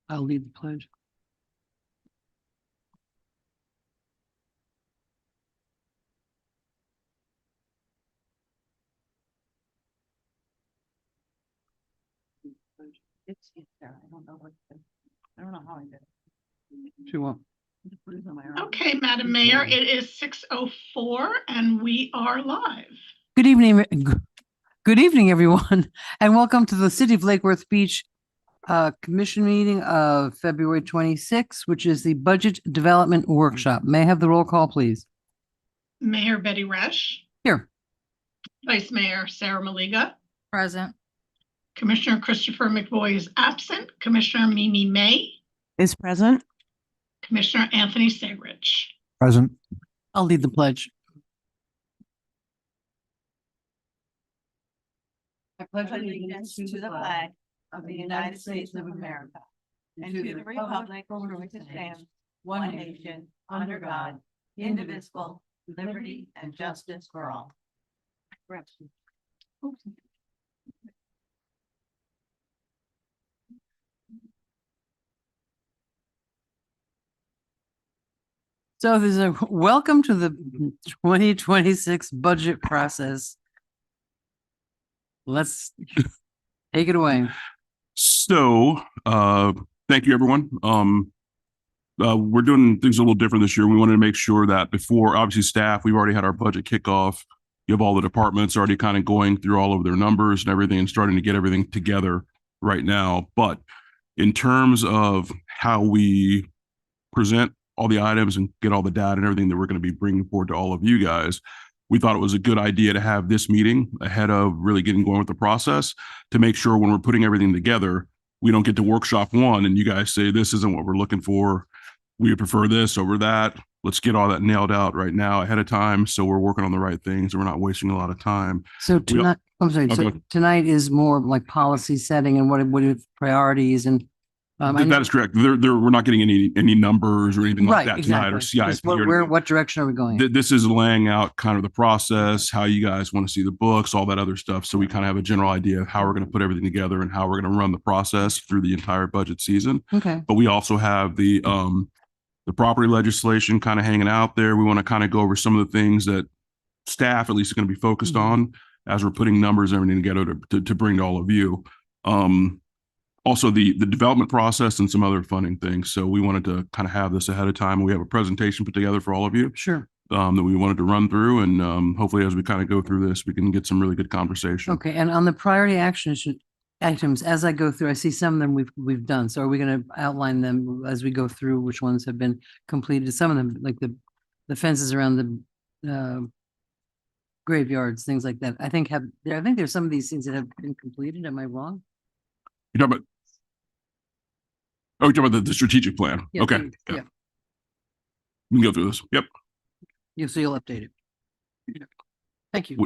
I'll lead the pledge. It's there. I don't know what, I don't know how I did it. She won't. Just put it on my arm. Okay, Madam Mayor, it is 6:04 and we are live. Good evening. Good evening, everyone, and welcome to the City of Lake Worth Beach Commission meeting of February 26, which is the Budget Development Workshop. May I have the roll call, please? Mayor Betty Resch, Here. Vice Mayor Sarah Maliga, Present. Commissioner Christopher McVoy is absent, Commissioner Mimi May, Is present. Commissioner Anthony Segrich. Present. I'll lead the pledge. I pledge allegiance to the flag of the United States of America and to the republic for which it stands, one nation, under God, indivisible, liberty and justice for all. So there's a welcome to the 2026 budget process. Let's take it away. So, thank you, everyone. We're doing things a little different this year. We wanted to make sure that before, obviously, staff, we've already had our budget kickoff. You have all the departments already kind of going through all of their numbers and everything and starting to get everything together right now. But in terms of how we present all the items and get all the data and everything that we're going to be bringing forward to all of you guys, we thought it was a good idea to have this meeting ahead of really getting going with the process to make sure when we're putting everything together, we don't get to workshop one and you guys say, this isn't what we're looking for. We would prefer this over that. Let's get all that nailed out right now ahead of time. So we're working on the right things and we're not wasting a lot of time. So tonight, I'm sorry, so Okay. tonight is more like policy setting and what are priorities and That is correct. We're not getting any numbers or anything like right, that tonight or exactly. CIP. Just or anything. what direction are we going? This is laying out kind of the process, how you guys want to see the books, all that other stuff. So we kind of have a general idea of how we're going to put everything together and how we're going to run the process through the entire budget season. Okay. But we also have the property legislation kind of hanging out there. We want to kind of go over some of the things that staff at least is going to be focused on as we're putting numbers and everything together to bring to all of you. Also the development process and some other funding things. So we wanted to kind of have this ahead of time. We have a presentation put together for all of you Sure. that we wanted to run through. And hopefully as we kind of go through this, we can get some really good conversation. Okay. And on the priority action items, as I go through, I see some of them we've done. So are we going to outline them as we go through which ones have been completed? Some of them, like the fences around the graveyards, things like that. I think there's some of these things that have been completed. Am I wrong? You're talking about, you're talking about the strategic plan. Yeah, Okay. yeah. We can go through this. Yep. Yeah, so you'll update it. Thank you.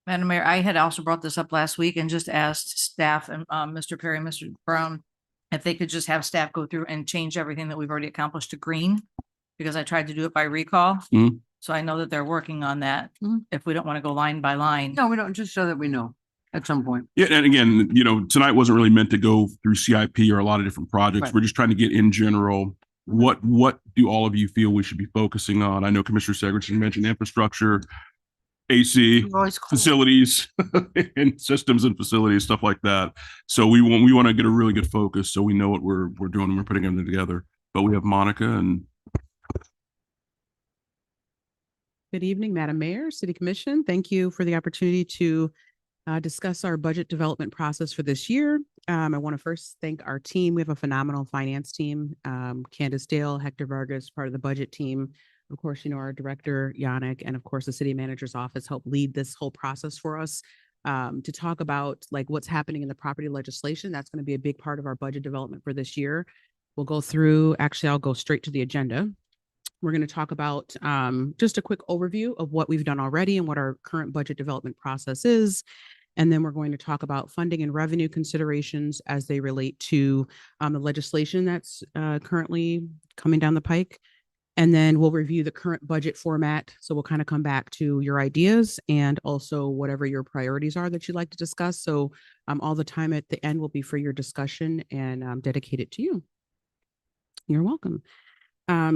Madam Mayor, I had also brought this up last week and just asked staff and Mr. Perry, Mr. Brown, if they could just have staff go through and change everything that we've already accomplished to green, because I tried to do it by recall. Mhm. So I know that they're working on that. Mhm. If we don't want to go line by line. No, we don't, just so that we know at some point. Yeah. And again, tonight wasn't really meant to go through CIP or a lot of different projects. Right. We're just trying to get in general. What do all of you feel we should be focusing on? I know Commissioner Segrich mentioned infrastructure, AC, facilities and systems and facilities, stuff like that. So we want to get a really good focus so we know what we're doing and we're putting them together. But we have Monica and Good evening, Madam Mayor, City Commission. Thank you for the opportunity to discuss our budget development process for this year. I want to first thank our team. We have a phenomenal finance team. Candace Dale, Hector Vargas, part of the budget team. Of course, our director, Yannick, and of course, the city manager's office helped lead this whole process for us to talk about like what's happening in the property legislation. That's going to be a big part of our budget development for this year. We'll go through, actually, I'll go straight to the agenda. We're going to talk about just a quick overview of what we've done already and what our current budget development process is. And then we're going to talk about funding and revenue considerations as they relate to the legislation that's currently coming down the pike. And then we'll review the current budget format. So we'll kind of come back to your ideas and also whatever your priorities are that you'd like to discuss. So all the time at the end will be for your discussion and dedicated to you. You're welcome.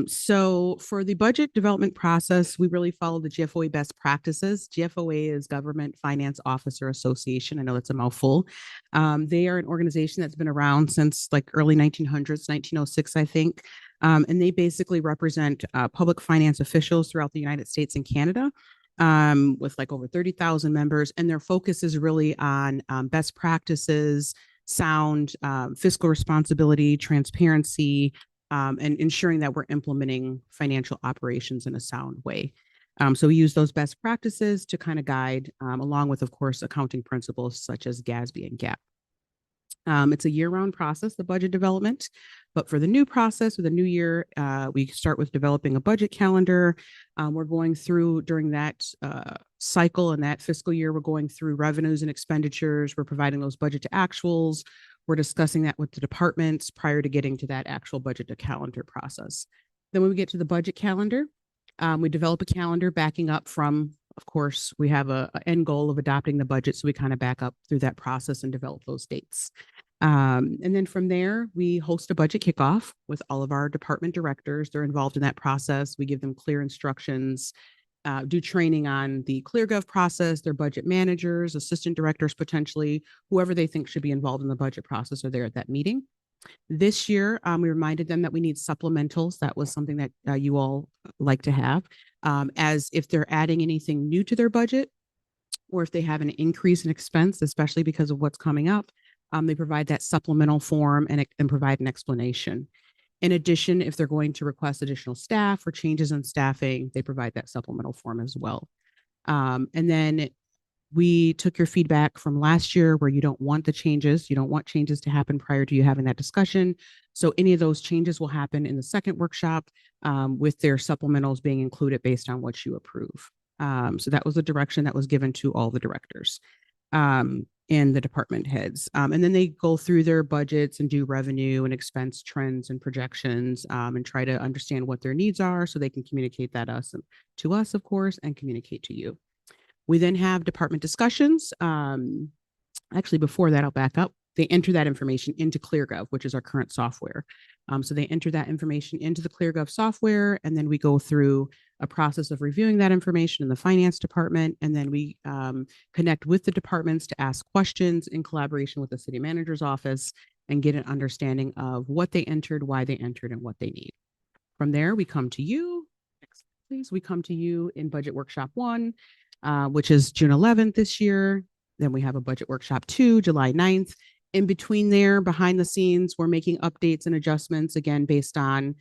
So for the budget development process, we really follow the GFOA best practices. GFOA is Government Finance Officer Association. I know that's a mouthful. They are an organization that's been around since like early 1900s, 1906, I think. And they basically represent public finance officials throughout the United States and Canada, with like over 30,000 members. And their focus is really on best practices, sound fiscal responsibility, transparency, and ensuring that we're implementing financial operations in a sound way. So we use those best practices to kind of guide, along with, of course, accounting principles such as GASB and GAAP. It's a year-round process, the budget development. But for the new process, or the new year, we start with developing a budget calendar. We're going through during that cycle and that fiscal year, we're going through revenues and expenditures. We're providing those budget to actuals. We're discussing that with the departments prior to getting to that actual budget to calendar process. Then when we get to the budget calendar, we develop a calendar backing up from, of course, we have a end goal of adopting the budget. So we kind of back up through that process and develop those dates. And then from there, we host a budget kickoff with all of our department directors. They're involved in that process. We give them clear instructions, do training on the ClearGov process, their budget managers, assistant directors, potentially whoever they think should be involved in the budget process are there at that meeting. This year, we reminded them that we need supplementals. That was something that you all like to have, as if they're adding anything new to their budget, or if they have an increase in expense, especially because of what's coming up, they provide that supplemental form and provide an explanation. In addition, if they're going to request additional staff or changes in staffing, they provide that supplemental form as well. And then we took your feedback from last year where you don't want the changes. You don't want changes to happen prior to you having that discussion. So any of those changes will happen in the second workshop, with their supplementals being included based on what you approve. So that was the direction that was given to all the directors and the department heads. And then they go through their budgets and do revenue and expense trends and projections, and try to understand what their needs are so they can communicate that to us, of course, and communicate to you. We then have department discussions. Actually, before that, I'll back up. They enter that information into ClearGov, which is our current software. So they enter that information into the ClearGov software, and then we go through a process of reviewing that information in the finance department. And then we connect with the departments to ask questions in collaboration with the city manager's office and get an understanding of what they entered, why they entered, and what they need. From there, we come to you. Next, please. We come to you in Budget Workshop 1, which is June 11th this year. Then we have a Budget Workshop 2, July 9th. In between there, behind the scenes, we're making updates and adjustments, again, based on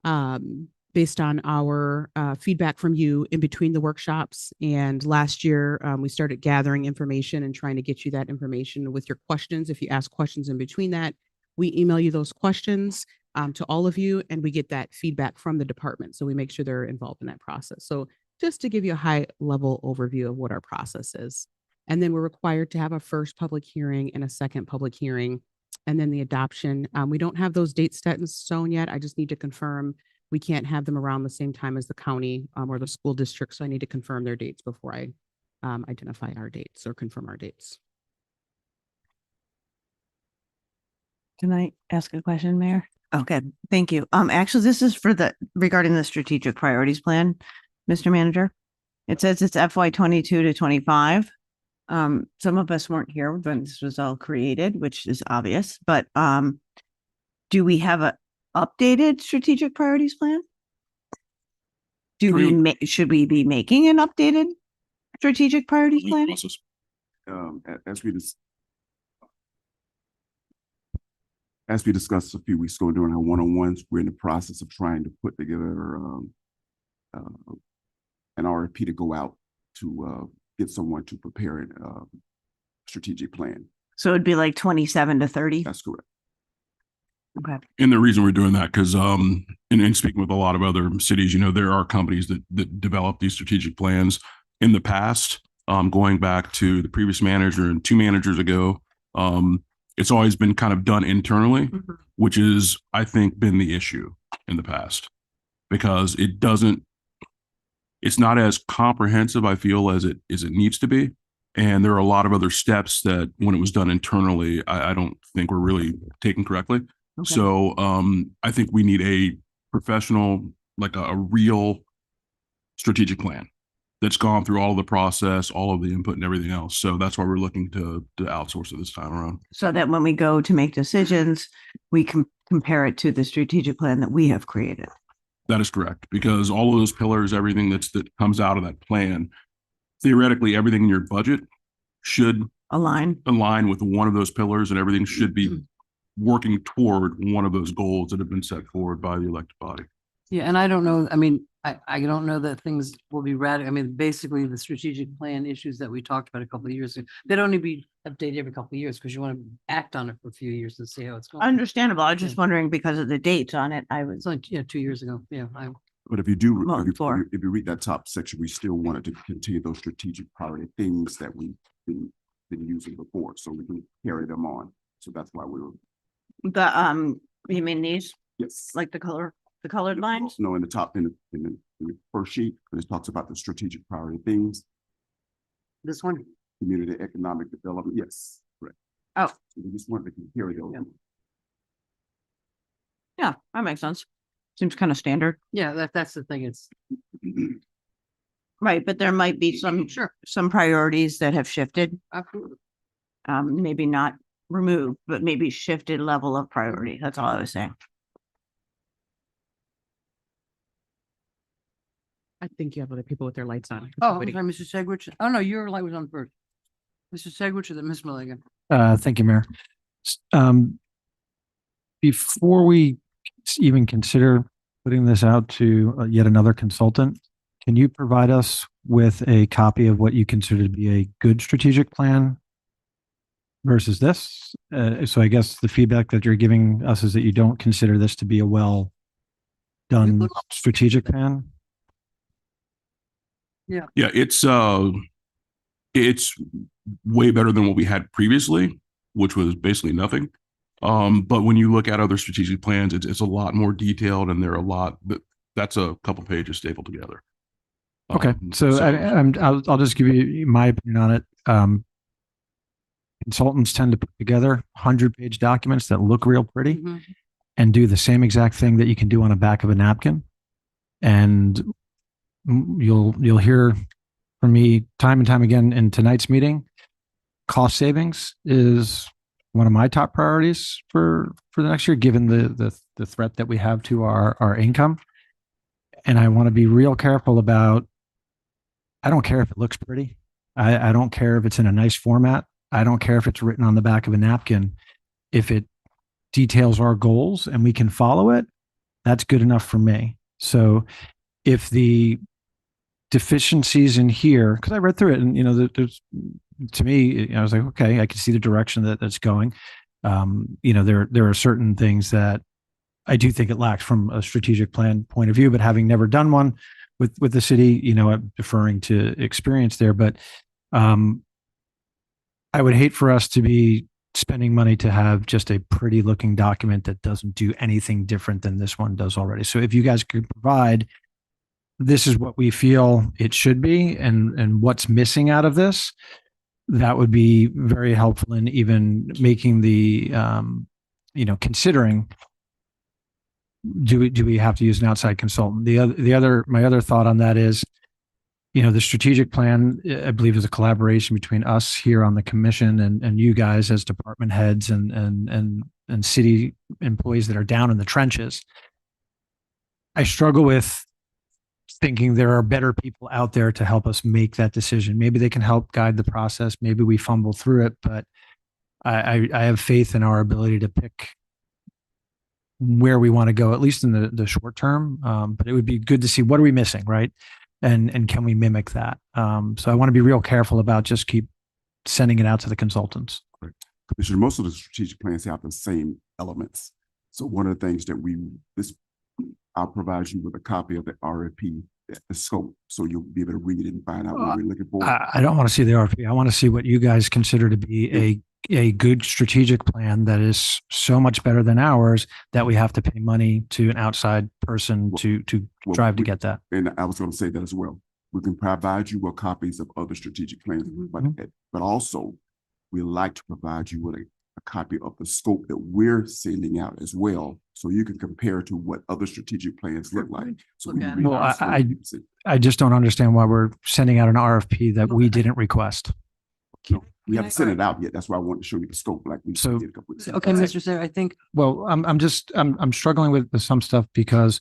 our feedback from you in between the workshops. And last year, we started gathering information and trying to get you that information with your questions. If you ask questions in between that, we email you those questions to all of you, and we get that feedback from the department. So we make sure they're involved in that process. So just to give you a high level overview of what our process is. And then we're required to have a first public hearing and a second public hearing, and then the adoption. We don't have those dates set in stone yet. I just need to confirm. We can't have them around the same time as the county or the school district. So I need to confirm their dates before I identify our dates or confirm our dates. Can I ask a question, Mayor? Okay, thank you. Actually, this is regarding the strategic priorities plan, Mr. Manager. It says it's FY 22 to 25. Some of us weren't here when this was all created, which is obvious, but do we have a updated strategic priorities plan? Should we be making an updated strategic priorities plan? As we discussed a few weeks ago during our one-on-ones, we're in the process of trying to put together an RFP to go out to get someone to prepare a strategic plan. So it'd be like 27 to 30? That's correct. Okay. And the reason we're doing that, because in speaking with a lot of other cities, there are companies that develop these strategic plans in the past, going back to the previous manager and 2 managers ago. It's always been kind of done internally, which is, I think, been the issue in the past. because it's not as comprehensive, I feel, as it needs to be. And there are a lot of other steps that when it was done internally, I don't think were really taken correctly. Okay. So I think we need a professional, like a real strategic plan that's gone through all of the process, all of the input and everything else. So that's why we're looking to outsource it this time around. So that when we go to make decisions, we can compare it to the strategic plan that we have created. That is correct, because all of those pillars, everything that comes out of that plan, theoretically, everything in your budget should Align. align with one of those pillars, and everything should be working toward one of those goals that have been set forward by the elected body. Yeah, and I don't know, I mean, I don't know that things will be radical. I mean, basically the strategic plan issues that we talked about a couple of years ago, they'd only be updated every couple of years because you want to act on it for a few years and see how it's going. Understandable. I was just Yeah. wondering because of the dates on it, I was. It's like, yeah, 2 years ago. Yeah, But if you do, Well, for- if you read that top section, we still wanted to continue those strategic priority things that we've been using before, so we can carry them on. So that's why we were, You mean these, yes. like the colored lines? No, in the top, in the first sheet, it talks about the strategic priority things, this one. community economic development, yes, correct. Oh. So we just wanted to carry those. Yeah. Yeah, that makes sense. Seems kind of standard. Yeah, that's the thing. It's Right, but there might be sure, some priorities that have shifted, absolutely. maybe not removed, but maybe shifted level of priority. That's all I was saying. I think you have other people with their lights on. Oh, I'm Waiting. sorry, Mr. Segwich. Oh, no, your light was on first. Mr. Segwich or the Miss Milligan? Thank you, Mayor. Before we even consider putting this out to yet another consultant, can you provide us with a copy of what you consider to be a good strategic plan versus this? So I guess the feedback that you're giving us is that you don't consider this to be a well done strategic plan? Yeah, it's way better than what we had previously, which was basically nothing. But when you look at other strategic plans, it's a lot more detailed, and there are a lot that's a couple pages stapled together. Okay, so I'll just give you my opinion on it. Consultants tend to put together 100-page documents that look real pretty Mhm. and do the same exact thing that you can do on the back of a napkin. And you'll hear from me time and time again in tonight's meeting. Cost savings is one of my top priorities for the next year, given the threat that we have to our income. And I want to be real careful about, I don't care if it looks pretty. I don't care if it's in a nice format. I don't care if it's written on the back of a napkin. If it details our goals and we can follow it, that's good enough for me. So if the deficiencies in here, because I read through it and, there's, to me, I was like, okay, I can see the direction that's going. There are certain things that I do think it lacks from a strategic plan point of view, but having never done one with the city, I'm deferring to experience there. But I would hate for us to be spending money to have just a pretty looking document that doesn't do anything different than this one does already. So if you guys could provide, this is what we feel it should be and what's missing out of this, that would be very helpful in even making the, considering, do we have to use an outside consultant? My other thought on that is, the strategic plan, I believe, is a collaboration between us here on the commission and you guys as department heads and city employees that are down in the trenches. I struggle with thinking there are better people out there to help us make that decision. Maybe they can help guide the process. Maybe we fumble through it, but I have faith in our ability to pick where we want to go, at least in the short term. But it would be good to see, what are we missing, right? And can we mimic that? So I want to be real careful about just keep sending it out to the consultants. Commissioner, most of the strategic plans have the same elements. So one of the things that I'll provide you with a copy of the RFP the scope, so you'll be able to read it and find out what we're looking for. I don't want to see the RFP. I want to see what you guys consider to be a good strategic plan that is so much better than ours that we have to pay money to an outside person to Well, drive to we- get that. And I was going to say that as well. We can provide you with copies of other strategic plans, Mhm. but also we like to provide you with a copy of the scope that we're sending out as well, so you can compare to what other strategic plans look like. So Look we at can it. read Well, our scope I and see. I just don't understand why we're sending out an RFP that we didn't request. No, we can haven't I- sent it out yet. That's why I wanted to show you the scope like we So- did a couple weeks ago. Okay, Mr. Sarah, I think, Well, I'm struggling with some stuff because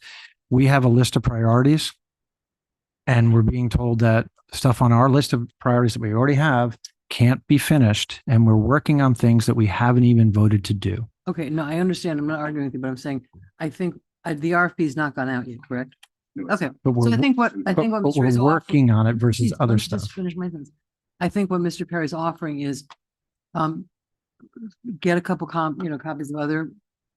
we have a list of priorities and we're being told that stuff on our list of priorities that we already have can't be finished. And we're working on things that we haven't even voted to do. okay, no, I understand. I'm not arguing with you, but I'm saying, I think the RFP has not gone out yet, correct? Okay, But so we're, I think what but Mr. we're is offering. working on it versus Please, let other me stuff. Just finish my sentence. I think what Mr. Perry's offering is, get a couple copies of other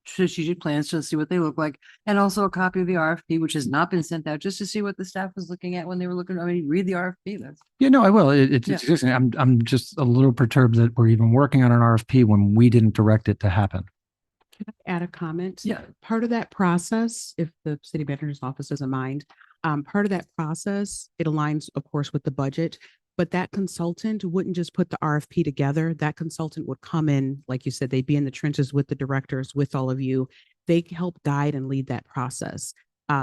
strategic plans to see what they look like, and also a copy of the RFP, which has not been sent out, just to see what the staff was looking at when they were looking. I mean, read the RFP. That's Yeah, no, I will. It's Yeah. existing. I'm just a little perturbed that we're even working on an RFP when we didn't direct it to happen. Can I add a comment? Yeah. Part of that process, if the city manager's office doesn't mind, part of that process, it aligns, of course, with the budget. But that consultant wouldn't just put the RFP together. That consultant would come in, like you said, they'd be in the trenches with the directors, with all of you. They help guide and lead that process.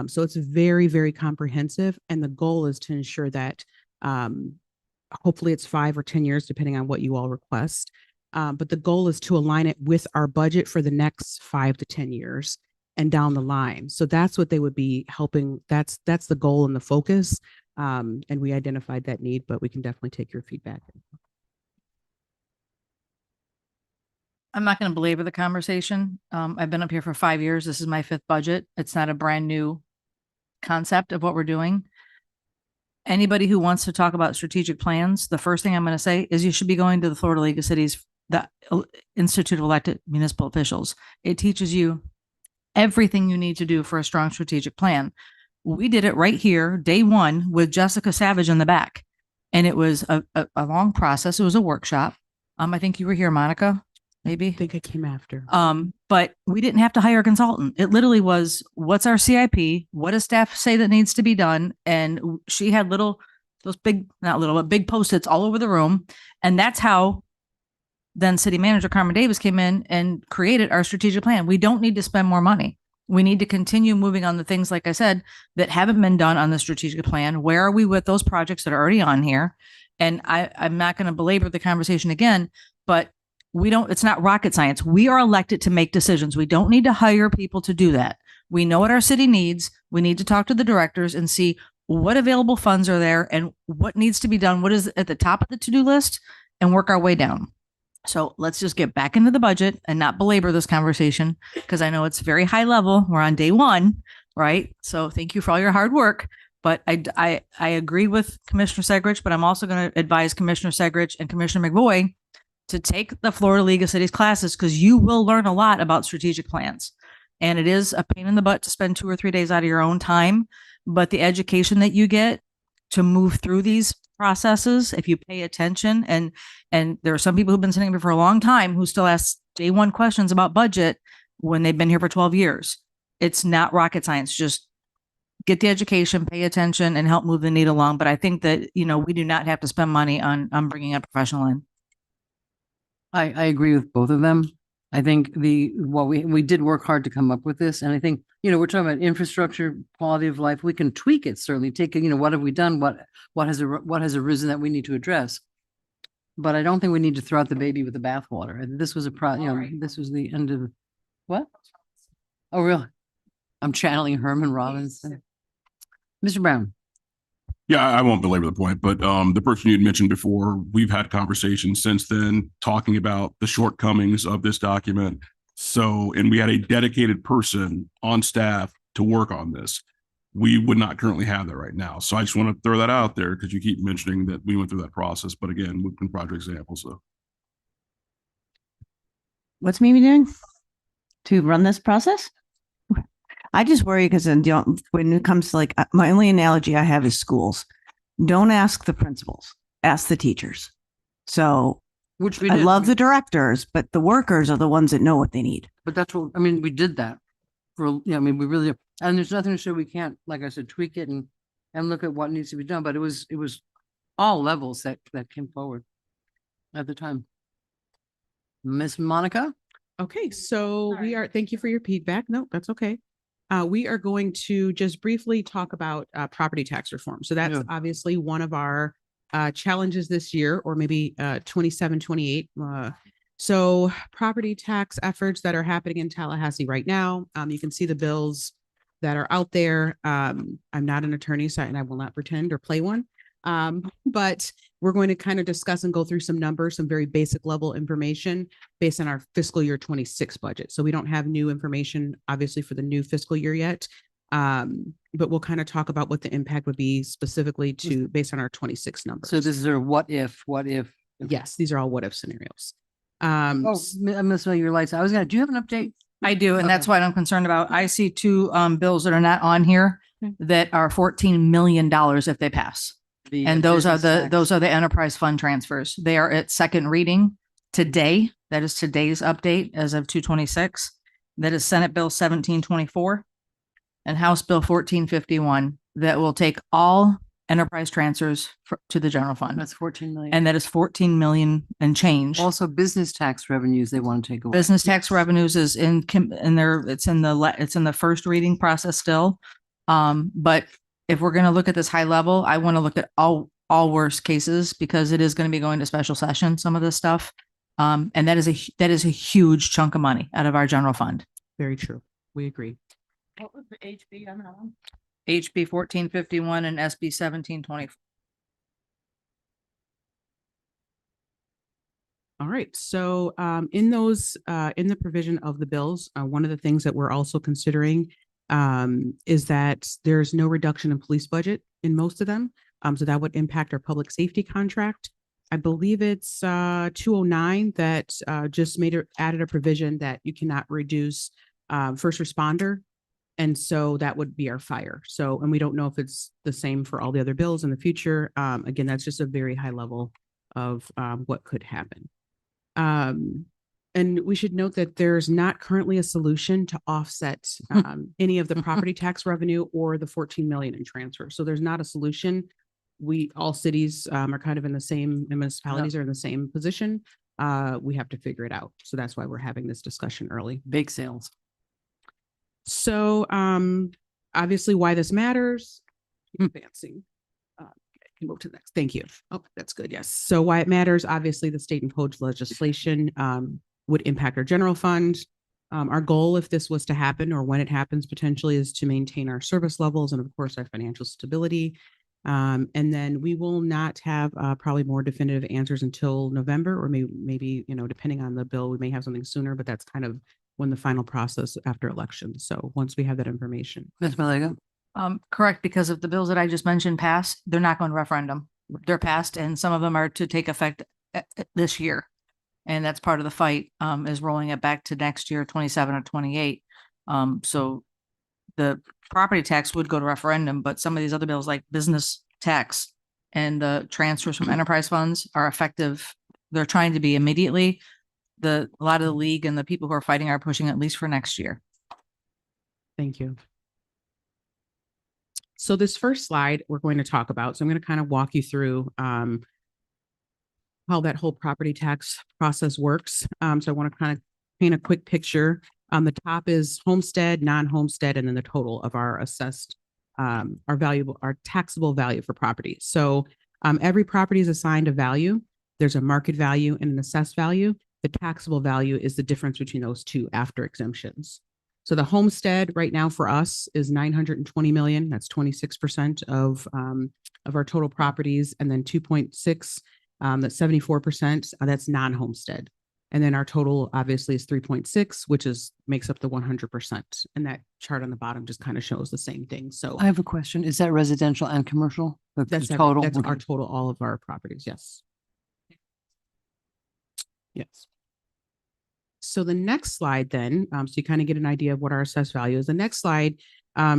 So it's very, very comprehensive. And the goal is to ensure that hopefully it's 5 or 10 years, depending on what you all request. But the goal is to align it with our budget for the next 5 to 10 years and down the line. So that's what they would be helping. That's the goal and the focus. And we identified that need, but we can definitely take your feedback. I'm not going to belabor the conversation. I've been up here for 5 years. This is my 5th budget. It's not a brand new concept of what we're doing. Anybody who wants to talk about strategic plans, the first thing I'm going to say is you should be going to the Florida League of Cities, the Institute of Elected Municipal Officials. It teaches you everything you need to do for a strong strategic plan. We did it right here, day one, with Jessica Savage in the back. And it was a long process. It was a workshop. I think you were here, Monica, maybe. I think it came after. But we didn't have to hire a consultant. It literally was, what's our CIP? What does staff say that needs to be done? And she had those big, not little, but big Post-its all over the room. And that's how then city manager Carmen Davis came in and created our strategic plan. We don't need to spend more money. We need to continue moving on the things, like I said, that haven't been done on the strategic plan. Where are we with those projects that are already on here? And I'm not going to belabor the conversation again, but it's not rocket science. We are elected to make decisions. We don't need to hire people to do that. We know what our city needs. We need to talk to the directors and see what available funds are there and what needs to be done, what is at the top of the to-do list, and work our way down. So let's just get back into the budget and not belabor this conversation, because I know it's very high level. We're on day one, right? So thank you for all your hard work. But I agree with Commissioner Segrich, but I'm also going to advise Commissioner Segrich and Commissioner McVoy to take the Florida League of Cities classes, because you will learn a lot about strategic plans. And it is a pain in the butt to spend 2 or 3 days out of your own time. But the education that you get to move through these processes, if you pay attention, and there are some people who've been sitting here for a long time who still ask day one questions about budget when they've been here for 12 years. It's not rocket science. Just get the education, pay attention, and help move the needle along. But I think that, we do not have to spend money on bringing a professional in. I agree with both of them. I think we did work hard to come up with this, and I think, we're talking about infrastructure, quality of life. We can tweak it, certainly take it, what have we done? What has arisen that we need to address? But I don't think we need to throw out the baby with the bathwater. This was this was the end of what? Oh, really? I'm channeling Herman Robinson. Mr. Brown. Yeah, I won't belabor the point, but the person you'd mentioned before, we've had conversations since then talking about the shortcomings of this document. And we had a dedicated person on staff to work on this. We would not currently have that right now. So I just want to throw that out there because you keep mentioning that we went through that process. But again, we can project examples. So What's Mimi doing to run this process? I just worry because when it comes to like, my only analogy I have is schools. Don't ask the principals, ask the teachers. So Which we I did. love the directors, but the workers are the ones that know what they need. But that's what, I mean, we did that for, yeah, I mean, we really, and there's nothing to show we can't, like I said, tweak it and look at what needs to be done, but it was all levels that came forward at the time. Miss Monica? Okay, so thank you for your feedback. No, that's okay. We are going to just briefly talk about property tax reform. So that's Yeah. obviously one of our challenges this year, or maybe 27, 28. So property tax efforts that are happening in Tallahassee right now. You can see the bills that are out there. I'm not an attorney, so and I will not pretend or play one. But we're going to kind of discuss and go through some numbers, some very basic level information based on our fiscal year 26 budget. So we don't have new information, obviously, for the new fiscal year yet. But we'll kind of talk about what the impact would be specifically based on our 26 numbers. So this is our what if. Yes, these are all what if scenarios. Oh, I missed all your lights. do you have an update? I do, and that's Okay. what I'm concerned about. I see two bills that are not on here Okay. that are $14 million if they pass. And those are the enterprise fund transfers. They are at second reading today. That is today's update as of 2/26. That is Senate Bill 1724 and House Bill 1451 that will take all enterprise transfers to the general fund. That's 14 million. And that is 14 million and change. Also business tax revenues they want to take away. Business tax revenues is in there. It's in the first reading process still. But if we're going to look at this high level, I want to look at all worst cases because it is going to be going to special session, some of this stuff. And that is a huge chunk of money out of our general fund. Very true. We agree. What was the HB on that one? HB 1451 and SB 1724. All right. So in the provision of the bills, one of the things that we're also considering is that there's no reduction in police budget in most of them. So that would impact our public safety contract. I believe it's 209 that just added a provision that you cannot reduce first responder. And so that would be our fire. So, and we don't know if it's the same for all the other bills in the future. Again, that's just a very high level of what could happen. And we should note that there's not currently a solution to offset any of the property tax revenue or the 14 million in transfer. So there's not a solution. All cities are kind of in the same, and municipalities are in the same position. We have to figure it out. So that's why we're having this discussion early. Bake sales. So obviously why this matters. Keep advancing. Can move to the next. Thank you. Oh, that's good. Yes. So why it matters, obviously the state imposed legislation would impact our general fund. Our goal, if this was to happen or when it happens potentially, is to maintain our service levels and of course our financial stability. And then we will not have probably more definitive answers until November, or maybe, depending on the bill, we may have something sooner, but that's kind of when the final process after elections. So once we have that information. Ms. Malega? Correct, because if the bills that I just mentioned pass, they're not going to referendum. They're passed and some of them are to take effect this year. And that's part of the fight, is rolling it back to next year, 27 or 28. So the property tax would go to referendum, but some of these other bills like business tax and the transfers from enterprise funds are effective. They're trying to be immediately. A lot of the league and the people who are fighting are pushing at least for next year. Thank you. So this first slide we're going to talk about, so I'm going to kind of walk you through how that whole property tax process works. So I want to kind of paint a quick picture. On the top is homestead, non-homestead, and then the total of our assessed, our taxable value for property. So every property is assigned a value. There's a market value and an assessed value. The taxable value is the difference between those two after exemptions. So the homestead right now for us is 920 million. That's 26% of our total properties, and then 2.6, that's 74%. That's non-homestead. And then our total obviously is 3.6, which makes up the 100%. And that chart on the bottom just kind of shows the same thing. So I have a question. Is that residential and commercial? that's total? That's our Okay. total, all of our properties. Yes. Yes. So the next slide then, so you kind of get an idea of what our assessed value is. The next slide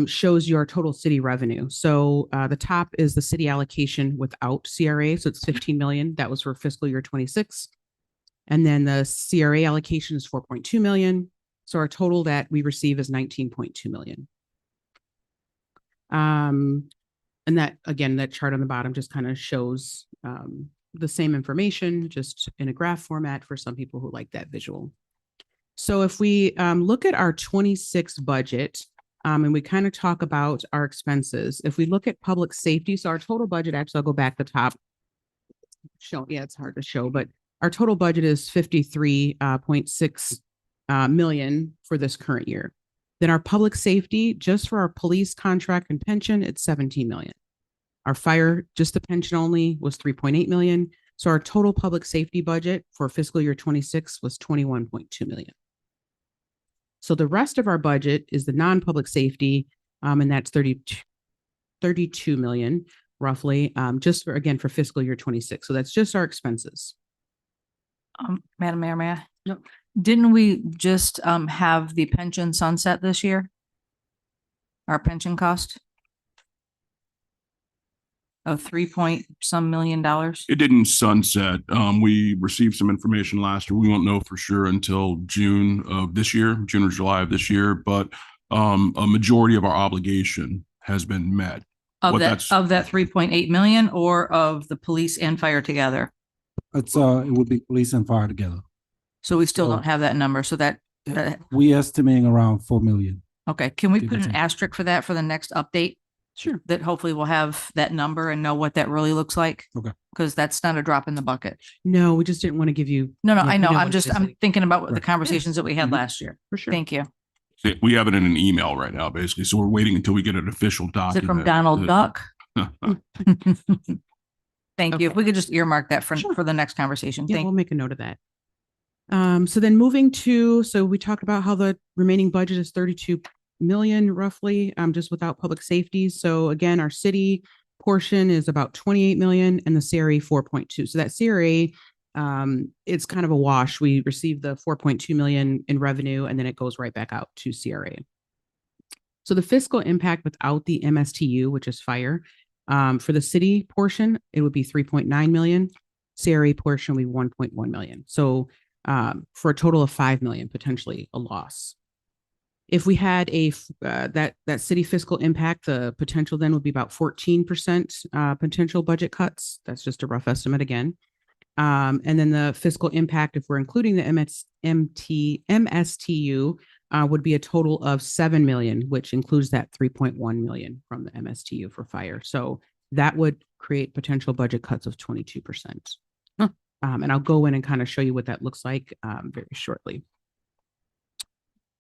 shows your total city revenue. So the top is the city allocation without CRA. So it's 15 million. That was for fiscal year 26. And then the CRA allocation is 4.2 million. So our total that we receive is 19.2 million. And that, again, that chart on the bottom just kind of shows the same information, just in a graph format for some people who like that visual. So if we look at our 26 budget, and we kind of talk about our expenses, if we look at public safety, so our total budget, actually, I'll go back to the top. Yeah, it's hard to show, but our total budget is 53.6 million for this current year. Then our public safety, just for our police contract and pension, it's 17 million. Our fire, just the pension only, was 3.8 million. So our total public safety budget for fiscal year 26 was 21.2 million. So the rest of our budget is the non-public safety, and that's 32 million roughly, just for, again, for fiscal year 26. So that's just our expenses. Madam Mayor, may I? Yep. Didn't we just have the pension sunset this year? Our pension cost? Of 3 point some million dollars? It didn't sunset. We received some information last year. We won't know for sure until June of this year, June or July of this year, but a majority of our obligation has been met. Of What that, that's- of that 3.8 million, or of the police and fire together? It's it would be police and fire together. So we still So- don't have that number. So that, We estimating around 4 million. okay, can we Give or put an take. asterisk for that for the next update? Sure. That hopefully we'll have that number and know what that really looks like. Okay. Because that's not a drop in the bucket. No, we just didn't want to give you. No, no, Yeah, I we know. know I'm what just, it is. I'm thinking about the Right. conversations that we had Mhm. last year. For sure. Thank you. We have it in an email right now, basically. So we're waiting until we get an official Is document. it from Donald Duck? Thank you. If Okay. we could just earmark that for, Sure. for the next conversation. Yeah, Thank we'll make a note of that. So then moving to, so we talked about how the remaining budget is 32 million roughly, just without public safety. So again, our city portion is about 28 million and the CRA 4.2. So that CRA, it's kind of a wash. We received the 4.2 million in revenue and then it goes right back out to CRA. So the fiscal impact without the MSTU, which is fire, for the city portion, it would be 3.9 million. CRA portion would be 1.1 million. So for a total of 5 million, potentially a loss. If we had that city fiscal impact, the potential then would be about 14% potential budget cuts. That's just a rough estimate again. And then the fiscal impact, if we're including the MSTU, would be a total of 7 million, which includes that 3.1 million from the MSTU for fire. So that would create potential budget cuts of 22%. And I'll go in and kind of show you what that looks like very shortly.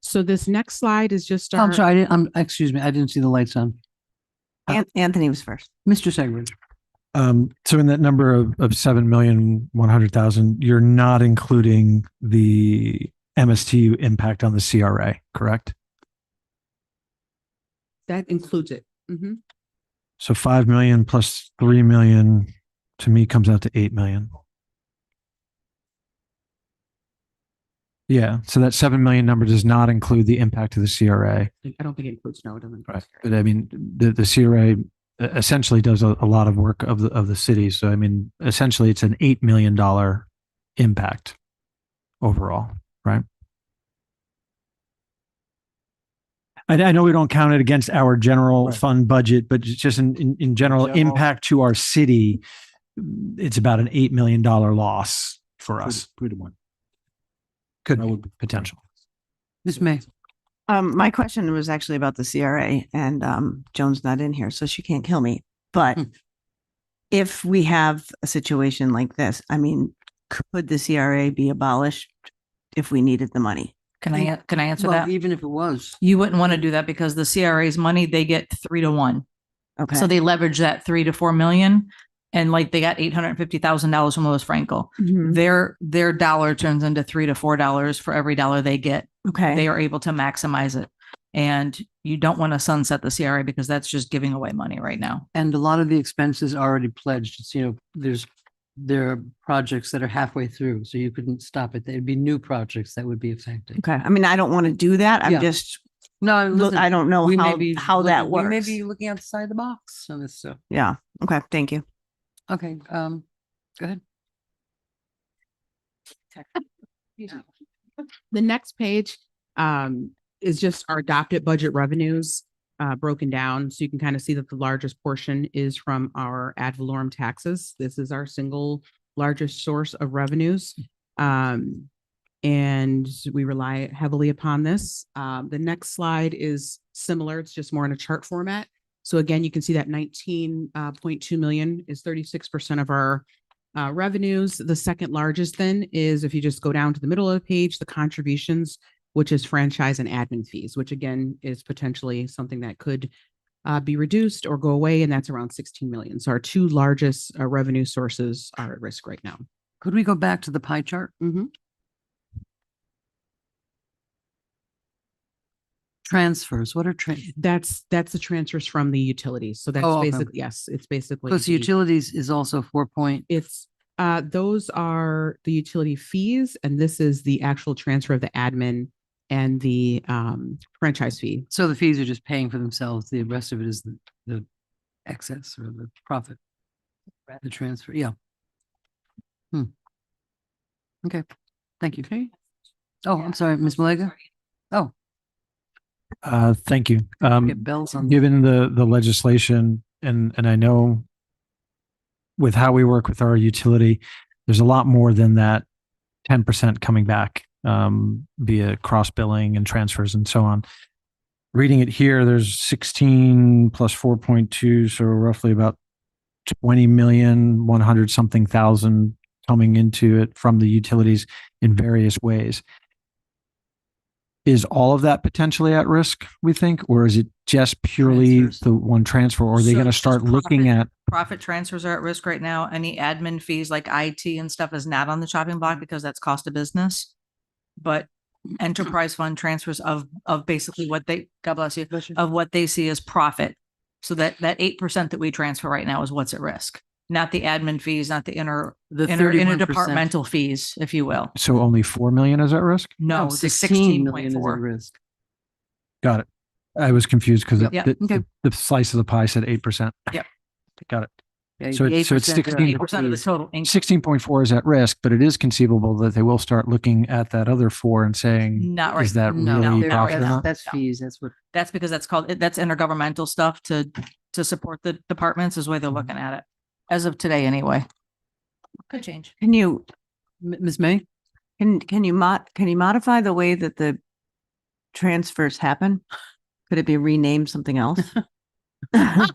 So this next slide is just our. I'm sorry, excuse me, I didn't see the lights on. Anthony was first. Mr. Segrin. So in that number of 7,100,000, you're not including the MSTU impact on the CRA, correct? That includes it. Mhm. So 5 million plus 3 million to me comes out to 8 million. Yeah, so that 7 million number does not include the impact of the CRA. I don't think it includes, no, it doesn't. include Right. CRA. But I mean, the CRA essentially does a lot of work of the city. So I mean, essentially it's an $8 million impact overall, right? I know we don't count it against our general Right. fund budget, but just in general impact to our city, it's about an $8 million loss for us. Pretty much. Could That be would be potential. Ms. May. My question was actually about the CRA and Joan's not in here, so she can't kill me. But if we have a situation like this, I mean, could the CRA be abolished if we needed the money? Can I answer Well, that? even if it was. You wouldn't want to do that because the CRA's money, they get 3 to 1. Okay. So they leverage that 3 to 4 million. And like they got $850,000 from Louis Frankel. Mhm. Their dollar turns into $3 to $4 for every dollar they get. Okay. They are able to maximize it. And you don't want to sunset the CRA because that's just giving away money right now. And a lot of the expenses are already pledged. It's, there's there are projects that are halfway through, so you couldn't stop it. There'd be new projects that would be affected. Okay, I mean, I don't want to do that. I'm Yeah. just, No, look, I don't know we may how, be how that looking- We may works. be looking outside the box on this stuff. Yeah, okay, thank you. Okay, go ahead. The next page is just our adopted budget revenues broken down. So you can kind of see that the largest portion is from our ad valorem taxes. This is our single largest source of revenues. And we rely heavily upon this. The next slide is similar. It's just more in a chart format. So again, you can see that 19.2 million is 36% of our revenues. The second largest then is, if you just go down to the middle of the page, the contributions, which is franchise and admin fees, which again is potentially something that could be reduced or go away, and that's around 16 million. So our two largest revenue sources are at risk right now. Could we go back to the pie chart? Transfers, what are That's the transfers from the utilities. So that's Oh, okay. basically, yes, it's basically. Because the- utilities is also 4 point. It's, those are the utility fees, and this is the actual transfer of the admin and the franchise fee. So the fees are just paying for themselves. The rest of it is the excess or the profit. The transfer, yeah. Okay, thank you. Okay. Oh, I'm sorry, Ms. Malega? Oh, Thank you. get bells on. Given the legislation, and I know with how we work with our utility, there's a lot more than that 10% coming back via cross billing and transfers and so on. Reading it here, there's 16 plus 4.2, so roughly about 20 million, 100 something thousand coming into it from the utilities in various ways. Is all of that potentially at risk, we think, or is it just purely Transfers. the one transfer? Or are they So going to just start looking profit. at? Profit transfers are at risk right now. Any admin fees like IT and stuff is not on the chopping block because that's cost of business. But enterprise fund transfers of basically what they, God bless you, of what they see as profit. So that 8% that we transfer right now is what's at risk, not the admin fees, not the The 31%. interdepartmental fees, if you will. So only 4 million is at risk? No, No, the 16 million is at 16.4. risk. Got it. I was confused because Yep. Okay. the slice of the pie said 8%. Yep. Got it. Yeah, So the it's 8% are 16 8% of the fees. total. income. 16.4 is at risk, but it is conceivable that they will start looking at that other 4 and saying, Not right. is that No, really they're- profit or that's not? that's No. fees, that's what. That's because that's called, that's intergovernmental stuff to support the departments is the way they're looking at it. As of today, anyway. Could change. Can you, Ms. May? can you modify the way that the transfers happen? Could it be renamed something else? Now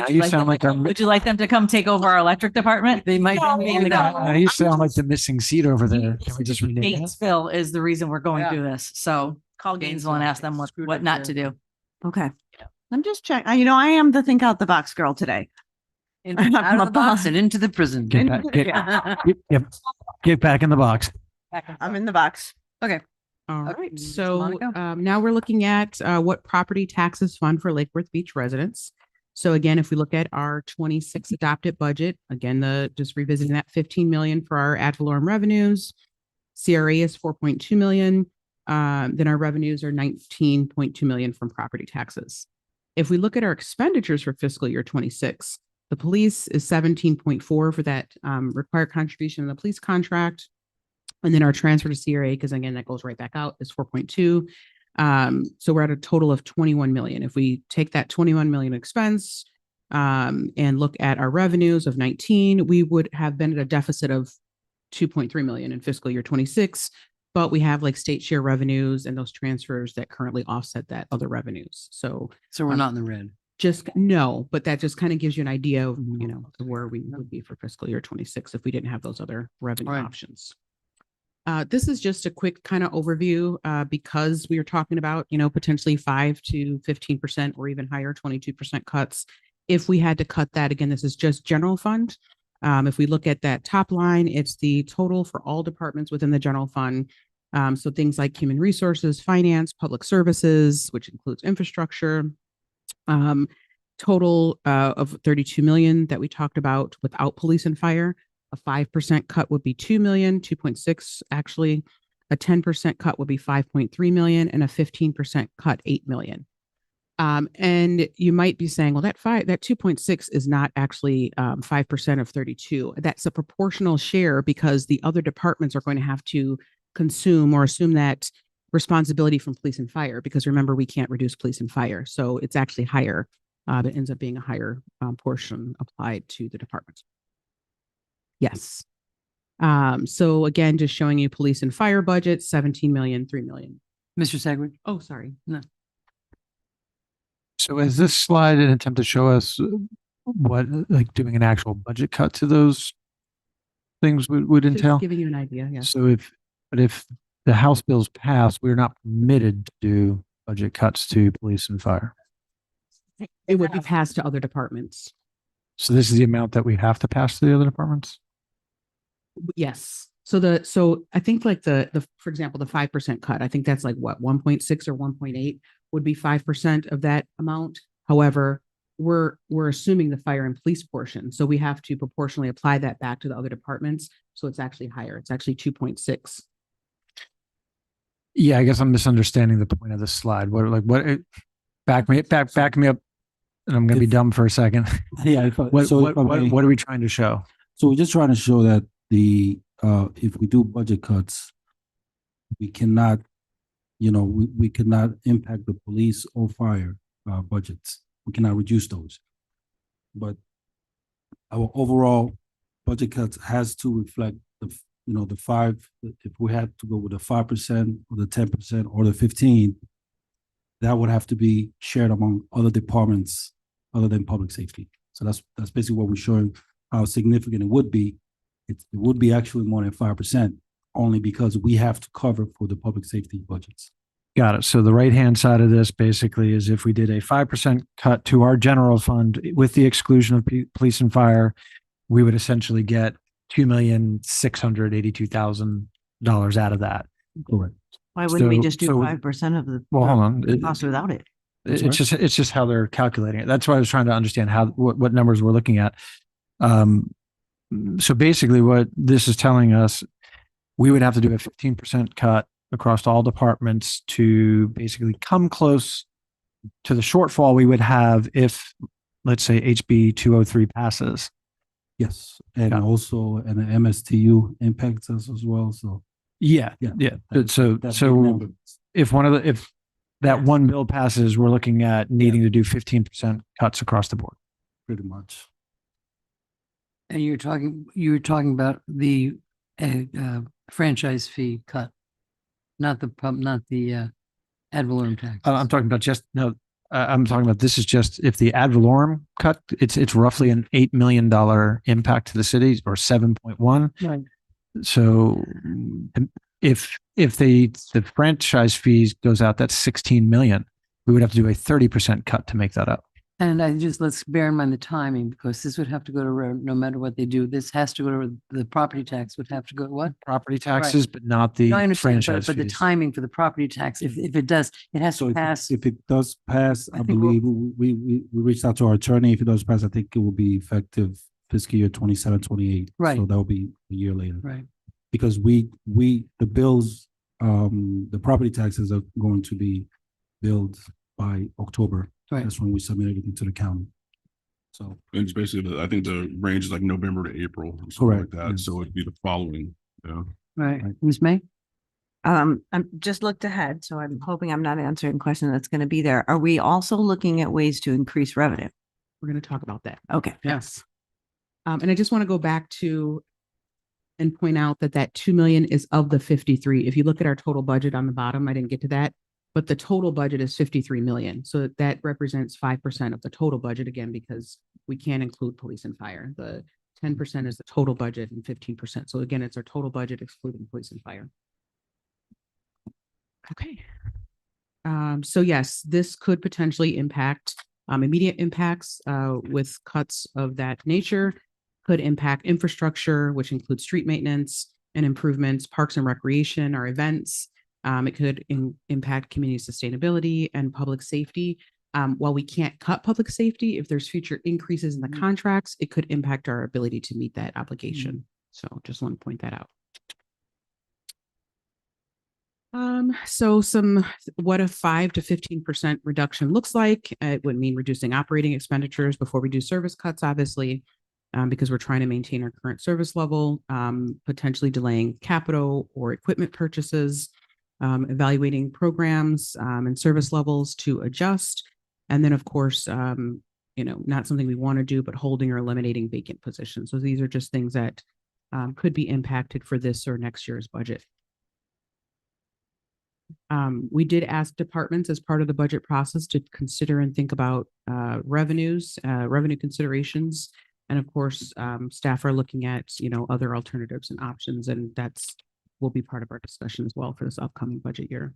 you sound like I'm, Would you like them to come take over our electric department? They might. No, be in the- no. now you sound like the missing seat over there. Can we just rename it? Gatesville is the reason we're going Yeah. through this. So call Gainesville and ask them what not to do. Okay. I'm just checking. You know, I am the think out the box girl today. In- I'm Out a of the box boss. and into the prison. Get back, get back in the box. I'm in the box. All Okay, right, Ms. so Monaco? now we're looking at what property taxes fund for Lake Worth Beach residents. So again, if we look at our 26 adopted budget, again, just revisiting that 15 million for our ad valorem revenues. CRA is 4.2 million. Then our revenues are 19.2 million from property taxes. If we look at our expenditures for fiscal year 26, the police is 17.4 for that required contribution in the police contract. And then our transfer to CRA, because again, that goes right back out, is 4.2. So we're at a total of 21 million. If we take that 21 million expense and look at our revenues of 19, we would have been at a deficit of 2.3 million in fiscal year 26. But we have like state share revenues and those transfers that currently offset that other revenues. So so we're not in the red. just no, but that just kind of gives you an idea of, Mhm. you know, where we would be for fiscal year 26 if we didn't have those other revenue Right. options. This is just a quick kind of overview because we are talking about, you know, potentially 5 to 15% or even higher, 22% cuts. If we had to cut that, again, this is just general fund. If we look at that top line, it's the total for all departments within the general fund. So things like human resources, finance, public services, which includes infrastructure, total of 32 million that we talked about without police and fire. A 5% cut would be 2 million, 2.6 actually. A 10% cut would be 5.3 million, and a 15% cut 8 million. And you might be saying, well, that 2.6 is not actually 5% of 32. That's a proportional share because the other departments are going to have to consume or assume that responsibility from police and fire, because remember, we can't reduce police and fire. So it's actually higher. It ends up being a higher portion applied to the departments. Yes. So again, just showing you police and fire budget, 17 million, 3 million. Mr. Segwin? Oh, sorry. No. So is this slide an attempt to show us what, like doing an actual budget cut to those things would Just entail? giving you an idea. Yes. So if the House bills pass, we're not permitted to do budget cuts to police and fire. It would be passed to other departments. So this is the amount that we have to pass to the other departments? Yes. So I think like the for example, the 5% cut, I think that's like what, 1.6 or 1.8 would be 5% of that amount. However, we're assuming the fire and police portion. So we have to proportionally apply that back to the other departments. So it's actually higher. It's actually 2.6. Yeah, I guess I'm misunderstanding the point of this slide. Back me up, and I'm going to be dumb for a second. Yeah. What are we trying to show? So we're just trying to show that if we do budget cuts, we cannot, we cannot impact the police or fire budgets. We cannot reduce those. But our overall budget cuts has to reflect the 5, if we had to go with the 5% or the 10% or the 15, that would have to be shared among other departments other than public safety. So that's basically what we're showing, how significant it would be. It would be actually more than 5%, only because we have to cover for the public safety budgets. Got it. So the right-hand side of this basically is if we did a 5% cut to our general fund with the exclusion of police and fire, we would essentially get $2,682,000 out of that. Correct. Why wouldn't we So- just do so- 5% of the Well, hold on. cost without it? It's just how they're calculating it. That's why I was trying to understand what numbers we're looking at. So basically what this is telling us, we would have to do a 15% cut across all departments to basically come close to the shortfall we would have if, let's say, HB 203 passes. Yes. And Yeah. also, and the MSTU impacts us as well. So Yeah. Yeah. So that's the number. if that one bill passes, we're looking at needing to do 15% cuts across the board. Pretty much. And you were talking about the franchise fee cut, not the ad valorem tax. I'm talking about I'm talking about this is just if the ad valorem cut, it's roughly an $8 million impact to the city, or 7.1. Right. So if the franchise fees goes out, that's 16 million. We would have to do a 30% cut to make that up. And let's bear in mind the timing, because this would have to go to road no matter what they do. This has to go to the property tax would have to go what? Property taxes, but not the No, I understand, franchise but the fees. timing for the property tax, if it does, it has So to if pass. if it does pass, I I think we'll- believe we reached out to our attorney. If it does pass, I think it will be effective fiscal year 27, 28. Right. So that will be a year later. Right. Because the bills, the property taxes are going to be billed by October. Right. That's when we submit everything to the county. So, And it's basically, I think the range is like November to April, or something Correct, like that. yes. So it'd be the following, yeah. Right. Right. Ms. May? I'm just looked ahead, so I'm hoping I'm not answering a question that's going to be there. Are we also looking at ways to increase revenue? We're going to talk about that. Okay. Yes. And I just want to go back to and point out that 2 million is of the 53. If you look at our total budget on the bottom, I didn't get to that, but the total budget is 53 million. So that represents 5% of the total budget, again, because we can't include police and fire. The 10% is the total budget and 15%. So again, it's our total budget excluding police and fire. Okay. So yes, this could potentially impact immediate impacts with cuts of that nature, could impact infrastructure, which includes street maintenance and improvements, parks and recreation, our events. It could impact community sustainability and public safety. While we can't cut public safety, if there's future increases in the contracts, it could impact our ability to meet that obligation. So just want to point that out. So what a 5 to 15% reduction looks like. It would mean reducing operating expenditures before we do service cuts, obviously, because we're trying to maintain our current service level, potentially delaying capital or equipment purchases, evaluating programs and service levels to adjust. And then, of course, not something we want to do, but holding or eliminating vacant positions. So these are just things that could be impacted for this or next year's budget. We did ask departments as part of the budget process to consider and think about revenue considerations. And of course, staff are looking at, other alternatives and options, and will be part of our discussion as well for this upcoming budget year.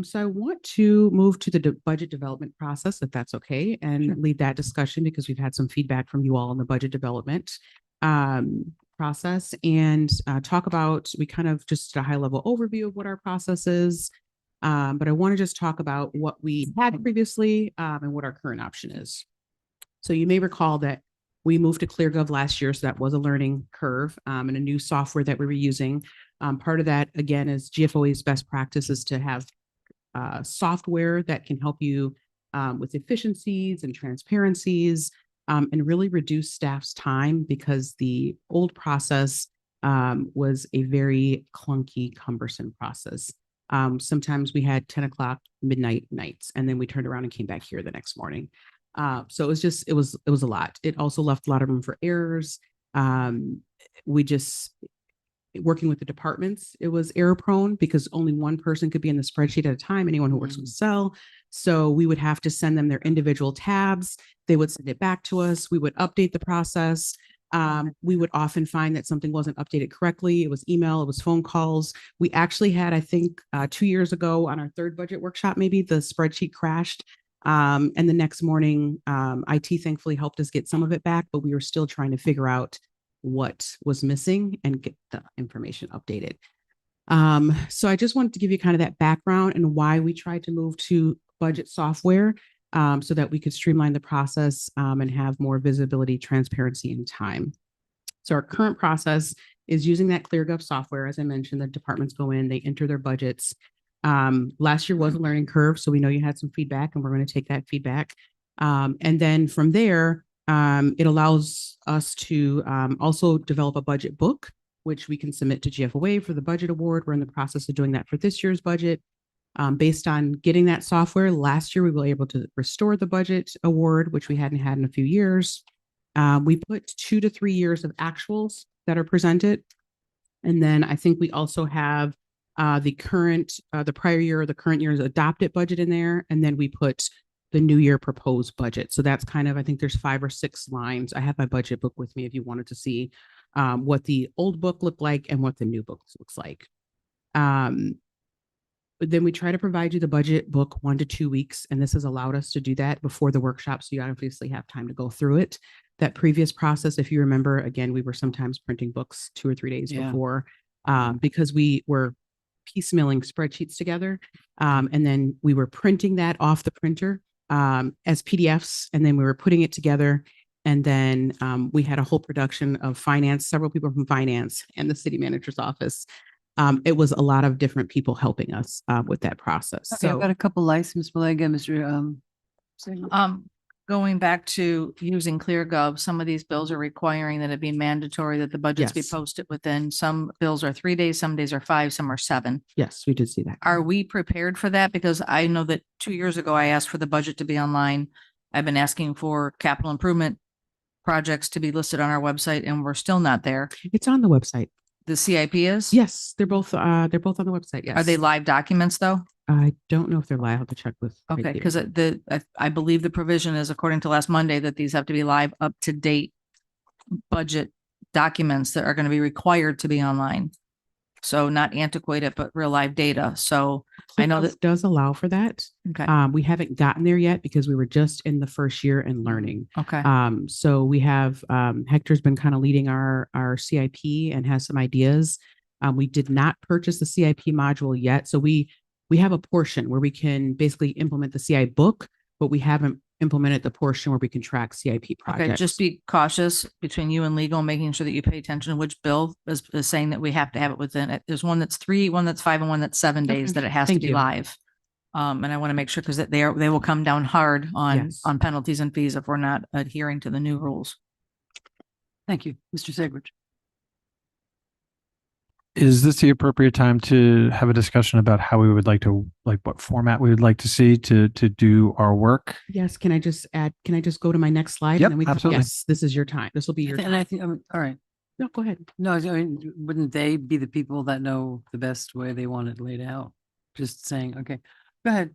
So I want to move to the budget development process, if that's okay, and lead that discussion because we've had some feedback from you all on the budget development process, and talk about, we kind of just a high level overview of what our process is. But I want to just talk about what we had previously and what our current option is. So you may recall that we moved to ClearGov last year, so that was a learning curve and a new software that we were using. Part of that, again, is GFOA's best practices to have software that can help you with efficiencies and transparencies and really reduce staff's time, because the old process was a very clunky, cumbersome process. Sometimes we had 10 o'clock midnight nights, and then we turned around and came back here the next morning. So it was a lot. It also left a lot of room for errors. Working with the departments, it was error prone because only one person could be in the spreadsheet at a time, anyone who works with Excel. So we would have to send them their individual tabs. They would send it back to us. We would update the process. We would often find that something wasn't updated correctly. It was email, it was phone calls. We actually had, I think 2 years ago on our third budget workshop, maybe the spreadsheet crashed. And the next morning, IT thankfully helped us get some of it back, but we were still trying to figure out what was missing and get the information updated. So I just wanted to give you kind of that background and why we tried to move to budget software so that we could streamline the process and have more visibility, transparency, and time. So our current process is using that ClearGov software. As I mentioned, the departments go in, they enter their budgets. Last year was a learning curve, so we know you had some feedback, and we're going to take that feedback. And then from there, it allows us to also develop a budget book, which we can submit to GFOA for the budget award. We're in the process of doing that for this year's budget. Based on getting that software, last year we were able to restore the budget award, which we hadn't had in a few years. We put 2 to 3 years of actuals that are presented. And then I think we also have the prior year or the current year's adopted budget in there. And then we put the new year proposed budget. So that's kind of, I think there's 5 or 6 lines. I have my budget book with me if you wanted to see what the old book looked like and what the new book looks like. But then we try to provide you the budget book 1 to 2 weeks, and this has allowed us to do that before the workshop, so you obviously have time to go through it. That previous process, if you remember, again, we were sometimes printing books 2 or 3 days before because we were piecemealing spreadsheets together, and then we were printing that off the printer as PDFs, and then we were putting it together. And then we had a whole production of finance, several people from finance and the city manager's office. It was a lot of different people helping us with that process. Okay, I've got a couple license, but again, Mr. Going back to using ClearGov, some of these bills are requiring that it be mandatory that the budgets be Yes. posted within. Some bills are 3 days, some days are 5, some are 7. Yes, we did see that. Are we prepared for that? Because I know that 2 years ago, I asked for the budget to be online. I've been asking for capital improvement projects to be listed on our website, and we're still not there. It's on the website. The CIP is? Yes, they're both on the website. Yes. Are they live documents though? I don't know if they're live. I'll have to check with. Okay, Katie. because I believe the provision is, according to last Monday, that these have to be live, up to date budget documents that are going to be required to be online. So not antiquated, but real live data. So I know ClearGov that. does allow for that. Okay. We haven't gotten there yet because we were just in the first year and learning. Okay. So we have Hector's been kind of leading our CIP and has some ideas. We did not purchase the CIP module yet, so we we have a portion where we can basically implement the CI book, but we haven't implemented the portion where we can track CIP projects. Okay, just be cautious between you and legal, making sure that you pay attention to which bill is saying that we have to have it within it. There's one that's 3, one that's 5, and one that's 7 days Okay, that it has to thank be you. live. And I want to make sure because they will come down hard Yes. on penalties and fees if we're not adhering to the new rules. Thank you, Mr. Segrich. Is this the appropriate time to have a discussion about how we would like to, like what format we would like to see to do our work? Yes, can I just go to my next slide? Yep, And then we can, absolutely. yes, this is your time. This will be your And I time. think, all right. No, go ahead. No, I mean, wouldn't they be the people that know the best way they want it laid out? Just saying, okay, go ahead.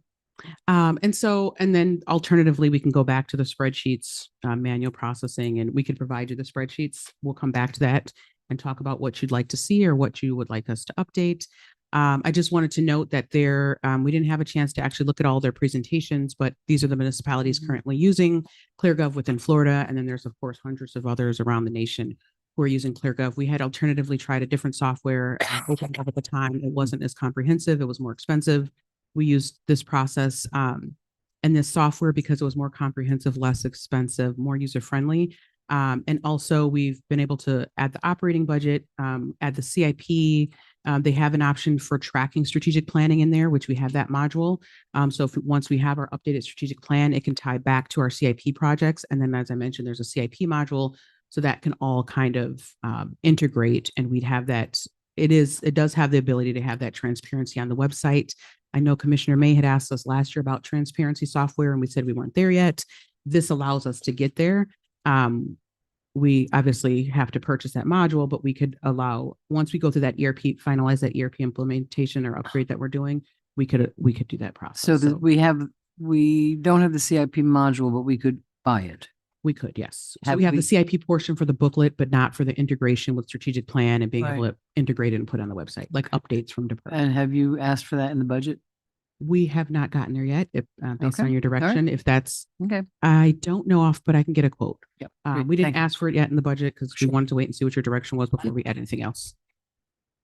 And then alternatively, we can go back to the spreadsheets, manual processing, and we could provide you the spreadsheets. We'll come back to that and talk about what you'd like to see or what you would like us to update. I just wanted to note that we didn't have a chance to actually look at all their presentations, but these are the municipalities currently using ClearGov within Florida. And then there's, of course, hundreds of others around the nation who are using ClearGov. We had alternatively tried a different software OpenGov at the time. It wasn't as comprehensive. It was more expensive. We used this process and this software because it was more comprehensive, less expensive, more user-friendly. And also we've been able to add the operating budget, add the CIP. They have an option for tracking strategic planning in there, which we have that module. So once we have our updated strategic plan, it can tie back to our CIP projects. And then, as I mentioned, there's a CIP module, so that can all kind of integrate, and we'd have that. It does have the ability to have that transparency on the website. I know Commissioner May had asked us last year about transparency software, and we said we weren't there yet. This allows us to get there. We obviously have to purchase that module, but we could allow, once we go through that ERP, finalize that ERP implementation or upgrade that we're doing, we could do that process. So that we don't have the CIP module, but we could buy it. We could, yes. So Have we have we- the CIP portion for the booklet, but not for the integration with strategic plan and being able Right. to integrate it and put it on the website, like updates from department. And have you asked for that in the budget? We have not gotten there yet, based on Okay, your direction. If that's, Okay. I don't know off, but I can get a quote. Yep. great, We didn't thank you. ask for it yet in the budget because we Sure. wanted to wait and see what your direction was before we add anything else.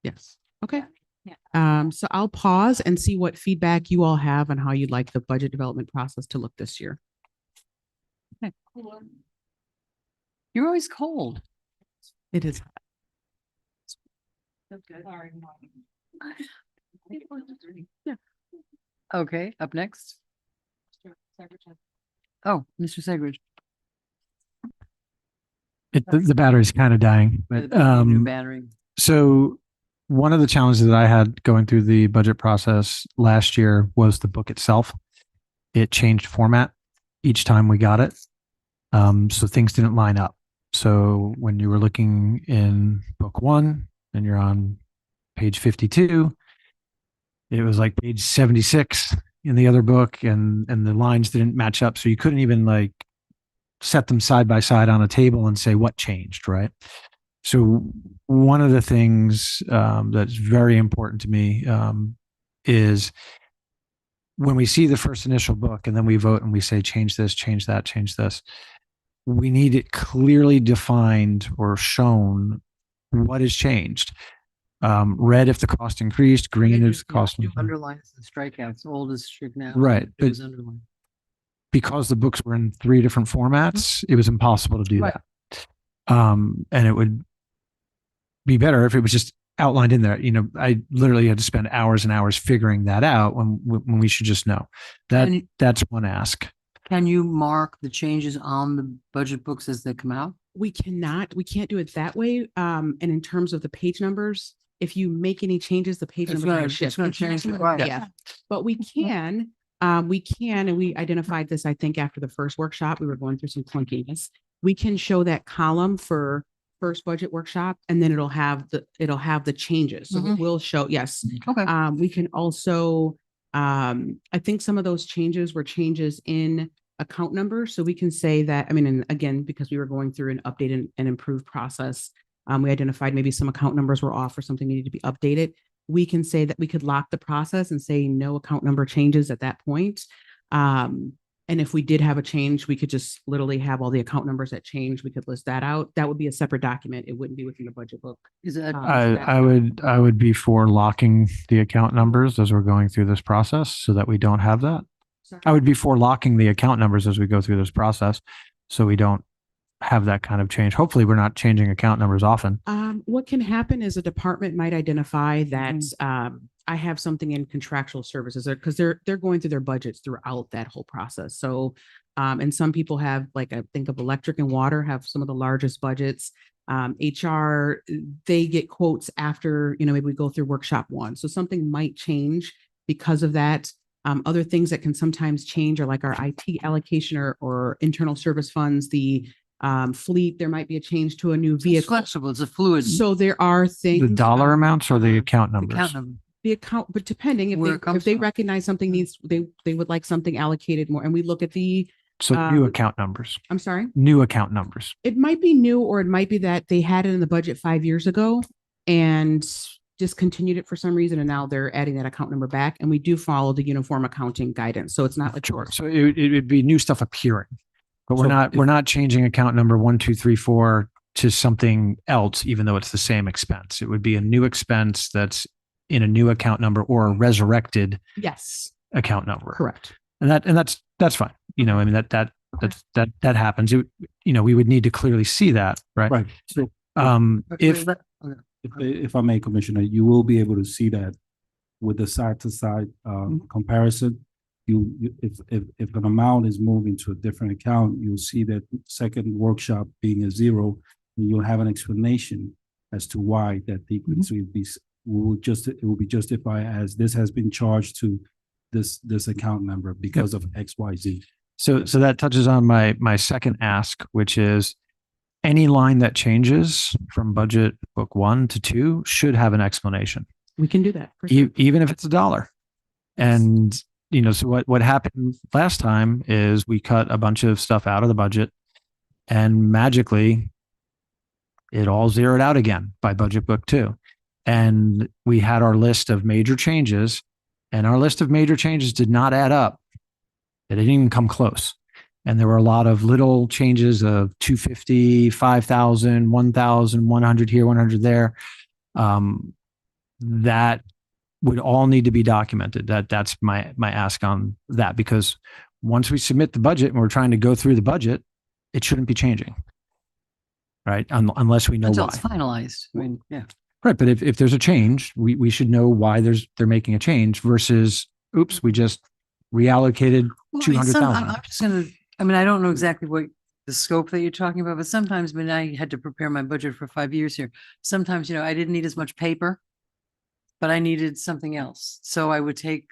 Yes. Okay. Yeah. So I'll pause and see what feedback you all have on how you'd like the budget development process to look this year. You're always cold. It is. Yeah. Okay, up next. Oh, Mr. Segrich. The battery's kind of dying, but New battery. so one of the challenges that I had going through the budget process last year was the book itself. It changed format each time we got it. So things didn't line up. So when you were looking in book 1 and you're on page 52, it was like page 76 in the other book, and the lines didn't match up. So you couldn't even like set them side by side on a table and say what changed, right? So one of the things that's very important to me is when we see the first initial book and then we vote and we say, change this, change that, change this, we need it clearly defined or shown what has changed. Red if the cost increased, green if the cost. Underlines and strikeouts, old is stricken out. Right, It but- was underlined. Because the books were in 3 different formats, it was impossible to do Right. that. And it would be better if it was just outlined in there. You know, I literally had to spend hours and hours figuring that out when we should just know. And- That's one ask. Can you mark the changes on the budget books as they come out? We can't do it that way. And in terms of the page numbers, if you make any changes, the page It's numbers are gonna- gonna it's shift. gonna It's not change the- gonna- right. Yeah, but we can, and we identified this, I think, after the first workshop, we were going through some clunkiness. We can show that column for first budget workshop, and then it'll have the changes. So it will show, yes. Okay. We can also, I think some of those changes were changes in account numbers. So we can say that, I mean, and again, because we were going through an updated and improved process, we identified maybe some account numbers were off or something needed to be updated. We can say that we could lock the process and say no account number changes at that point. And And if we did have a change, we could just literally have all the account numbers that change. We could list that out. That would be a separate document. It wouldn't be within the budget book. Is that? I would be for locking the account numbers as we're going through this process so that we don't have that. I would be for locking the account numbers as we go through this process so we don't have that kind of change. Hopefully we're not changing account numbers often. What can happen is a department might identify that I have something in contractual services because they're going through their budgets throughout that whole process. So, and some people have, like, I think of electric and water have some of the largest budgets. HR, they get quotes after, maybe we go through workshop one. So something might change because of that. Other things that can sometimes change are like our IT allocation or internal service funds, the fleet, there might be a change to a new It's vehicle. flexible. It's a fluid. So there are things. The dollar amounts or the account numbers? Account number. The account, but depending Where it if comes they from. recognize something needs, they would like something allocated more, and we look at So new Um, account numbers, I'm sorry, new account numbers. it might be new, or it might be that they had it in the budget 5 years ago and discontinued it for some reason, and now they're adding that account number back, and we do follow the uniform accounting guidance, so it's not like. Sure. So it would be new stuff appearing, but So we're not changing account number 1, 2, 3, 4 to something else, even though it's the same expense. It would be a new expense that's in a new account number or a resurrected Yes, account number. correct. And that's fine. I mean, that happens. We would need to clearly see that, right? Right. So If if I may, Commissioner, you will be able to see that with the side to side comparison. If an amount is moving to a different account, you'll see that second workshop being a 0, and you'll have an explanation as to why that decrease will be justified as this has been charged to this account number because of XYZ. So that touches on my second ask, which is any line that changes from budget book 1 to 2 should have an explanation, We can do that. for sure. even if it's $1. And, so what happened last time is we cut a bunch of stuff out of the budget and magically it all zeroed out again by budget book 2. And we had our list of major changes, and our list of major changes did not add up. It didn't even come close. And there were a lot of little changes of 250, 5,000, 1,000, 100 here, 100 there. That would all need to be documented. That's my ask on that, because once we submit the budget and we're trying to go through the budget, it shouldn't be changing, right? Unless we know Until why. it's finalized. I mean, yeah. Right. But if there's a change, we should know why they're making a change versus, oops, we just reallocated Well, I mean, 200,000. I'm just gonna, I don't know exactly what the scope that you're talking about, but sometimes when I had to prepare my budget for 5 years here, sometimes, I didn't need as much paper, but I needed something else. So I would take,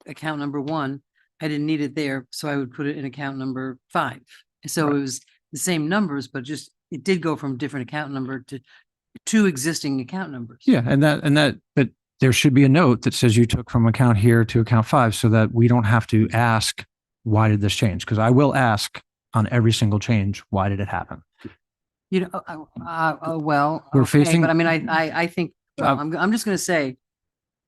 account number 1, I didn't need it there, so I would put it in account number 5. So it was the same numbers, but just, it did go from different account number to 2 existing account numbers. Yeah. But there should be a note that says you took from account here to account 5 so that we don't have to ask, why did this change? Because I will ask on every single change, why did it happen? Well, We're okay, facing- but I think, well, I'm just gonna say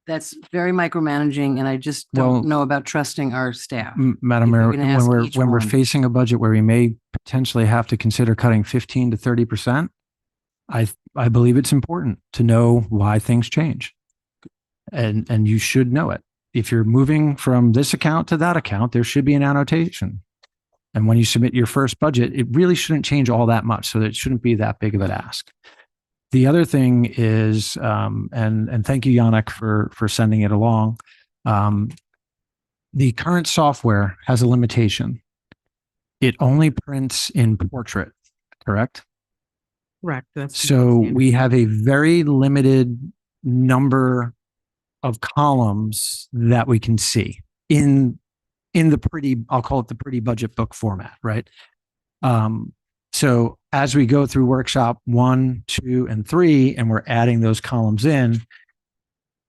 that's very micromanaging, and I just Well- don't know about trusting our staff. Madam If Mayor, you're gonna ask when each we're one. facing a budget where we may potentially have to consider cutting 15 to 30%, I believe it's important to know why things change. And you should know it. If you're moving from this account to that account, there should be an annotation. And when you submit your first budget, it really shouldn't change all that much. So that it shouldn't be that big of an ask. The other thing is, and thank you, Yannick, for sending it along. The current software has a limitation. It only prints in portrait, correct? Correct. That's So we have a very limited number of columns that we can see in the pretty, I'll call it the pretty budget book format, right? So as we go through workshop 1, 2, and 3, and we're adding those columns in,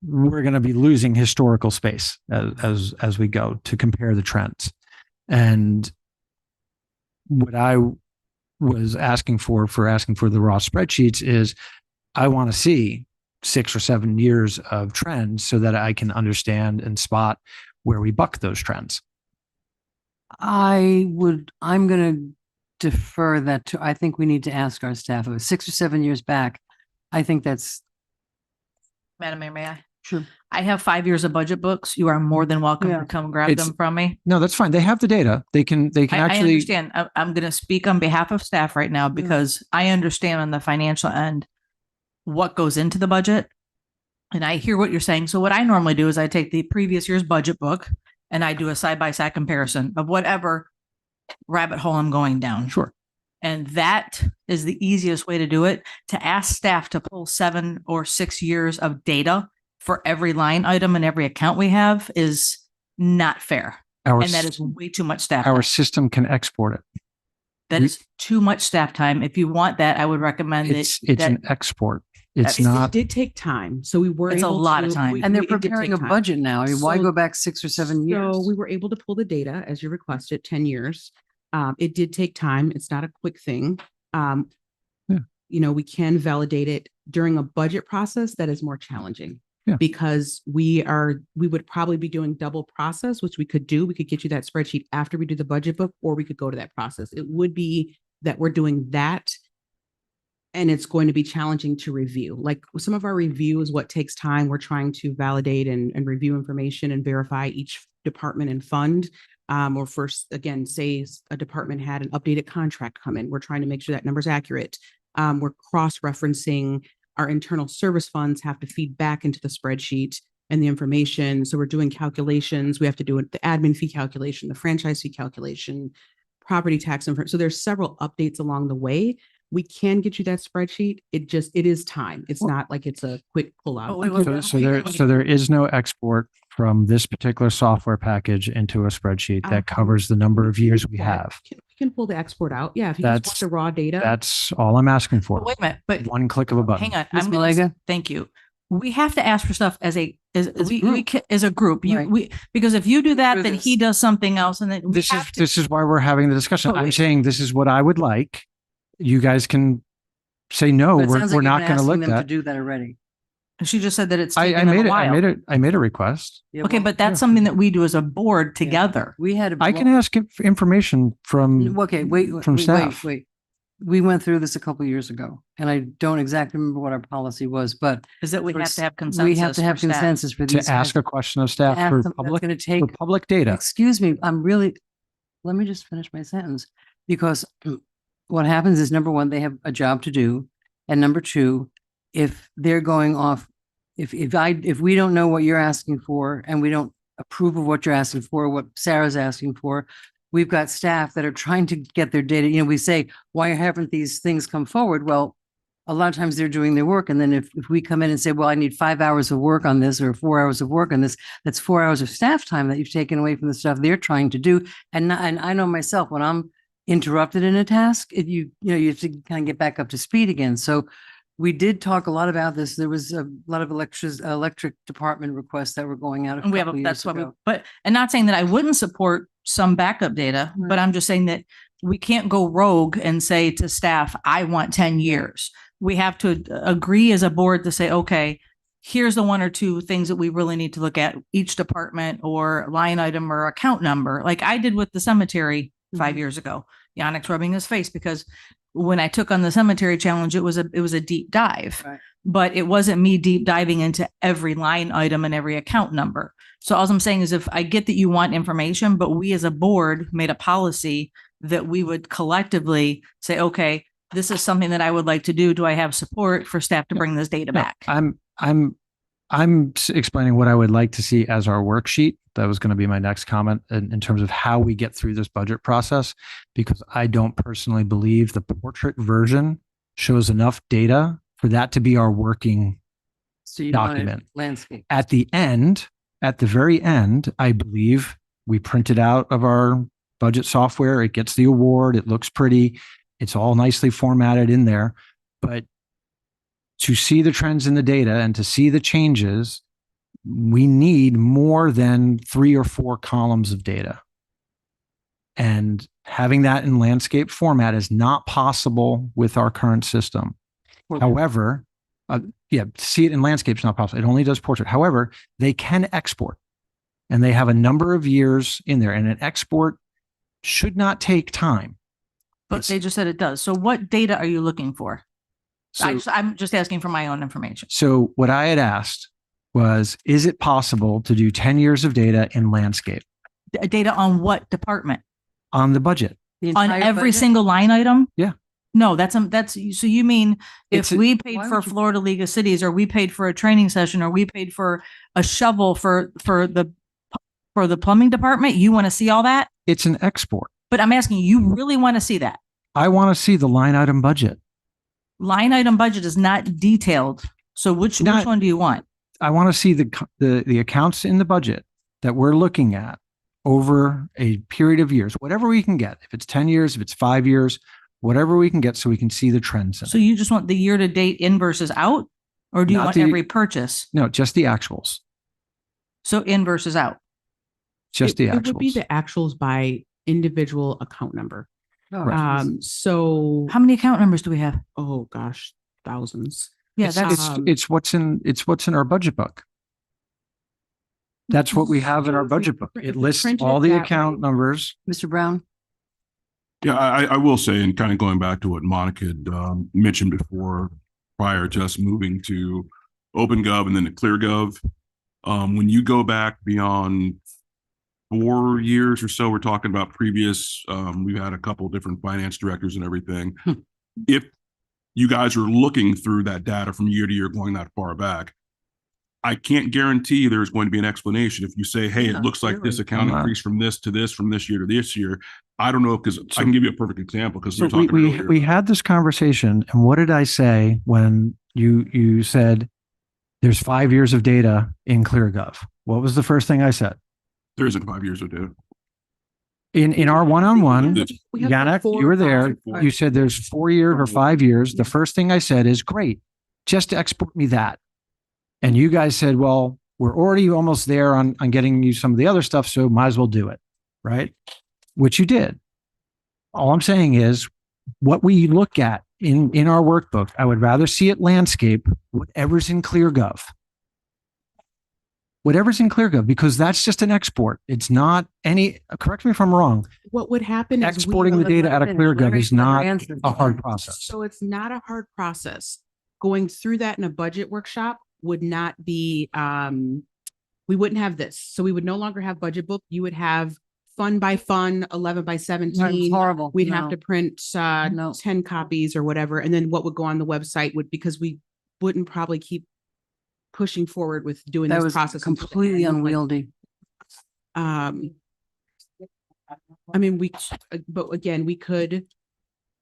we're going to be losing historical space as we go to compare the trends. And what I was asking for the raw spreadsheets is I want to see 6 or 7 years of trends so that I can understand and spot where we buck those trends. I'm gonna defer that to, I think we need to ask our staff. It was 6 or 7 years back. I think that's Madam Mayor, may I? true. I have 5 years of budget books. You are more than welcome Yeah. to come grab It's- them from me. No, that's fine. They have the data. They can I actually. understand. I'm going to speak on behalf of staff right now because I understand on the financial end what goes into the budget. And I hear what you're saying. So what I normally do is I take the previous year's budget book and I do a side-by-side comparison of whatever rabbit hole I'm going down. Sure. And that is the easiest way to do it. To ask staff to pull 7 or 6 years of data for every line item and every account we have is not fair. Our, And that is way too much staff. our time. system can export it. That we- is too much staff time. If you want that, I would recommend It's that. an export. It's That's- It not. did take time, so we were It's a able lot of to- time. we- And they're it did preparing take a time. budget now. I mean, why So- go back 6 or 7 years? So we were able to pull the data as you requested, 10 years. It did take time. It's not a quick thing. Yeah. You know, we can validate it during a budget process that is more challenging. Yeah. Because we would probably be doing double process, which we could do. We could get you that spreadsheet after we do the budget book, or we could go to that process. It would be that we're doing that. And it's going to be challenging to review. Like some of our review is what takes time. We're trying to validate and review information and verify each department and fund. Or first, again, say a department had an updated contract come in. We're trying to make sure that number's accurate. We're cross-referencing our internal service funds have to feed back into the spreadsheet and the information. So we're doing calculations. We have to do the admin fee calculation, the franchise fee calculation, property tax. So there's several updates along the way. We can get you that spreadsheet. It is time. It's not like it's a quick pull out. Oh, wait, wait, So there is no export from this particular software package into a spreadsheet that covers the number of years we have. We can pull the export out. Yeah, if you just want That's- the raw data. That's all I'm asking for. Wait a minute, but One click of a button. hang on. Ms. I'm gonna s- Malega? Thank you. We have to ask for stuff as a group. as a group. Right. Because if you do that, Through then this. he does something else, and then we This is have to- this is why we're having the discussion. Oh, I'm wait. saying this is what I would like. You guys can say no. But it We're sounds like not you've going been to asking look them at. to do that already. She just said that it's I taken them made a it. while. I made a request. Yeah, Okay, well, but that's yeah. something that we do as a board together. We had. I can ask for information from. Okay, wait, from wait, staff. wait. We went through this a couple of years ago, and I don't exactly remember what our policy was, but Is that we for have s- to have consensus. we have to have for staff. consensus for To these. ask a question of staff ask for them, that's public gonna take, for public data. excuse me, let me just finish my sentence. Because what happens is, number one, they have a job to do. And number two, if they're going off, if we don't know what you're asking for and we don't approve of what you're asking for, what Sarah's asking for, we've got staff that are trying to get their data. You know, we say, why haven't these things come forward? Well, a lot of times they're doing their work. And then if we come in and say, well, I need 5 hours of work on this or 4 hours of work on this, that's 4 hours of staff time that you've taken away from the stuff they're trying to do. And I know myself, when I'm interrupted in a task, you have to kind of get back up to speed again. So we did talk a lot about this. There was a lot of electric department requests that were going out. And we have, that's what we, but, and not saying that I wouldn't support some backup data, Right. but I'm just saying that we can't go rogue and say to staff, I want 10 years. We have to agree as a board to say, okay, here's the 1 or 2 things that we really need to look at each department or line item or account number. Like I did with the cemetery 5 Mhm. years ago. Yannick's rubbing his face because when I took on the cemetery challenge, it was a deep dive, Right. but it wasn't me deep diving into every line item and every account number. So all I'm saying is if I get that you want information, but we as a board made a policy that we would collectively say, okay, this is something that I would like to do. Do I have support for staff to bring this data No, back? I'm explaining what I would like to see as our worksheet. That was going to be my next comment in terms of how we get through this budget process, because I don't personally believe the portrait version shows enough data for that to be our working So you want it document. landscape. At the end, at the very end, I believe we print it out of our budget software. It gets the award. It looks pretty. It's all nicely formatted in there. But to see the trends in the data and to see the changes, we need more than 3 or 4 columns of data. And having that in landscape format is not possible with our current system. However, to see it in landscape is not possible. It only does portrait. However, they can export, and they have a number of years in there. And an export should not take time. But It's- they just said it does. So what data are you looking for? So, I'm just asking for my own information. so what I had asked was, is it possible to do 10 years of data in landscape Data on what department? on the budget? The On entire every budget? single line item? Yeah. No, that's, so you mean if It's a- we paid Why for would you- Florida League of Cities, or we paid for a training session, or we paid for a shovel for the plumbing department, you want to see all that? It's an export. But I'm asking, you really want to see that? I want to see the line item budget. Line item budget is not detailed. So which Not- one do you want? I want to see the accounts in the budget that we're looking at over a period of years, whatever we can get. If it's 10 years, if it's 5 years, whatever we can get so we can see the trends. In So it. you just want the year to date in versus out? Or do you Not want the- every purchase? No, just the actuals. So in versus out? Just the It would be actuals. the actuals by individual account number. Oh, Jesus. So, How many account numbers do we have? oh gosh, thousands. Yeah, It's, that's, it's what's in our budget book. That's what we have in our budget book. It lists Printed all the that account way. numbers. Mr. Brown? Yeah, I will say, and kind of going back to what Monica had mentioned before, prior to us moving to OpenGov and then to ClearGov, when you go back beyond 4 years or so, we're talking about previous, we've had a couple different finance directors and everything. If you guys are looking through that data from year to year, going that far back, I can't guarantee there's going to be an explanation. If you say, hey, Yeah, it looks like this really. account I'm not- increased from this to this, from this year to this year. I don't know, because I can give you a perfect example, because we So were we, talking we, earlier. we had this conversation, and what did I say when you said there's 5 years of data in ClearGov? What was the first thing I said? There isn't 5 years of data. In our one-on-one, We have Yannick, 4 you were or there. 5. You said there's 4 years or 5 years. The first thing I said is great, just export me that. And you guys said, well, we're already almost there on getting you some of the other stuff, so might as well do it. Right? Which you did. All I'm saying is what we look at in our workbook, I would rather see it landscape, whatever's in ClearGov. Whatever's in ClearGov, because that's just an export. It's not any, correct me if I'm wrong, What would happen is we exporting the would- data out of ClearGov Larry- is Larry not answered. a hard process. So it's not a hard process. Going through that in a budget workshop would not be, we wouldn't have this. So we would no longer have budget book. You would have fund by fund, 11 by No, it's 17. horrible. We'd No. have to print No. 10 copies or whatever. And then what would go on the website would, because we wouldn't probably keep pushing forward with doing That this was process. until the completely end. Like, unwieldy. I mean, but again, we could,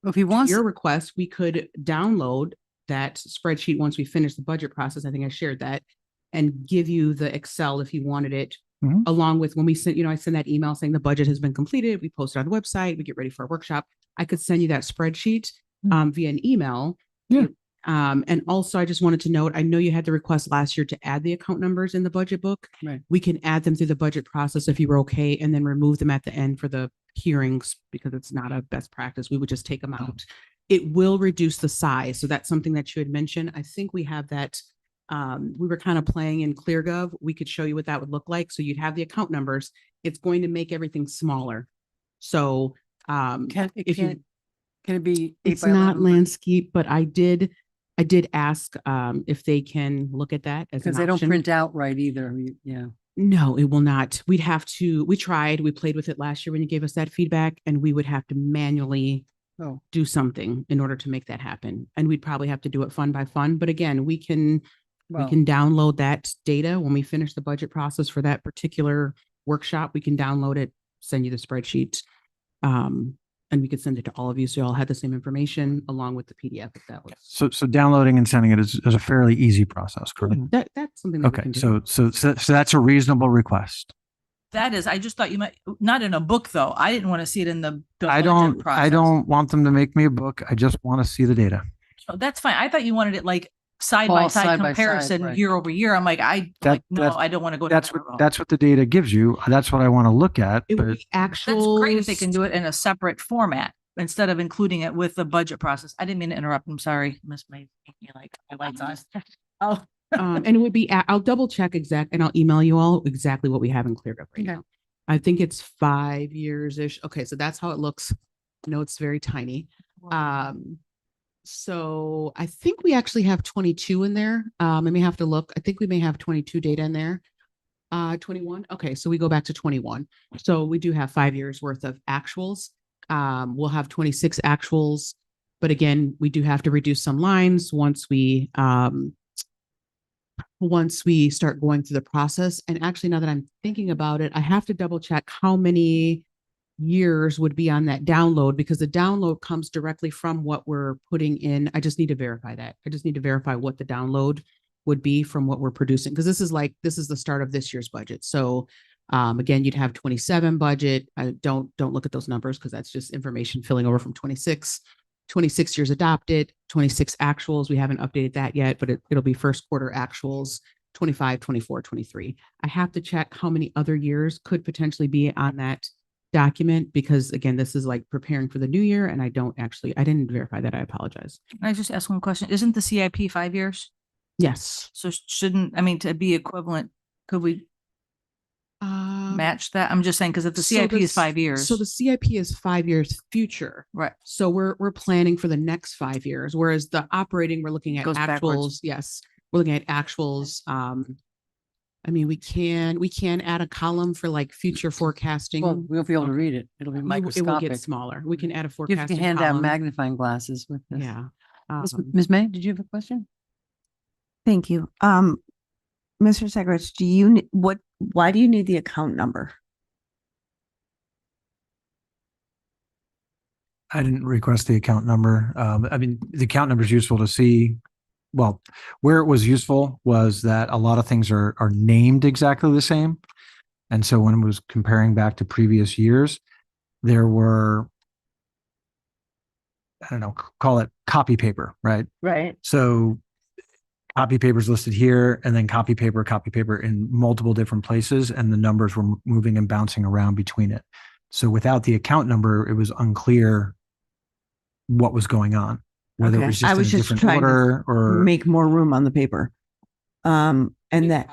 If he wants, your request, we could download that spreadsheet once we finish the budget process. I think I shared that. And give you the Excel if you wanted it, Mhm. along with when we sent, I send that email saying the budget has been completed. We post it on the website, we get ready for a workshop. I could send you that spreadsheet via an email. Yeah. And also I just wanted to note, I know you had the request last year to add the account numbers in the budget book. Right. We can add them through the budget process if you were okay, and then remove them at the end for the hearings because it's not a best practice. We would just take them out. It will reduce the size. So that's something that you had mentioned. I think we have that. We were kind of playing in ClearGov. We could show you what that would look like. So you'd have the account numbers. It's going to make everything smaller. So if you, can it be? 8 it's by not 11? landscape, but I did ask if they can look at that as Because an they don't option. print out right either. Yeah. No, it will not. We tried, we played with it last year when you gave us that feedback, and we would have to manually Oh, do something in order to make that happen. And we'd probably have to do it fund by fund. But again, we can well, download that data when we finish the budget process for that particular workshop. We can download it, send you the spreadsheet. And we could send it to all of you. So you all had the same information along with the PDF if that was. So downloading and sending it is a fairly easy process, correct? That's something that we Okay, can do. so that's a reasonable request. that is, I just thought you might, not in a book though. I didn't want to see it in the I budget don't process. want them to make me a book. I just want to see the data. Oh, that's fine. I thought you wanted it like side All by side side by side, comparison right. year over year. I'm like, no, that's- I don't want to go. down That's that what road. that's what the data gives you. That's what I want to look at. It would But be actual. That's great if they can do it in a separate format instead of including it with the budget process. I didn't mean to interrupt. I'm sorry. Miss May, like my lights on. Oh, And it would be, I'll double check and I'll email you all exactly what we have in ClearGov right Okay. now. I think it's 5 years-ish. Okay, so that's how it looks. No, it's very tiny. So I think we actually have 22 in there. I may have to look. I think we may have 22 data in there. 21. Okay, so we go back to 21. So we do have 5 years worth of actuals. We'll have 26 actuals, but again, we do have to reduce some lines once we start going through the process. And actually, now that I'm thinking about it, I have to double check how many years would be on that download, because the download comes directly from what we're putting in. I just need to verify that. I just need to verify what the download would be from what we're producing, because this is the start of this year's budget. So again, you'd have 27 budget. Don't look at those numbers because that's just information filling over from 26. 26 years adopted, 26 actuals. We haven't updated that yet, but it'll be first quarter actuals, 25, 24, 23. I have to check how many other years could potentially be on that document, because again, this is like preparing for the new year, and I didn't verify that. I apologize. Can I just ask one question? Isn't the CIP 5 years? Yes. So to be equivalent, could we match that? I'm just saying, because if the So CIP is this- 5 years. So the CIP is 5 years future. Right. So we're planning for the next 5 years, whereas the operating, we're looking at Goes actuals. backwards. Yes, we're looking at actuals. I mean, we can add a column for like future forecasting. Well, we'll be able to read it. It'll be It will get microscopic. smaller. We can add a You forecasting can hand out column. magnifying glasses with this. Yeah. Ms. May, did you have a question? Thank you. Mr. Segrich, why do you need the account number? I didn't request the account number. I mean, the account number is useful to see. Well, where it was useful was that a lot of things are named exactly the same. And so when it was comparing back to previous years, there were, I don't know, call it copy paper, right? Right. So copy paper is listed here, and then copy paper in multiple different places, and the numbers were moving and bouncing around between it. So without the account number, it was unclear what was going on, whether Okay. it was I just in was a just different trying to order or. Make more room on the paper. And that,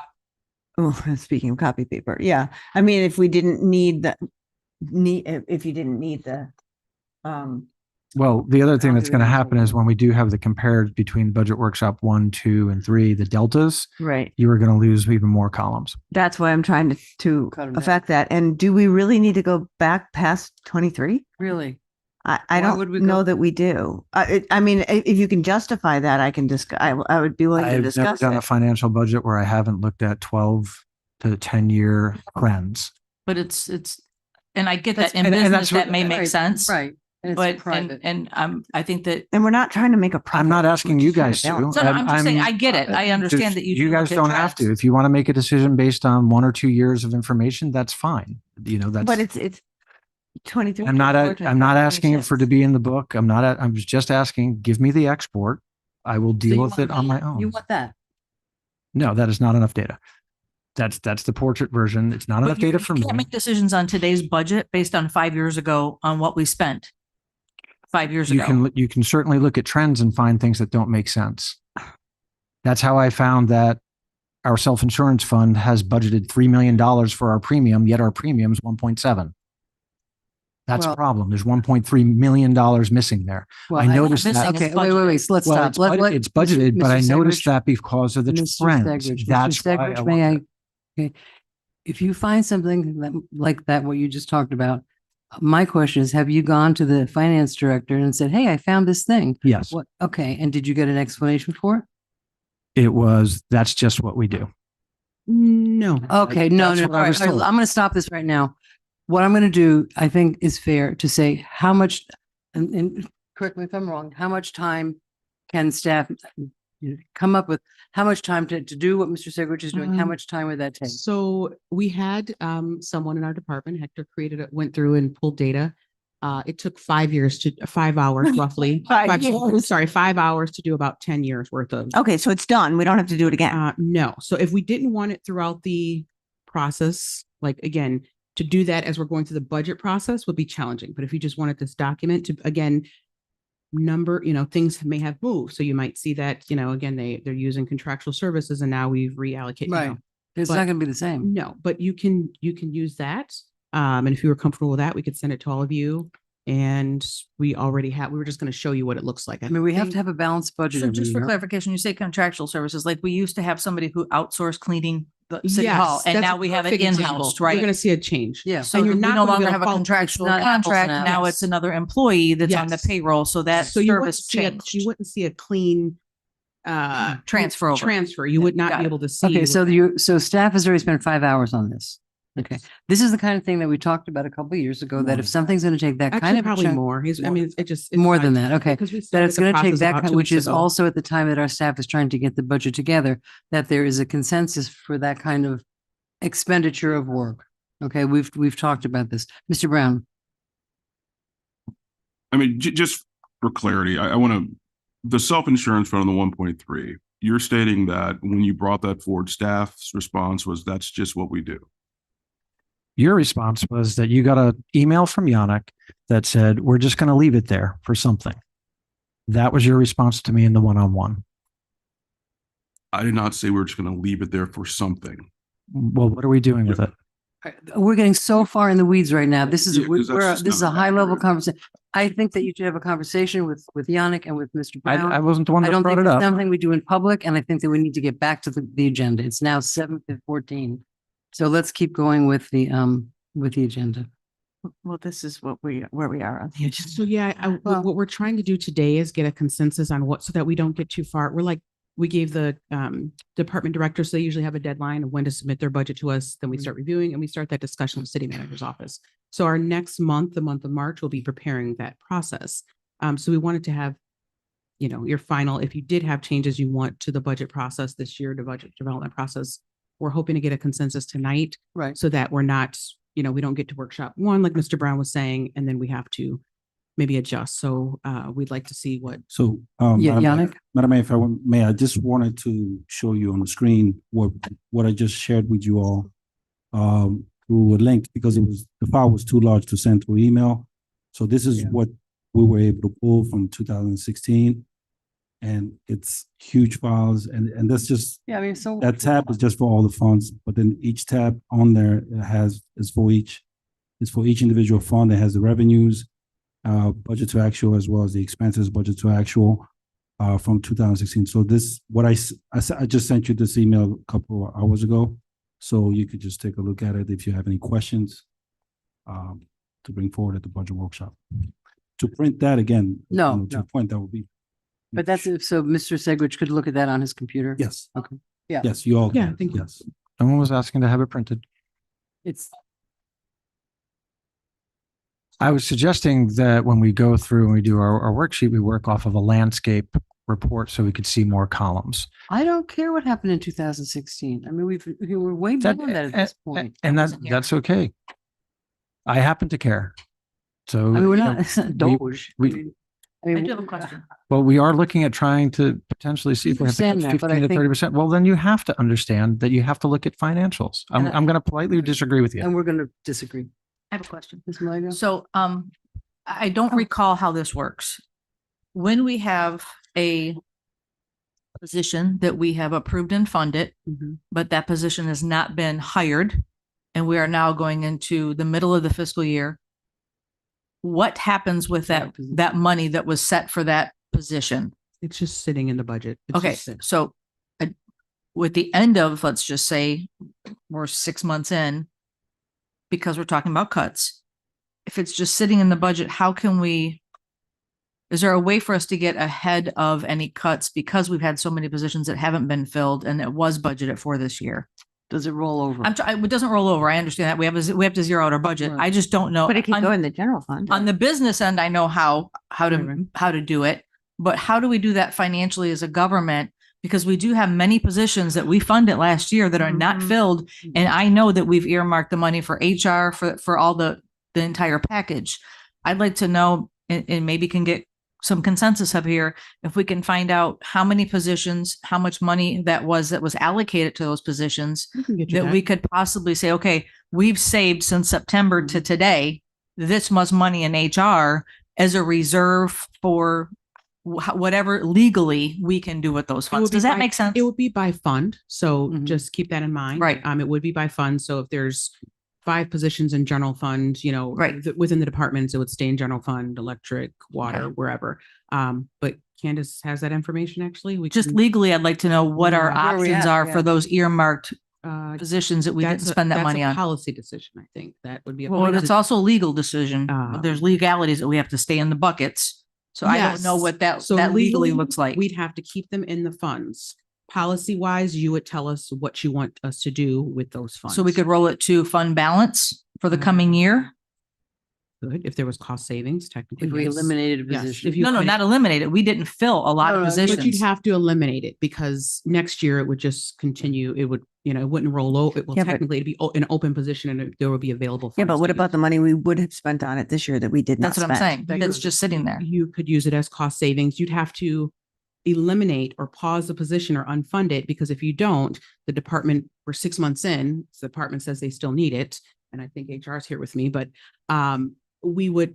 oh, speaking of copy paper, yeah. I mean, if you didn't need the, Well, the other thing I'll that's do going to it. happen is when we do have the compared between budget workshop 1, 2, and 3, the deltas, right. you are going to lose even more columns. That's why I'm trying to Cut 'em down. affect that. And do we really need to go back past 23? Really? I Why would we don't know go- that we do. I mean, if you can justify that, I can discuss, I would be willing to I've never discuss done a it. financial budget where I haven't looked at 12 to 10-year trends. But and I get that That's- in and business that's what- that may make Right, sense. Right. And it's But, private. I think that, And we're not trying to make a profit. I'm not asking We're you just trying guys to. balance. so no, I'm just saying, I'm- I get it. I understand that you. You do guys look at don't have to. trends. If you want to make a decision based on 1 or 2 years of information, that's fine. That's. But it's 23. I'm not 24, I'm not 25, asking it for to 26. be in the book. I'm just asking, give me the export. I will So deal you with want it on my that? own. You want that? No, that is not enough data. That's the portrait version. It's not But enough you data for me. can't make decisions on today's budget based on 5 years ago on what we spent 5 years You ago. you can certainly look at trends and find things that don't make sense. That's how I found that our self-insurance fund has budgeted $3 million for our premium, yet our premium is 1.7. That's a Well- problem. There's $1.3 million missing there. Well, I noticed missing that. is Okay, wait. So let's Well, stop. it's it's budgeted, but I Mr. noticed Segridge- that because of the Mr. trends. Segridge, That's Mr. why Segridge, I may want I? Okay. If you find something like that, what you just talked about, my question is, have you gone to the finance director and said, hey, I found this thing? Yes, What? Okay. And did you get an explanation for that's just what we do. No. it? Okay. No. That's All what I was right, told. I'm going to stop this right now. What I'm going to do, I think is fair to say how much, and correct me if I'm wrong, how much time can staff come up with, how much time to do what Mr. Segridge is doing? How Um, much time would that take? So we had someone in our department, Hector went through and pulled data. It took 5 years 5 hours roughly. 5 years. Sorry, 5 hours to do about 10 years worth of. Okay, so it's done. We don't have to do it again. No. So if we didn't want it throughout the process, like again, to do that as we're going through the budget process would be challenging. But if you just wanted this document to, again, things may have moved. So you might see that, again, they're using contractual services and now we've reallocated. Right. It's but- not going to be the same. No, but you can use that And if you were comfortable with that, we could send it to all of you. And we were just going to show you what it looks like. I mean, we have think- to have a balanced budget So every just for year. clarification, you say contractual services, like we used to have somebody who outsourced cleaning the city hall, Yes, and that's now a we have it perfect example. in-house, You're right? going to see a change. Yeah. So And you're we not no gonna be longer able to have a call- contractual It's not apples and contract. Now apples. it's another employee that's on the Yes. payroll. So that So you wouldn't service see a, changed. you wouldn't see a clean Transfer over. transfer. You would not Got be it. able to see. Okay, what so that- so staff has already spent 5 hours on this. Okay, this is the kind of thing that we talked about a couple of years ago, that if something's going to take that kind Actually, of a probably chunk- more. I mean, it just. it's More not- than that, okay. because we that started it's the going to take process that, about kind, 2 which weeks is ago. also at the time that our staff is trying to get the budget together, that there is a consensus for that kind of expenditure of work. Okay, we've talked about this. Mr. Brown, I mean, just for clarity, I want to, the self-insurance fund on the 1.3, you're stating that when you brought that forward, staff's response was, that's just what we do. Your response was that you got an email from Yannick that said, we're just going to leave it there for something. That was your response to me in the one-on-one. I did not say we were just going to leave it there for something. Well, what are we doing with it? we're getting so far in the weeds right now. This is, Yeah, 'cause that's we're, just this is a not high level accurate. conversation. I think that you should have a conversation with Yannick and with Mr. Brown. I wasn't the one I that don't brought think it it's up. something we do in public, and I think that we need to get back to the agenda. It's now 7:14. So let's keep going with the agenda. Well, this is where we are on the agenda. So yeah, Well- what we're trying to do today is get a consensus on what, so that we don't get too far. We gave the department directors, they usually have a deadline of when to submit their budget to us. Then we start reviewing and we start that discussion with city manager's office. So our next month, the month of March, we'll be preparing that process. So we wanted to have, your final, if you did have changes you want to the budget process this year, the budget development process, we're hoping to get a consensus tonight Right. so that we're not, we don't get to workshop one, like Mr. Brown was saying, and then we have to maybe adjust. So we'd like to see what. So, Yeah, Yannick? Madam Mayor, if may, I just wanted to show you on the screen what I just shared with you all through a link, because the file was too large to send through email. So this is what we were able to pull from 2016. And it's huge files, and that's just, Yeah, I mean, so. that tab is just for all the funds, but then each tab on there is for each individual fund that has the revenues, budget to actual, as well as the expenses budget to actual from 2016. So this, what I just sent you this email a couple of hours ago, so you could just take a look at it if you have any questions to bring forward at the budget workshop. To print that again, No, to no. a point that would be. But that's, so Mr. Segwich could look at that on his computer? Yes. Okay. Yeah. Yes, you all. Yeah, can. thank you. Yes. Someone was asking to have it printed. It's, I was suggesting that when we go through and we do our worksheet, we work off of a landscape report so we could see more columns. I don't care what happened in 2016. I mean, we're way beyond that at this point. And wasn't here. that's okay. I happen to care. So. I mean, we're you not, know, it's not we- Doge. we- I I mean, do have a question. Well, we are looking at trying to potentially see if we have to Understand cut that, but I 15 to think- 30%. Well, then you have to understand that you have to look at financials. I'm And I- going to politely disagree with you. And we're going to disagree. I have a question. Ms. Malaga? So, I don't recall how this works. When we have a position that we have approved and funded, Mhm. but that position has not been hired, and we are now going into the middle of the fiscal year, what happens with that money that was set for that position? It's just sitting in the budget. It's Okay, just sit- so with the end of, let's just say, we're 6 months in, because we're talking about cuts, if it's just sitting in the budget, is there a way for us to get ahead of any cuts because we've had so many positions that haven't been filled and it was budgeted for this year? Does it roll over? It doesn't roll over. I understand that. We have to zero out our budget. Right. I just don't know. But it can On- go in the general fund. on the business end, I know how Right. to do it, but how do we do that financially as a government? Because we do have many positions that we funded last year that are not Mhm. filled. And I know that we've earmarked the money for HR, for all the entire package. I'd like to know, and maybe can get some consensus up here, if we can find out how many positions, how much money that was allocated to those positions, We can get you that we could possibly say, okay, we've saved since September to today, this much money in HR as a reserve for whatever legally we can do with those It funds. would be Does that by- make sense? It would be by fund, so Mhm. just keep that in mind. Right. It would be by fund, so if there's 5 positions in general fund, you know, Right. within the departments, it would stay in general fund, electric, water, Okay. wherever. But Candace has that information actually. We Just can, legally, I'd like to know what our Yeah. Where we options at? are Yeah. for those earmarked uh, positions that we didn't that's a- spend that that's money a on. policy decision, I think. That would be a. Well, policy- it's also a legal decision. Um, There's legalities that we have to stay in the buckets. So I don't know Yes. what that, So that legally looks like. We'd have to keep them in the funds. Policy wise, you would tell us what you want us to do with those funds. So we could roll it to fund balance for the coming year? Could, if there was cost savings, technically. If we yes. eliminated a Yes, position. if you No, no, could- not eliminate it. We didn't fill a lot No, of no, but you'd But you'd positions. have to eliminate it because next year it would just continue. It would, you know, it wouldn't roll over. It will Yeah, but- technically be an open position and there will be available. Yeah, funds but to what use. about the money we would have spent on it this year that we did not That's what I'm spend? saying. That's just sitting there. You could use it as cost savings. You'd have to eliminate or pause the position or unfund it, because if you don't, the department, we're 6 months in, the department says they still need it. And I think HR is here with me, but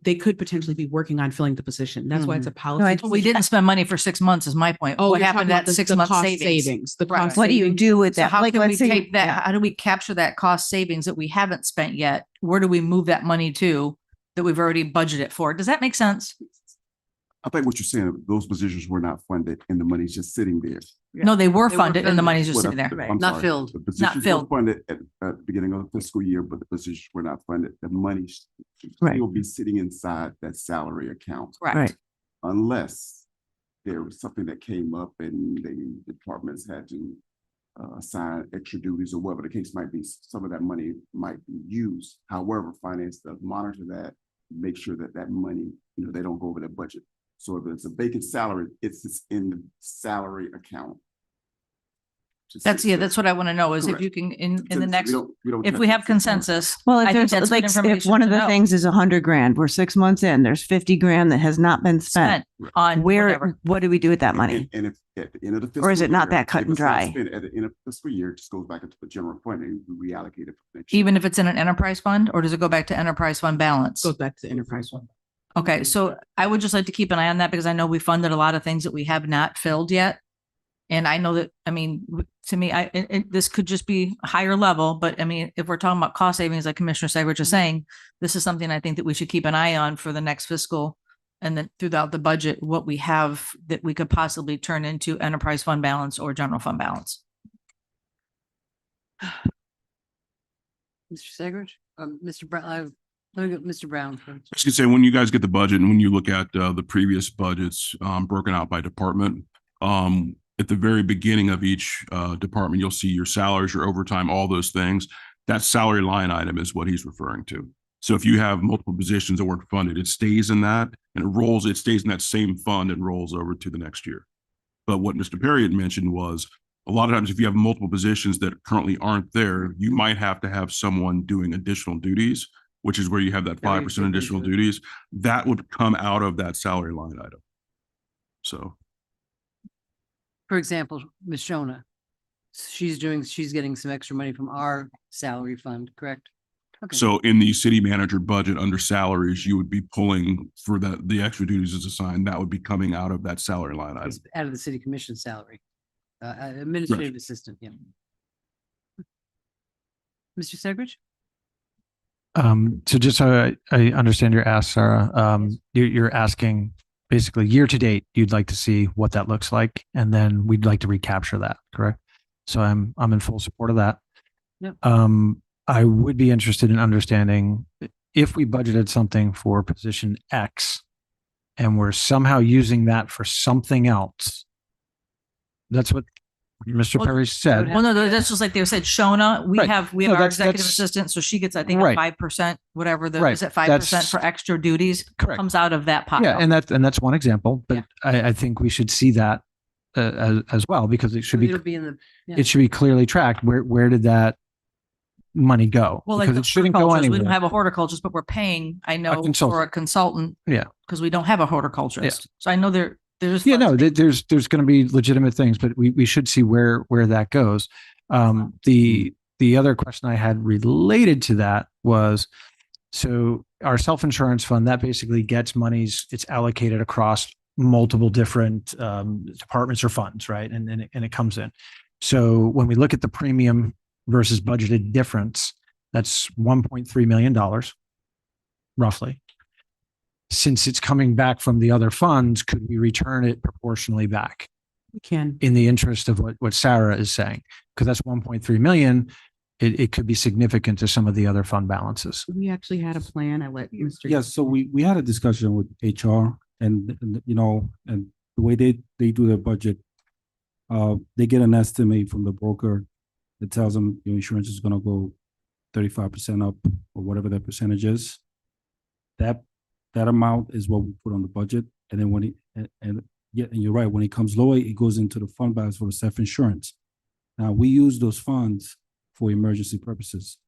they could potentially be working on filling the position. That's why it's a policy. I- Well, we didn't spend money for 6 months is my point. Oh, What you're happened talking to about that the 6 month cost savings? The Right. cost What do you savings. do with So that? how Like, can we let's say, take that? yeah. How do we capture that cost savings that we haven't spent yet? Where do we move that money to that we've already budgeted for? Does that make sense? I think what you're saying, those positions were not funded and the money's just sitting there. No, they were They were funded and the funded. money's just Well, sitting there. I'm Not sorry. filled. The positions were filled. funded at the beginning of the fiscal year, but the positions were not funded. The money should Right. still be sitting inside that salary account. Correct. Right. Unless there was something that came up and the departments had to assign extra duties or whatever the case might be, some of that money might be used. However, finance does monitor that, make sure that that money, you know, they don't go over their budget. So if it's a vacant salary, it's in the salary account. Just That's, sits yeah, there. that's what I want to know is if Correct. you can, in the So next, we don't if touch we it. have consensus. Well, I if think there's that's good like, if information one of to the know. things is 100 grand, we're 6 months in, there's 50 grand that has not been spent. Spent on whatever. What do we do with that money? And if at the end of the fiscal Or is it not year, that cut if and it's not dry? spent At the end of fiscal year, it just goes back into the general fund and we reallocate it for next year. Even if it's in an enterprise fund, or does it go back to enterprise fund balance? Goes back to the enterprise one. Okay, so I would just like to keep an eye on that because I know we funded a lot of things that we have not filled yet. And I know that, I mean, to me, this could just be a higher level, but I mean, if we're talking about cost savings, like Commissioner Segrich is saying, this is something I think that we should keep an eye on for the next fiscal. And then throughout the budget, what we have that we could possibly turn into enterprise fund balance or general fund balance. Mr. Segrich, Mr. Brown, let me go, Mr. Brown first. I was gonna say, when you guys get the budget and when you look at the previous budgets broken out by department, at the very beginning of each department, you'll see your salaries, your overtime, all those things. That salary line item is what he's referring to. So if you have multiple positions that weren't funded, it stays in that and it stays in that same fund and rolls over to the next year. But what Mr. Perry had mentioned was a lot of times if you have multiple positions that currently aren't there, you might have to have someone doing additional duties, which is where you have that Yeah, 5% additional duties. That would come out of that salary line item. So. For example, Ms. Shona, she's getting some extra money from our salary fund, correct? Okay. So in the city manager budget under salaries, you would be pulling for the extra duties as assigned, that would be coming out of that salary line item. It's out of the city commission salary, administrative assistant, yeah. Mr. Segrich? So just so I understand your ask, Sarah, you're asking basically year to date, you'd like to see what that looks like, and then we'd like to recapture that, correct? So I'm in full support of that. Yep. I would be interested in understanding if we budgeted something for position X and we're somehow using that for something else. That's what Mr. Well, Perry said. Well, no, that's just like they said, Shona, we Right. have No, our that's- executive that's- assistant, so she gets, I think, Right. 5%, whatever the, Right. is it 5% That's- for extra duties? Correct. Comes out of that pot. Yeah, and that's one example, but I think we should see that as well, because it should It'll be be in the, yeah. it should be clearly tracked. Where did that money go? Well, like Because the it shouldn't go horticulturist, we don't anywhere. have a horticulturist, but we're paying, I know, for consultant. a consultant. Yeah. Because we don't have a horticulturist. So I know there's. Yeah, no, funds being- there's going to be legitimate things, but we should see where that goes. The other question I had related to that was, so our self-insurance fund, that basically gets monies, it's allocated across multiple different departments or funds, right? And it comes in. So when we look at the premium versus budgeted difference, That's $1.3 million, roughly. Since it's coming back from the other funds, could we return it proportionally back We can. in the interest of what Sarah is saying? Because that's 1.3 million. It could be significant to some of the other fund balances. We actually had a plan. I let Mr. Yes, so we had a discussion with HR and you know, and the way they do their budget, they get an estimate from the broker that tells them your insurance is gonna go 35% up or whatever that percentage is. That amount is what we put on the budget. And then when and you're right, when it comes lower, it goes into the fund balance for the self-insurance. Now, we use those funds for emergency purposes,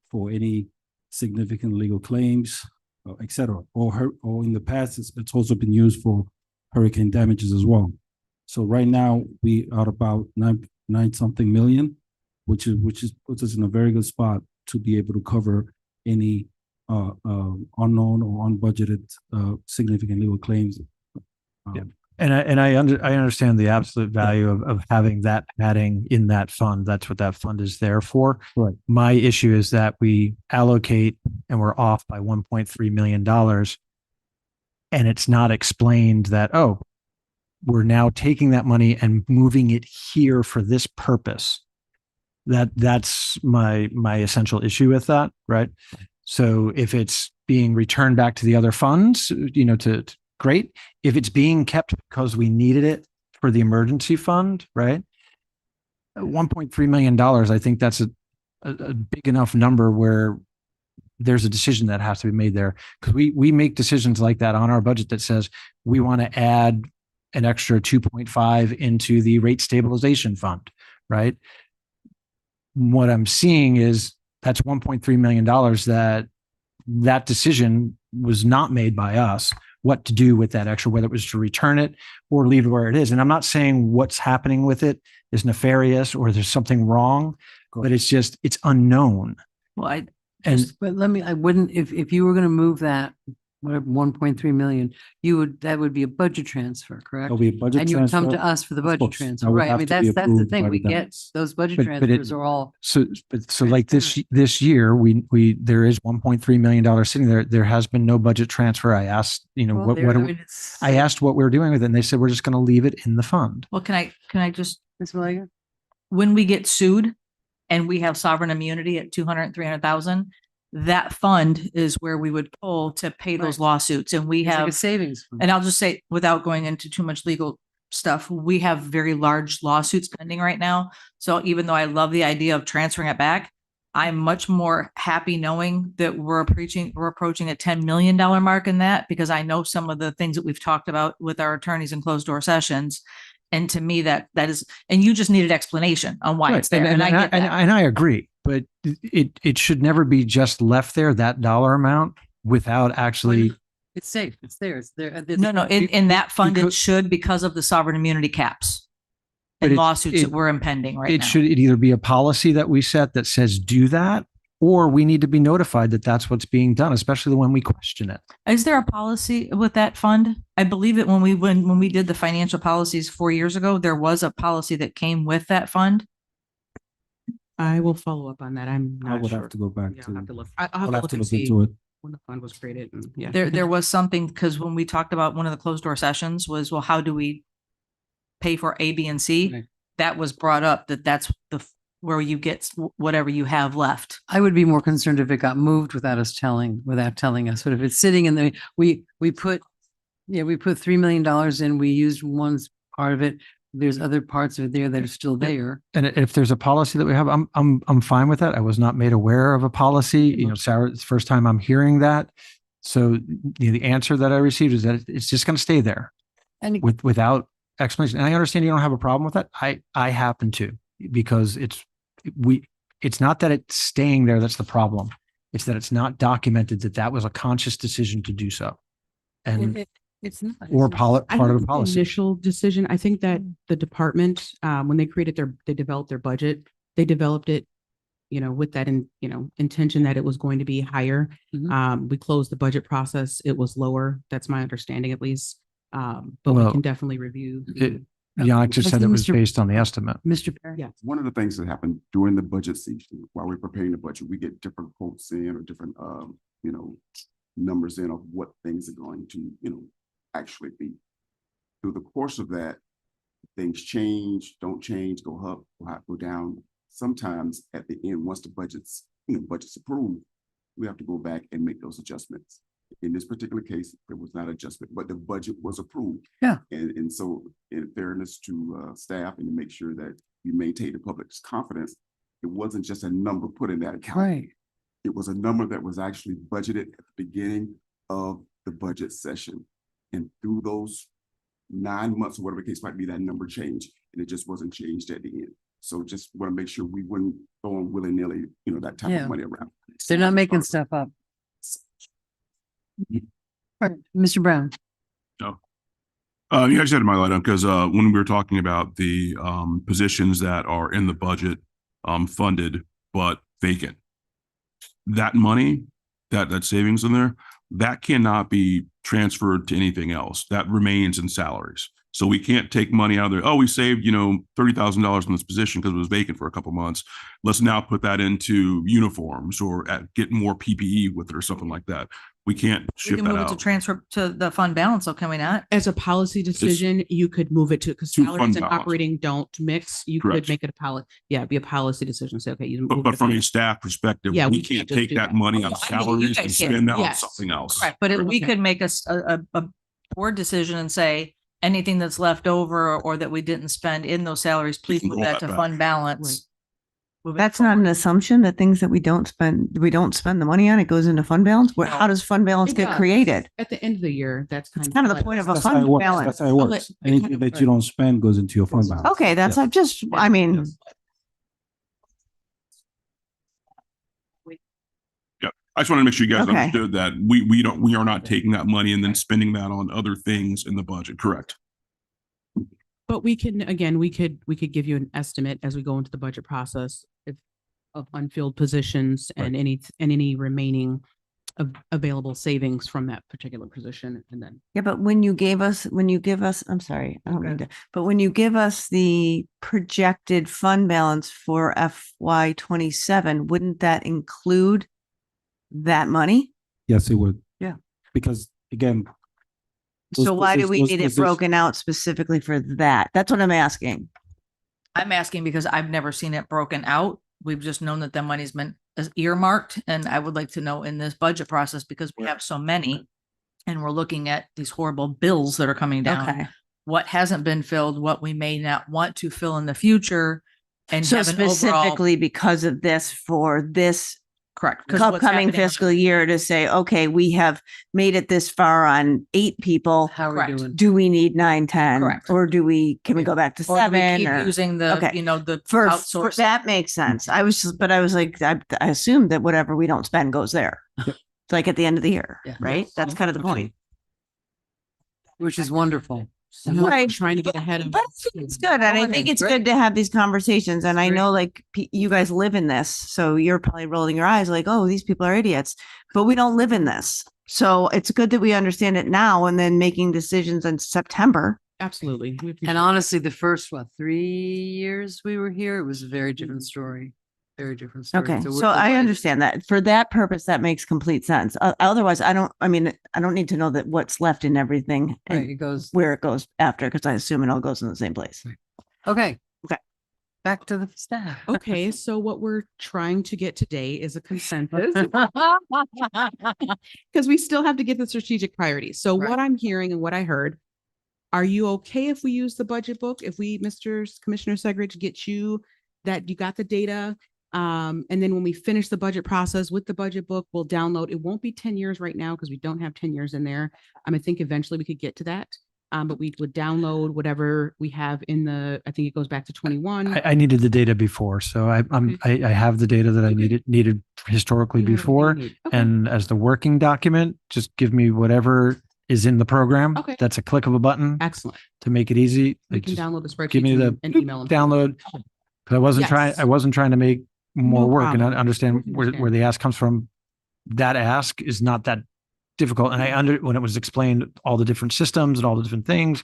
for any significant legal claims, et cetera. Or in the past, it's also been used for hurricane damages as well. So right now, we are about nine something million, which puts us in a very good spot to be able to cover any unknown or unbudgeted significant legal claims. Yeah. And I understand the absolute value of having that padding in that fund. That's what that fund is there for. Right. My issue is that we allocate and we're off by $1.3 million. And it's not explained that, oh, we're now taking that money and moving it here for this purpose. That's my essential issue with that, right? So if it's being returned back to the other funds, you know, to great. If it's being kept because we needed it for the emergency fund, right? $1.3 million, I think that's a big enough number where there's a decision that has to be made there. Because we make decisions like that on our budget that says we want to add an extra 2.5 into the rate stabilization fund, right? What I'm seeing is that's $1.3 million that decision was not made by us, what to do with that extra, whether it was to return it or leave it where it is. And I'm not saying what's happening with it is nefarious or there's something wrong, but it's unknown. Well, And but I wouldn't, if you were going to move that, whatever, 1.3 million, that would be a budget transfer, correct? There'll be a budget And you would come to transfer. us for the Of budget course. transfer, That would right? I have mean, to be that's the approved thing. by We the get Democrats. those budget But it- transfers are all. so like this year, there is $1.3 million sitting there. There has been no budget transfer. I asked, you know, well, I asked what we were doing with it and they said, we're just going to leave it in the fund. Well, can I just, Ms. Malega? when we get sued and we have sovereign immunity at 200, 300,000, that fund is where we would pull to pay those Right. lawsuits. And we It's like a have, savings fund. and I'll just say, without going into too much legal stuff, we have very large lawsuits pending right now. So even though I love the idea of transferring it back, I'm much more happy knowing that we're approaching a $10 million mark in that, because I know some of the things that we've talked about with our attorneys in closed door sessions. And to me, that is, and you just needed explanation on why it's there. And I get that. And I agree, but it should never be just left there, that dollar amount, without actually. It's safe. It's there. It's there. It's- No, in that fund, it because- should, because of the sovereign immunity caps But and it- lawsuits it- that we're impending right It now. should either be a policy that we set that says do that, or we need to be notified that that's what's being done, especially when we question it. Is there a policy with that fund? I believe that when we did the financial policies 4 years ago, there was a policy that came with that fund. I will follow up on that. I'm I not would sure. have to go back Yeah, to. I'll have to look. I'll I'll have have to to look and look see into it. when the fund was created. And yeah. There was something, because when we talked about one of the closed door sessions was, well, how do we pay for A, B, and C? Right. That was brought up, that's where you get whatever you have left. I would be more concerned if it got moved without telling us. But if it's sitting in we put $3 million in, we used one part of it. There's other parts of it there that are still there. And if there's a policy that we have, I'm fine with that. I was not made aware of a policy. You know, Sarah, it's the first time I'm hearing that. So the answer that I received is that it's just going to stay there And without explanation. And I understand you don't have a problem with that. I happen to, because it's not that it's staying there that's the problem. It's that it's not documented that was a conscious decision to do so. And it's not. or It's not. I part of think the policy. Initial decision. I think that the department, when they developed their budget, they developed it, with that intention that it was going to be higher. Mhm. We closed the budget process. It was lower. That's my understanding at least. But we Well, can definitely review. Yannick just I said see it was Mr. based on the estimate. Mr. Perry? Yeah. One of the things that happened during the budget season, while we're preparing the budget, we get different quotes in or different, numbers in of what things are going to, actually be. Through the course of that, things change, don't change, go up, go down. Sometimes at the end, once the budget's approved, we have to go back and make those adjustments. In this particular case, there was not adjustment, but the budget was approved. Yeah. And so in fairness to staff and to make sure that you maintain the public's confidence, it wasn't just a number put in that account. Right. It was a number that was actually budgeted at the beginning of the budget session. And through those 9 months or whatever the case might be, that number changed and it just wasn't changed at the end. So just want to make sure we wouldn't throw in willy-nilly, that type Yeah. of money around. They're not making stuff up. All right, Mr. Brown. You guys had my light on because when we were talking about the positions that are in the budget funded but vacant, that money, that savings in there, that cannot be transferred to anything else. That remains in salaries. So we can't take money out of there. Oh, we saved, $30,000 in this position because it was vacant for a couple months. Let's now put that into uniforms or get more PPE with it or something like that. We can't We shift can that move it to out. transfer to the fund balance, though, can we not? As a policy decision, you could move it to, because To salaries fund and balance. operating don't mix. You Correct. could make it a policy. Yeah, it'd be a policy decision. Say, okay, you. move it But to from a fund- staff perspective, Yeah, we we can't can't just take do that that. money Oh, on no, I mean, you salaries and guys can. spend that on Yes. something else. Correct, but we Okay. could make a board decision and say, anything that's left over or that we didn't spend in those salaries, please can move roll that that to back. fund balance. Move it That's not an forward. assumption that things that we don't spend the money on, it goes into fund balance. How does fund balance It get does. created? At the end of the year, that's It's kind of the point of a That's how it fund works. balance. That's how it I'll works. let- Anything that you don't spend goes into your fund balance. Okay, that's, Yeah. I just, I mean, I just want to make sure you guys Okay. understood that we are not taking that money and then spending that on other things in the budget. Correct. But we can, again, we could give you an estimate as we go into the budget process of unfilled positions and any remaining available savings from that particular position. And then yeah, but when you give us, I'm sorry, I don't mean to, but when you give us the projected fund balance for FY 27, wouldn't that include that money? Yes, it would. Yeah. Because again. those So why do posi- we those need it positions- broken out specifically for that? That's what I'm asking. I'm asking because I've never seen it broken out. We've just known that the money's been earmarked, and I would like to know in this budget process, because we have so many and we're looking at these horrible bills that are coming down, Okay. what hasn't been filled, what we may not want to fill in the future. And So have an overall- specifically because of this, for this correct. 'cause what's upcoming happening on the- fiscal year, to say, okay, we have made it this far on 8 people. How are we Correct. doing? Do we need 9, 10? Correct. Or can we go back to Or do we 7? keep Or using the, Okay. the for outsource. that makes sense. I was like, I assumed that whatever we don't spend goes there. It's like at the end of the year, Yeah. right? That's kind of the point. Which is wonderful. I'm not Right. trying to get ahead of. But it's good. And I Okay, think it's great. good to have these conversations. And I Great. know like you guys live in this, so you're probably rolling your eyes like, oh, these people are idiots, but we don't live in this. So it's good that we understand it now and then making decisions in September. Absolutely. And honestly, the first, 3 years we were here, it was a very different story. Very different story. Okay, we're so I delighted. understand that. For that purpose, that makes complete sense. Otherwise, I don't need to know that what's left in everything Right, and it goes, where it goes after, because I assume it all goes in the same place. okay. Okay. Back to the staff. Okay, so what we're trying to get today is a consensus. Because we still have to get the strategic priorities. So Right. what I'm hearing and what I heard, are you okay if we use the budget book? If we, Commissioner Segridge, get you that you got the data? And then when we finish the budget process with the budget book, we'll download. It won't be 10 years right now because we don't have 10 years in there. I think eventually we could get to that. But we would download whatever we have in I think it goes back to 21. I needed the data before, so I have the data that I needed historically You have everything you before. need. Okay. And as the working document, just give me whatever is in the program. Okay. That's a click of a button Excellent. to make it easy. We Like can just download the spreadsheet. give me the and email them. download. Cause Yes. I wasn't trying to make more No work and problem. understand I where understand. the ask comes from. That ask is not that difficult. And when it was explained all the different systems and all the different things,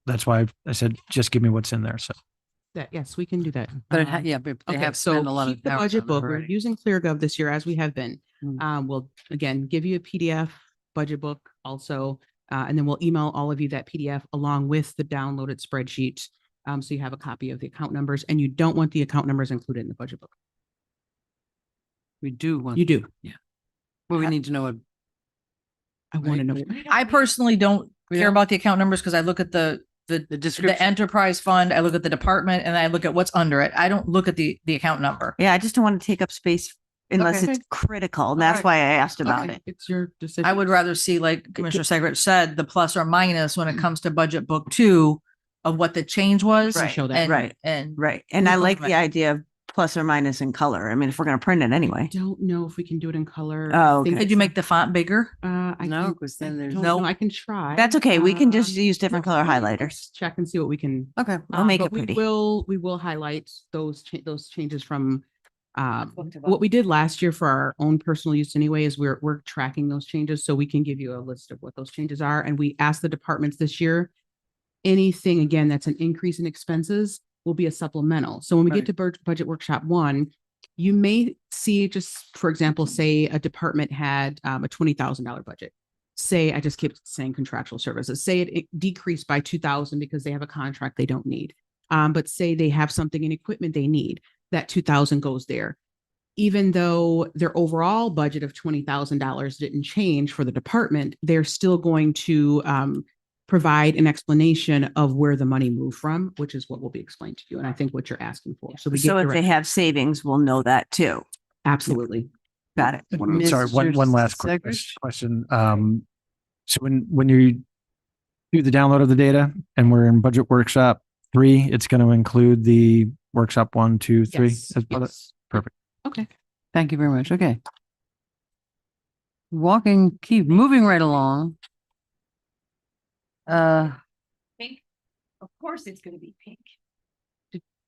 that's why I said, just give me what's in there. So That, yes, we can do that. But Um, but they Okay, have so spent a lot of keep the hours budget on it book. We're already. using ClearGov this year as we have been. Mm. We'll again give you a PDF budget book also, and then we'll email all of you that PDF along with the downloaded spreadsheet. So you have a copy of the account numbers, and you don't want the account numbers included in the budget book. We do want. You do. Well, we Ha- need to know what. I want to know. I personally don't We care don't? about the account numbers because I look at the The the description. enterprise fund, I look at the department, and I look at what's under it. I don't look at the account number. Yeah, I just don't want to take up space unless Okay. it's critical. And that's Alright. why I asked about Okay, it. it's your decision. I would rather see, like Commissioner Segrich said, the plus or minus when it comes to budget book 2 of what the change was. Right. Show that. and- Right. And Right. And We I go like from the it. idea of plus or minus in color. I mean, if we're going to print it anyway. Don't know if we can do it in color. Oh, I think okay. did you make the font bigger? I No, can- 'cause then I there's- don't No. know. I can try. That's okay. We can just Um, use different color highlighters. Check and see what we can. Okay. I'll make But it pretty. We will highlight those changes from what we did last year for our own personal use anyway, is we're tracking those changes. So we can give you a list of what those changes are. And we asked the departments this year, anything again, that's an increase in expenses will be a supplemental. So when we Right. get to budget workshop 1, you may see, just for example, say a department had a $20,000 budget. Say, I just keep saying contractual services, say it decreased by 2,000 because they have a contract they don't need. But say they have something in equipment they need, that 2,000 goes there. Even though their overall budget of $20,000 didn't change for the department, they're still going to provide an explanation of where the money moved from, which is what will be explained to you. And I think what you're asking for. So we So get if they direct- have savings, we'll know that too. absolutely. Got it. One of the- sorry, one Mr. last quick Segrich? question. So when you do the download of the data and we're in budget workshop 3, it's going to include the workshop 1, 2, 3 Yes, as part of yes. Perfect. Okay. Thank you very much. Okay. Keep moving right along. Pink. Of course, it's going to be pink.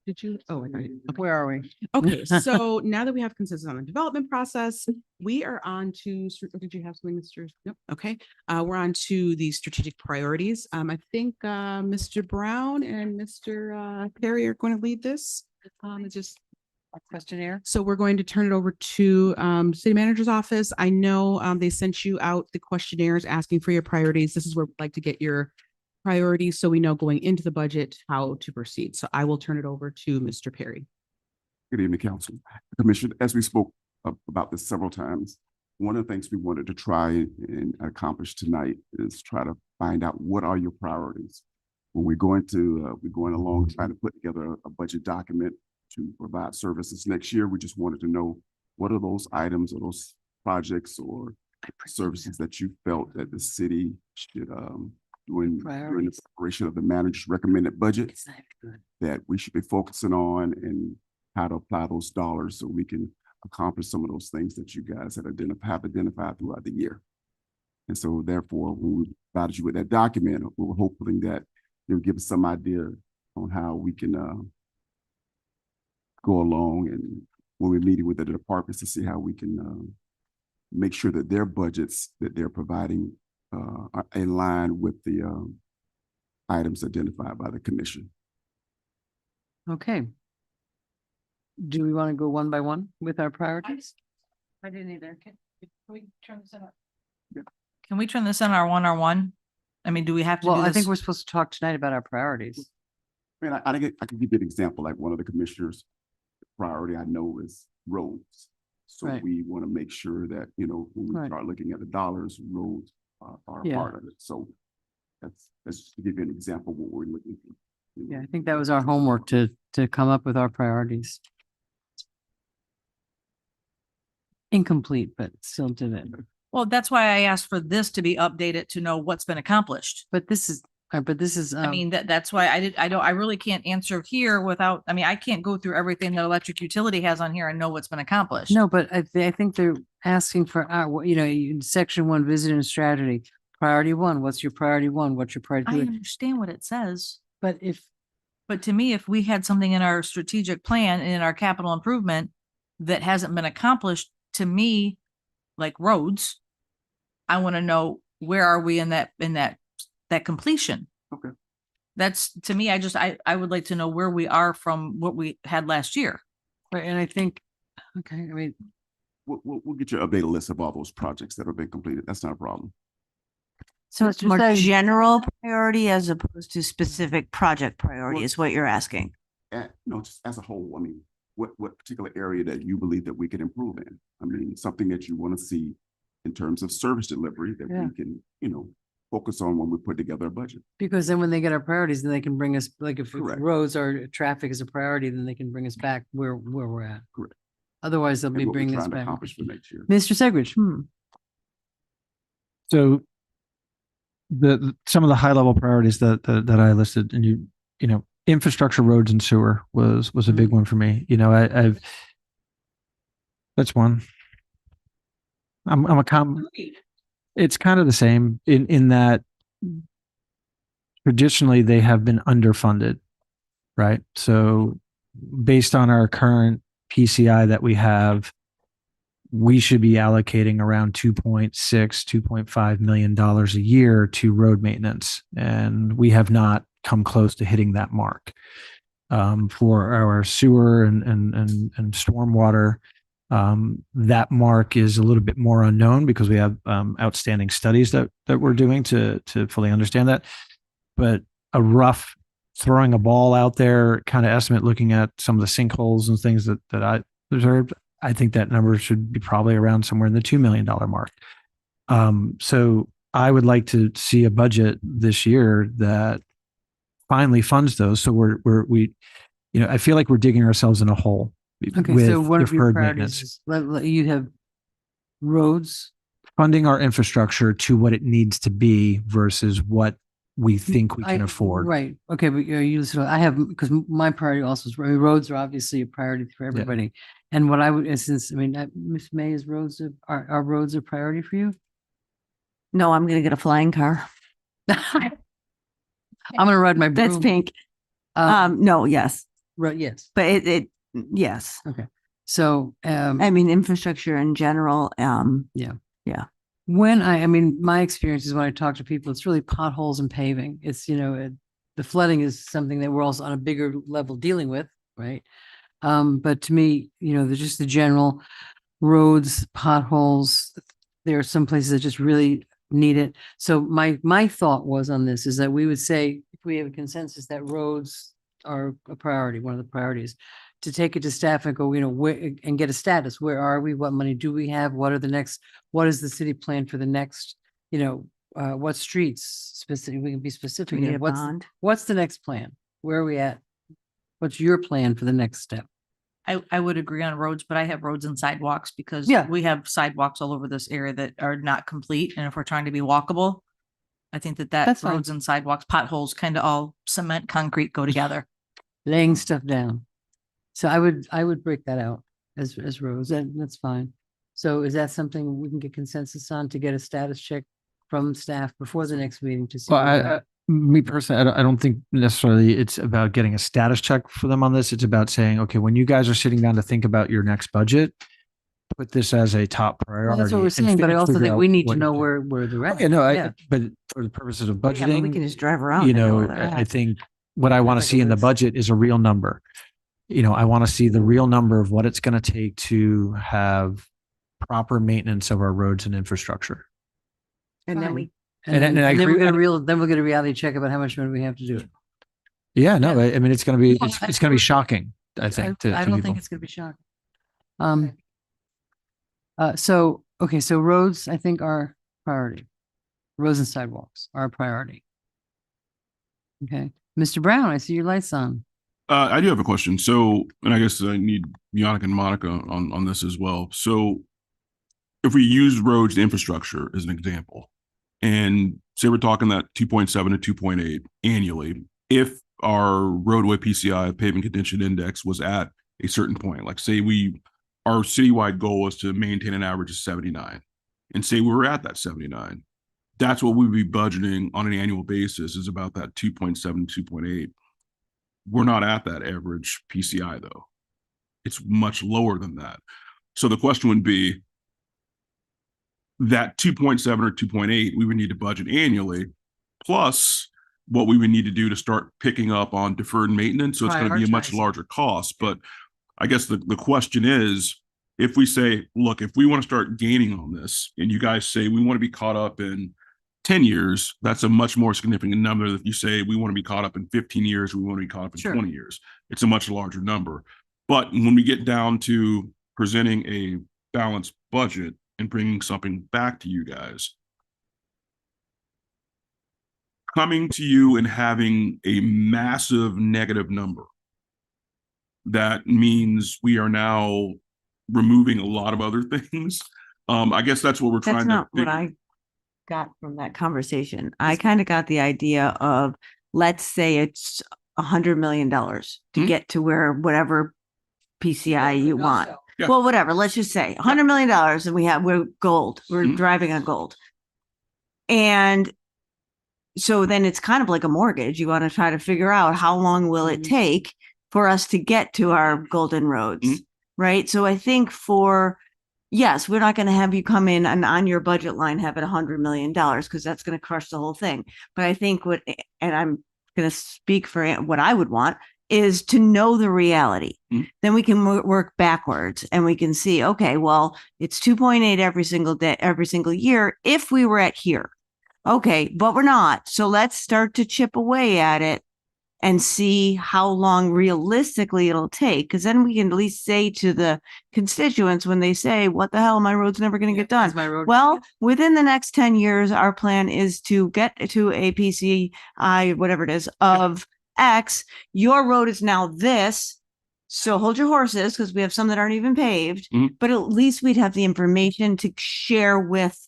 Did you? Oh, I got it. Okay. Where are we? Okay, so now that we have consensus on the development process, we are on to, did you have something, Mr.? Nope. Okay, we're on to the strategic priorities. I think Mr. Brown and Mr. Perry are going to lead this. It's just, Questionnaire? so we're going to turn it over to City Manager's office. I know they sent you out the questionnaires asking for your priorities. This is where we'd like to get your priorities so we know going into the budget how to proceed. So I will turn it over to Mr. Perry. Good evening, Council. Commissioner, as we spoke about this several times, one of the things we wanted to try and accomplish tonight is try to find out what are your priorities. When we're going along trying to put together a budget document to provide services next year, we just wanted to know what are those items or those projects or services that you felt that the city should during the Priorities. preparation of the manager's recommended budget It's not good. that we should be focusing on and how to apply those dollars so we can accomplish some of those things that you guys have identified throughout the year. And so therefore, when we provided you with that document, we were hoping that you'll give us some idea on how we can go along, and when we're meeting with the departments to see how we can make sure that their budgets that they're providing are in line with the items identified by the commission. Okay. Do we want to go one by one with our priorities? I didn't either. Can we turn this on? Can we turn this in our one? I mean, do we have to do Well, I think this? we're supposed to talk tonight about our priorities. I mean, I can give you an example, like one of the commissioners' priority I know is roads. So Right. we want to make sure that, you know, when we Right. start looking at the dollars, roads are a Yeah. part of it. So that's just to give you an example of what we're looking for. you know. Yeah, I think that was our homework to come up with our priorities. Incomplete, but still did it. Well, that's why I asked for this to be updated to know what's been accomplished. But this is, I mean, that's why I really can't answer here without, I mean, I can't go through everything that electric utility has on here and know what's been accomplished. no, but I think they're asking for our, section 1, vision and strategy. Priority 1, what's your priority 1? What's your I priority 2? understand what it says, But but to me, if we had something in our strategic plan and in our capital improvement that hasn't been accomplished, to me, like roads, I want to know where are we in that completion? That's, to me, I would like to know where we are from what we had last year. Right, and I think, okay, I mean, We'll get you an updated list of all those projects that have been completed. That's not a problem. So it's Mr. more Sage- general priority as opposed to specific project priority is what you're asking. No, just as a whole, I mean, what particular area that you believe that we could improve in? I mean, something that you want to see in terms of service delivery that Yeah. we can, focus on when we put together a budget. because then when they get our priorities, then they can bring us, like if Correct. roads or traffic is a priority, then they can bring us back where we're at. Correct. Otherwise, they'll And be what we're bringing us trying to back. accomplish for next year. Mr. Segridge. So some of the high level priorities that I listed, and infrastructure, roads and sewer was a big one for me. I've that's one. It's kind of the same in that traditionally they have been underfunded, right? So based on our current PCI that we have, we should be allocating around $2.5 million a year to road maintenance. And we have not come close to hitting that mark. For our sewer and stormwater, that mark is a little bit more unknown because we have outstanding studies that we're doing to fully understand that. But a rough throwing a ball out there kind of estimate, looking at some of the sinkholes and things that I observed, I think that number should be probably around somewhere in the $2 million mark. So I would like to see a budget this year that finally funds those. So I feel like we're digging ourselves in a hole. Okay, so one of your deferred priorities is, you have roads. funding our infrastructure to what it needs to be versus what we think we can afford. Right, okay, but I have, because my priority also is, roads are obviously a priority for everybody. And what I would, Ms. May, is are roads a priority for you? No, I'm going to get a flying car. I'm gonna ride my broom. That's pink. Um, No, yes, right, yes, but yes. so, I mean, infrastructure in general, my experience is when I talk to people, it's really potholes and paving. It's, the flooding is something that we're also on a bigger level dealing with, right? But to me, there's just the general roads, potholes. There are some places that just really need it. So my thought was on this is that we would say, if we have a consensus that roads are a priority, one of the priorities, to take it to staff and go, where, and get a status. Where are we? What money do we have? What is the city plan for the next, what streets specific, we can be specific. we need a What's bond. What's the next plan? Where are we at? What's your plan for the next step? I would agree on roads, but I have roads and sidewalks because Yeah. we have sidewalks all over this area that are not complete. And if we're trying to be walkable, I think that That's fine. roads and sidewalks, potholes, kind of all cement, concrete go together. Laying stuff down. So I would break that out as roads, and that's fine. So is that something we can get consensus on, to get a status check from staff before the next meeting to see? Well, where we're at? me personally, I don't think necessarily it's about getting a status check for them on this. It's about saying, okay, when you guys are sitting down to think about your next budget, put this as a top priority. Well, that's what we're and saying, but I also figure think out we need to what know you where they're at. do. Yeah, Yeah. but for the purposes of Yeah, but we budgeting, can just drive around. you and know, where they're I at. think what I want to like a see in the list. budget is a real number. I want to see the real number of what it's going to take to have proper maintenance of our roads and infrastructure. And then Fine. we, And then I we'll agree- get then we'll get a reality check about how much money we have to do it. Yeah, no, I mean, it's going to be, Well, it's going to be shocking, I I think, to don't people. think it's gonna be shocking. So roads, I think, are priority. Roads and sidewalks are a priority. Okay, Mr. Brown, I see your lights on. I do have a question. So, and I guess I need Yannick and Monica on this as well. So if we use roads and infrastructure as an example, and say we're talking that 2.7 to 2.8 annually, if our roadway PCI, pavement condition index, was at a certain point, like say our citywide goal was to maintain an average of 79, and say we were at that 79, that's what we would be budgeting on an annual basis, is about that 2.7, 2.8. We're not at that average PCI though. It's much lower than that. So the question would be, that 2.7 or 2.8, we would need to budget annually, plus what we would need to do to start picking up on deferred maintenance. So it's going to be a much Prioritize. larger cost. But I guess the question is, if we say, look, if we want to start gaining on this and you guys say we want to be caught up in 10 years, that's a much more significant number than if you say we want to be caught up in 15 years, we want to be caught up in Sure. 20 years. It's a much larger number. But when we get down to presenting a balanced budget and bringing something back to you guys, coming to you and having a massive negative number, that means we are now removing a lot of other things. I guess that's what we're That's trying not to what I got from that conversation. I kind of got the idea of, let's say it's $100 million to Mhm. get to where whatever PCI you want. Yeah. Well, whatever, let's just say $100 million and we're gold. We're Mhm. driving on gold. And so then it's kind of like a mortgage. You want to try to figure out how long will it Mhm. take for us to get to our golden roads, Mhm. right? So I think yes, we're not going to have you come in and on your budget line have it $100 million because that's going to crush the whole thing. But I think and I'm going to speak for what I would want, is to know the reality. Mhm. Then we can work backwards and we can see, okay, well, it's 2.8 every single day, every single year if we were at here. Okay, but we're not. So let's start to chip away at it and see how long realistically it'll take. Because then we can at least say to the constituents when they say, what the hell, my road's never going to get done. Is my road- Well, within the next 10 years, our plan is to get to a PCI, whatever it is, of X. Your road is now this. So hold your horses because we have some that aren't even paved, Mhm. but at least we'd have the information to share with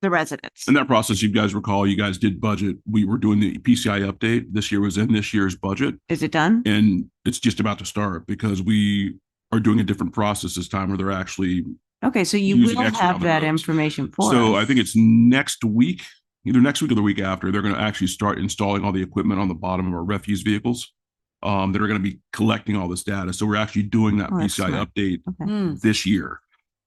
the residents. In that process, you guys recall, you guys did budget. We were doing the PCI update. This year was in this year's budget, Is it done? and it's just about to start because we are doing a different process this time where they're actually. Okay, so you using will extra have on the that roads. information for So us. I think it's next week, either next week or the week after, they're going to actually start installing all the equipment on the bottom of our refuse vehicles that are going to be collecting all this data. So we're actually doing that Oh, that's PCI smart. update Okay. Hmm. this year.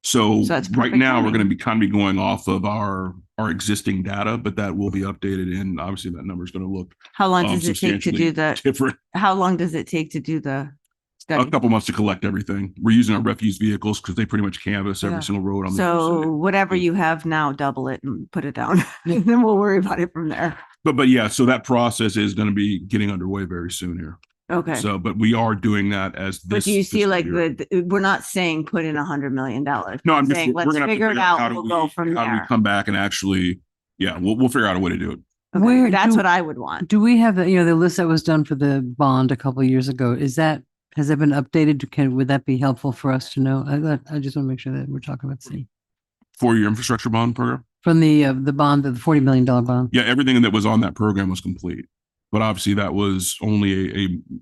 So So that's right perfect now, we're timing. going to be going off of our existing data, but that will be updated, and obviously that number is going to look How long does it take to substantially do the, different. how long does it take to do the A study? couple months to collect everything. We're using our refuse vehicles because they pretty much canvass Yeah. every single road on the. So whatever you have now, double it and put it down. And then we'll worry about it from there. But yeah, so that process is going to be getting underway very soon here. Okay. So, but we are doing that as But this. do you see fiscal like year. we're not saying put in $100 million. No, I'm just, saying, we're let's gonna have to figure it figure out how out. do We'll we, go from how do we there. come back and actually, yeah, we'll figure out a way to do it. Okay, Where that's do- what I would want. Do we have the list that was done for the bond a couple of years ago? Has that been updated? Would that be helpful for us to know? I just want to make sure that we're talking about the same. For your infrastructure bond program? From the bond, the $40 million bond. Yeah, everything that was on that program was complete. But obviously that was only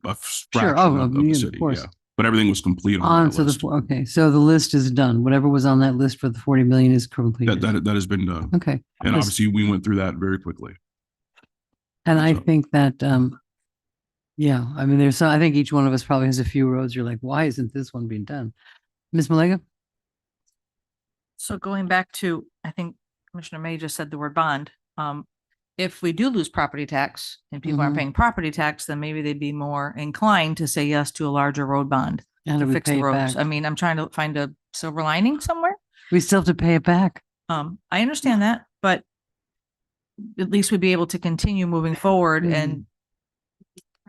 a fraction of yeah, the of city, course. yeah. But everything was complete on On, that so list. okay, so the list is done. Whatever was on that list for the 40 million is completed. That has been done. Okay. And Yes. obviously we went through that very quickly. And I So- think that, yeah, I mean, I think each one of us probably has a few roads. You're like, why isn't this one being done? Ms. Malega? So going back to, I think Commissioner May just said the word bond. If we do lose property tax and people aren't Mhm. paying property tax, then maybe they'd be more inclined to say yes to a larger road bond How do to we fix pay the it roads. back? I mean, I'm trying to find a silver lining somewhere. We still have to pay it back. I understand that, but at least we'd be able to continue moving forward and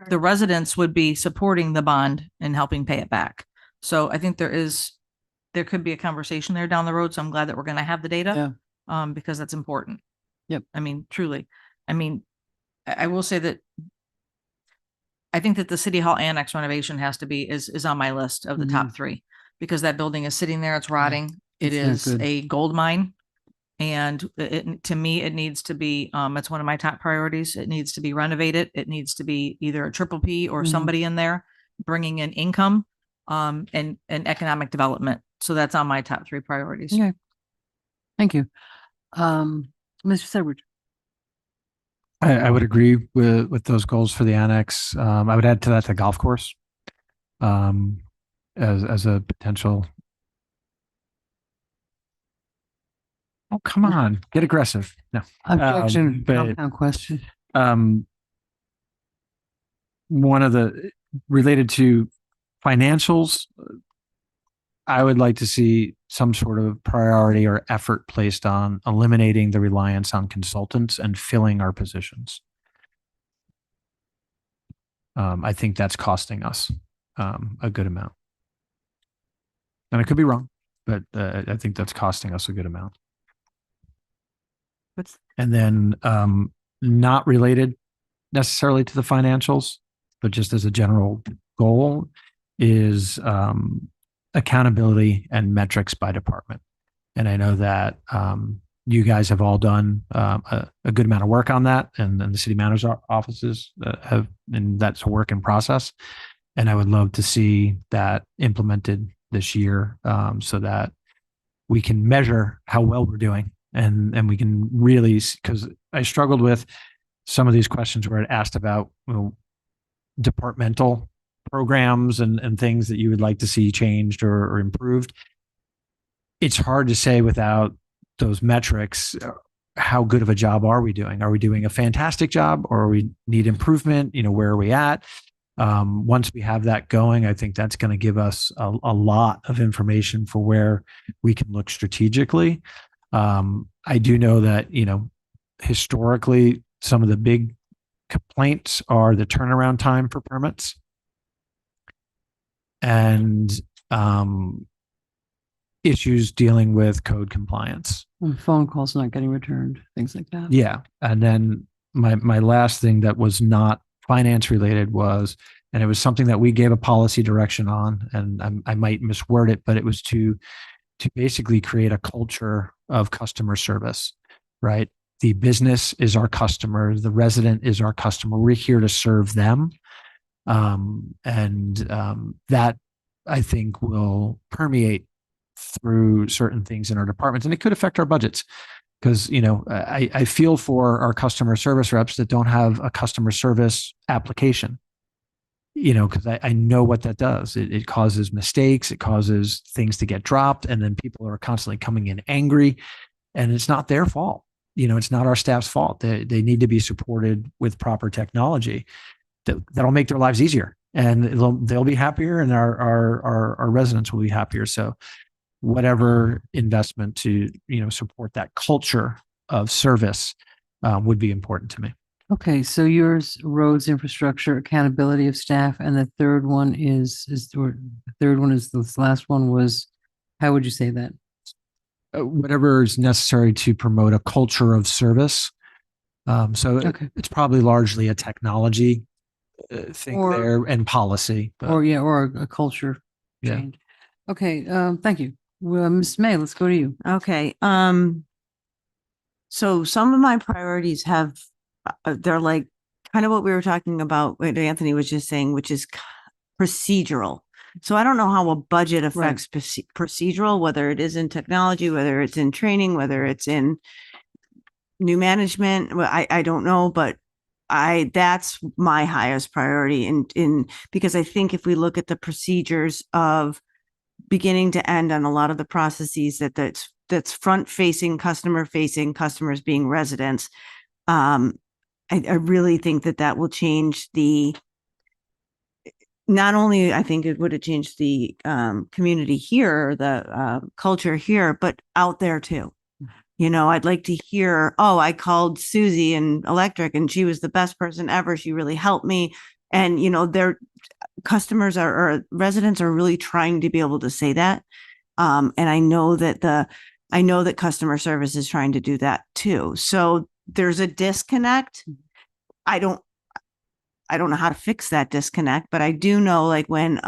the residents would be supporting the bond and helping pay it back. So I think there could be a conversation there down the road. So I'm glad that we're going to have the data. Because that's important. Yep. I mean, truly. I mean, I will say that I think that the City Hall Annex renovation is on my list of the top three because that building is sitting there, it's rotting. It It's not is good. a gold mine. And to me, it needs to be, it's one of my top priorities. It needs to be renovated. It needs to be either a triple P or Mhm. somebody in there bringing in income, and economic development. So that's on my top three priorities. Okay. Thank you. Mr. Sedgwick? I would agree with those goals for the annex. I would add to that the golf course as a potential. Oh, come on, get aggressive. No, Objection, but- compound question. one of the related to financials, I would like to see some sort of priority or effort placed on eliminating the reliance on consultants and filling our positions. I think that's costing us a good amount. And I could be wrong, but I think that's costing us a good amount. What's And then not related necessarily to the financials, but just as a general goal is accountability and metrics by department. And I know that you guys have all done a good amount of work on that, and the city manager's offices have, and that's a work in process. And I would love to see that implemented this year so that we can measure how well we're doing, and we can really, because I struggled with some of these questions where it asked about, you know, departmental programs and things that you would like to see changed or improved. It's hard to say without those metrics, how good of a job are we doing? Are we doing a fantastic job, or we need improvement? You know, where are we at? Once we have that going, I think that's going to give us a lot of information for where we can look strategically. I do know that, you know, historically, some of the big complaints are the turnaround time for permits and issues dealing with code compliance. And phone calls not getting returned, things like that. Yeah. And then my last thing that was not finance related was, and it was something that we gave a policy direction on, and I might misword it, but it was to basically create a culture of customer service, right? The business is our customer. The resident is our customer. We're here to serve them. That I think will permeate through certain things in our departments, and it could affect our budgets. Because, you know, I feel for our customer service reps that don't have a customer service application, you know, because I know what that does. It causes mistakes. It causes things to get dropped. And then people are constantly coming in angry, and it's not their fault. You know, it's not our staff's fault. They need to be supported with proper technology that'll make their lives easier, and they'll be happier, and our residents will be happier. So whatever investment to, you know, support that culture of service would be important to me. Okay, so yours, roads, infrastructure, accountability of staff, and the third one is this last one was, how would you say that? Whatever is necessary to promote a culture of service. Okay. It's probably largely a technology thing Or- there, and policy. But Or a culture Yeah. change. Okay, thank you. Well, Ms. May, let's go to you. Okay, so some of my priorities have, they're like kind of what we were talking about, what Anthony was just saying, which is procedural. So I don't know how a budget affects procedural, whether it is in technology, whether it's in training, whether it's in new management. Well, I don't know, but that's my highest priority in because I think if we look at the procedures of beginning to end on a lot of the processes that's front facing, customer facing, customers being residents, I really think that will change not only I think it would have changed the community here, the culture here, but out there too. You know, I'd like to hear, oh, I called Susie in electric and she was the best person ever. She really helped me. And, you know, their customers or residents are really trying to be able to say that. And I know that customer service is trying to do that too. So there's a disconnect. I don't know how to fix that disconnect, but I do know, like when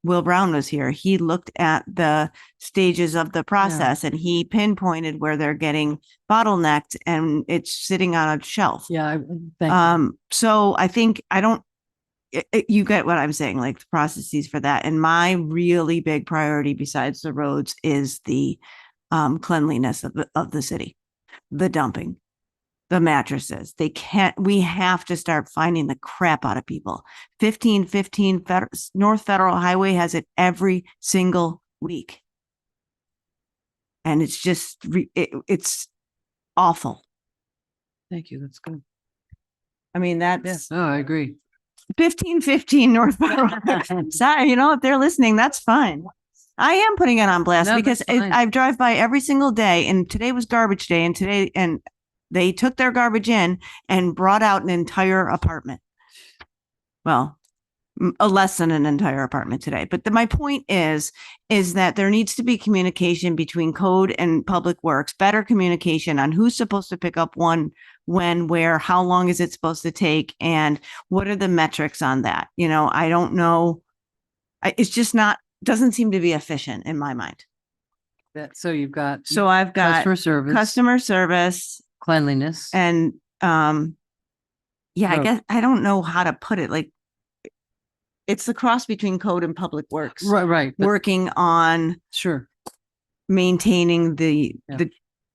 Will Brown was here, he looked at the stages of the process and he pinpointed where they're getting bottlenecked and it's sitting on a shelf. Yeah, thank you. So I think you get what I'm saying, like the processes for that. And my really big priority besides the roads is the cleanliness of the city, the dumping, the mattresses. We have to start finding the crap out of people. 1515 North Federal Highway has it every single week. And it's just, it's awful. Thank you. That's good. I mean, that's, Oh, I agree. 1515 North Federal. Sorry, if they're listening, that's fine. I am putting it on blast No, because that's fine. I drive by every single day, and today was garbage day, and they took their garbage in and brought out an entire apartment. Well, a less than an entire apartment today. But my point is that there needs to be communication between code and public works, better communication on who's supposed to pick up when, where, how long is it supposed to take, and what are the metrics on that? I don't know. It's just doesn't seem to be efficient in my mind. So you've got So I've got customer service, cleanliness, cleanliness. and I Road. guess I don't know how to put it. Like, it's the cross between code and public works, Right. But working on sure. maintaining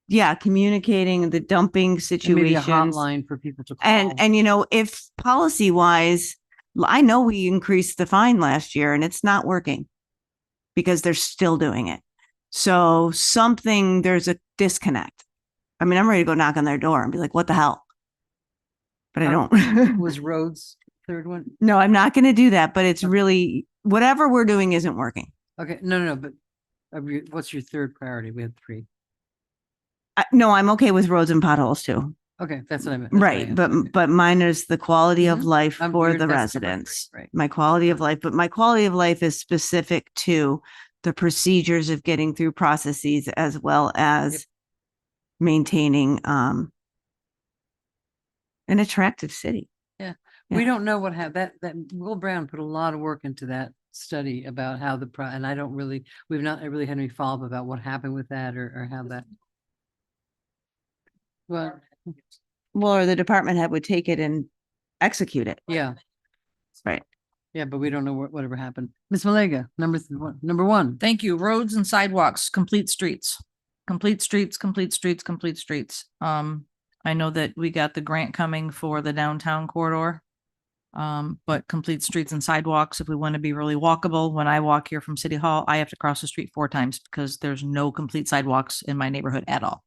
Yeah. communicating the dumping And maybe a situations. hotline for people to call. And if policy wise, I know we increased the fine last year and it's not working because they're still doing it. So there's a disconnect. I mean, I'm ready to go knock on their door and be like, what the hell? But I don't. Was roads third one? No, I'm not going to do that, but it's really, whatever we're doing isn't working. Okay, no, but what's your third priority? We had three. No, I'm okay with roads and potholes too. Okay, that's what I meant. That's what I Right. asked. But, Okay. but mine is the quality of Mhm. life I'm for weird, the that's number three, residents. right. My quality of life, but my quality of life is specific to the procedures of getting through processes as well as Yep. maintaining, an attractive city. We Yeah. don't know what that Will Brown put a lot of work into that study about how and we've not really had any follow-up about what happened with that or how that. Well, Well, or the department head would take it and execute it. yeah, Right. yeah, but we don't know whatever happened. Ms. Malega, number one. Thank you. Roads and sidewalks, complete streets. Complete streets, complete streets, complete streets. I know that we got the grant coming for the downtown corridor. But complete streets and sidewalks, if we want to be really walkable, when I walk here from City Hall, I have to cross the street 4 times because there's no complete sidewalks in my neighborhood at all,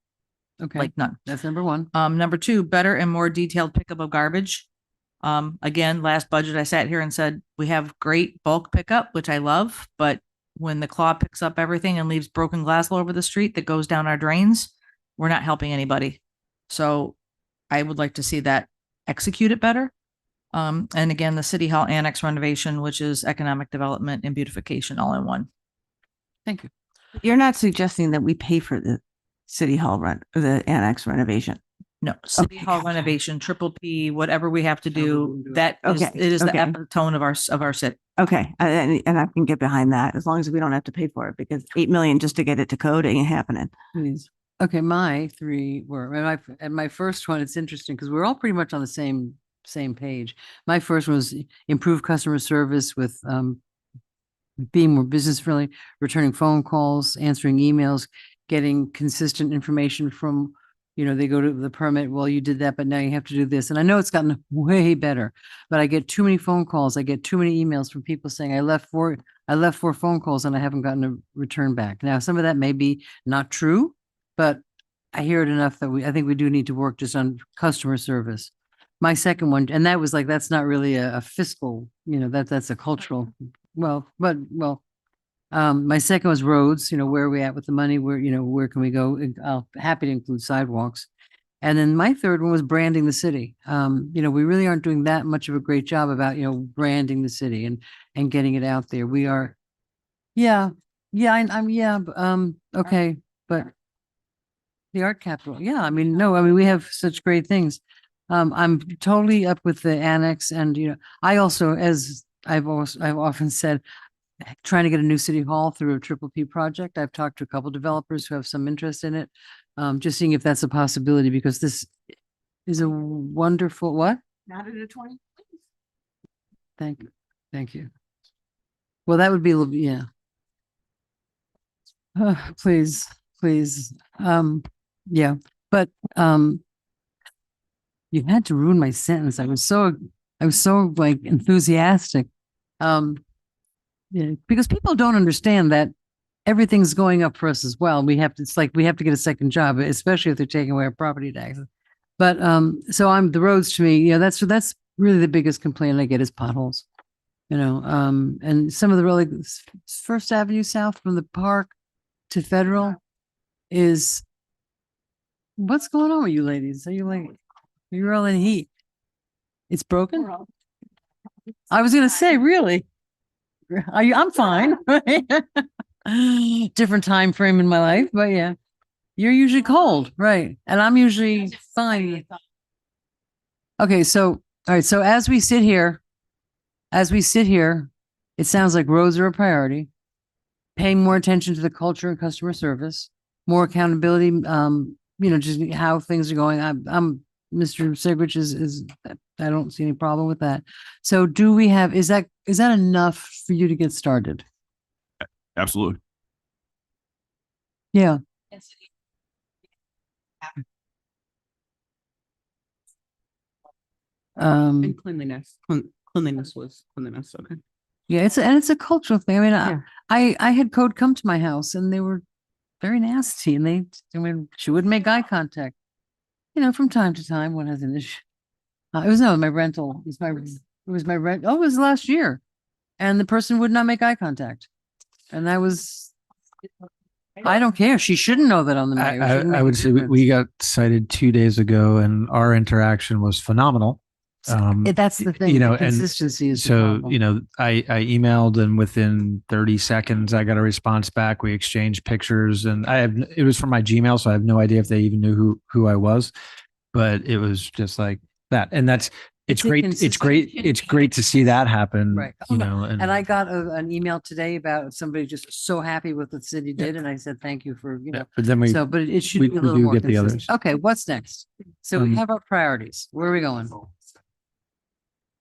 Okay, like none. that's number one. Number 2, better and more detailed pickup of garbage. Again, last budget, I sat here and said, we have great bulk pickup, which I love, but when the claw picks up everything and leaves broken glass all over the street that goes down our drains, we're not helping anybody. So I would like to see that executed better. And again, the City Hall Annex renovation, which is economic development and beautification all in one. Thank you. You're not suggesting that we pay for the city hall the annex renovation. No, City Okay, Hall gotcha. renovation, triple P, whatever we have to However we do, do it. that is, Okay, it is the okay. epitome of our city. Okay. And I can get behind that as long as we don't have to pay for it, because 8 million just to get it to code ain't happening. Please. Okay, my three were, and my first one, it's interesting because we're all pretty much on the same page. My first one was improve customer service with being more business friendly, returning phone calls, answering emails, getting consistent information from, they go to the permit, well, you did that, but now you have to do this. And I know it's gotten way better, but I get too many phone calls. I get too many emails from people saying I left 4 phone calls and I haven't gotten a return back. Now, some of that may be not true, but I hear it enough that I think we do need to work just on customer service. My second one, and that was like, that's not really a fiscal, that's a cultural, my second was roads, where are we at with the money? Where can we go? I'll happy to include sidewalks. And then my third one was branding the city. We really aren't doing that much of a great job about, branding the city and getting it out there. We are, okay, but the art capital, we have such great things. I'm totally up with the annex and, I also, as I've often said, trying to get a new city hall through a triple P project. I've talked to a couple developers who have some interest in it. Just seeing if that's a possibility because this is a wonderful, what? Not at a 20. Thank you. Well, that would be, yeah. Please. Yeah, but, you had to ruin my sentence. I was so like enthusiastic. Because people don't understand that everything's going up for us as well. We have to get a second job, especially if they're taking away our property taxes. But, so the roads to me, that's really the biggest complaint I get is potholes. You know, and some of the really First Avenue South from the park to Federal is, what's going on with you ladies? Are you like, you're all in heat? It's broken? I was gonna say, really? I'm fine. Different time frame in my life, but yeah. You're usually cold, right? And I'm usually fine. Okay, so, all right, so as we sit here, it sounds like roads are a priority. Paying more attention to the culture and customer service, more accountability, just how things are going. I'm Mr. Segrich is, I don't see any problem with that. So do we have, is that enough for you to get started? Absolutely. Yeah. And cleanliness, cleanliness was cleanliness, okay. Yeah, it's a cultural thing. I mean, Yeah. I had code come to my house and they were very nasty and she wouldn't make eye contact. You know, from time to time, one has an issue. It was my rental. It was my rent. Oh, it was last year. And the person would not make eye contact. And I don't care. She shouldn't know that on the mayor. It shouldn't make I a would say we difference. got cited 2 days ago and our interaction was phenomenal. That's the thing. you know, The and consistency is the So, problem. I emailed and within 30 seconds, I got a response back. We exchanged pictures and it was from my Gmail. So I have no idea if they even knew who I was, but it was just like that. And it's It's great. It's great to see that happen. Right. And I got an email today about somebody just so happy with what the city did. And I said, thank you for, Yeah, but then we, but it should we- be a we little do more get the consistent. others. Okay, what's next? So we Um, have our priorities. Where are we going?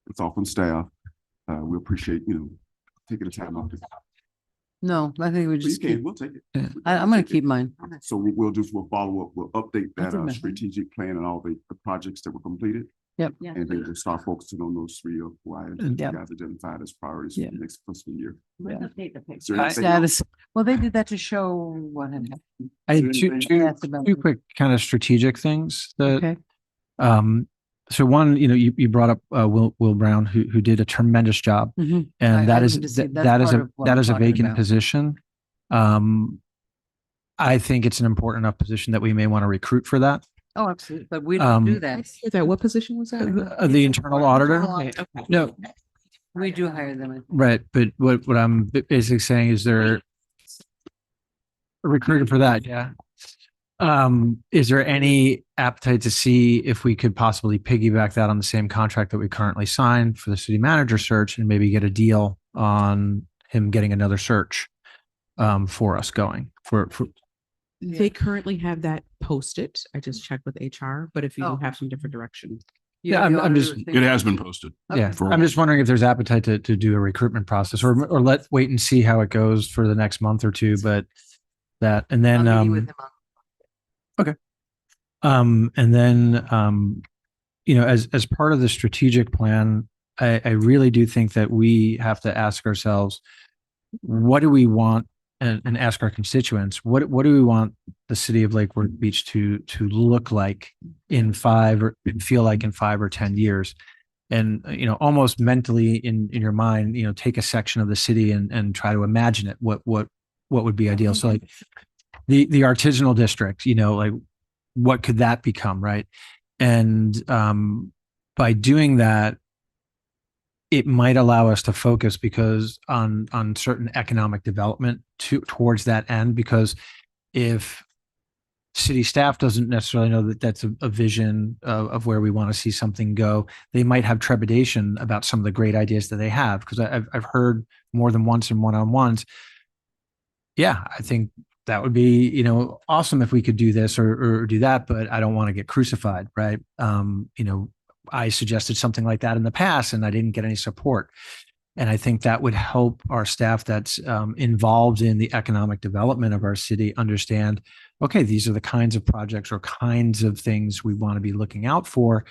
It's all from staff. We appreciate, taking the time out. No, I think we Please just keep, we'll take it. Yeah. I'm gonna keep mine. So we'll follow up, we'll update I'll that do my- strategic plan and all the projects that were completed. Yep. And then we'll start focusing on those 3 or 4 items you Yep. guys identified as priorities for Yeah. the next fiscal year. Yeah. Is there anything else? Status. Well, they did that to show what had happened. I had Is there anything- Yes, about two the- quick kind of strategic things that, Okay. so one, you brought up, Will Brown, who did a tremendous job. Mhm. And I that is, wanted to see- that that's that is part a, of what that I'm is a talking vacant about. position. I think it's an important enough position that we may want to recruit for that. Oh, absolutely. But we don't do Um, that. That, what position was that? The internal auditor. Okay, okay. No, We do hire them. right. But what I'm basically saying is there a recruiter for that. Yeah. Is there any appetite to see if we could possibly piggyback that on the same contract that we currently signed for the city manager search and maybe get a deal on him getting another search for us going for They currently have that posted. I just checked with HR, but if you Oh. have some different direction. Yeah, I'm just- It has been posted. yeah. For- I'm just wondering if there's appetite to do a recruitment process or wait and see how it goes for the next month or two, but that, and then, and then, as part of the strategic plan, I really do think that we have to ask ourselves, what do we want and ask our constituents, what do we want the city of Lake Worth Beach to look like in 5 or feel like in 5 or 10 years? And, almost mentally in your mind, take a section of the city and try to imagine it, what would be ideal. So like the artisanal district, like what could that become? Right. And by doing that, it might allow us to focus because on certain economic development towards that end, because if city staff doesn't necessarily know that that's a vision of where we want to see something go, they might have trepidation about some of the great ideas that they have. Because I've heard more than once in one-on-ones, yeah, I think that would be, awesome if we could do this or do that, but I don't want to get crucified, right? I suggested something like that in the past and I didn't get any support. And I think that would help our staff that's involved in the economic development of our city understand, okay, these are the kinds of projects or kinds of things we want to be looking out for,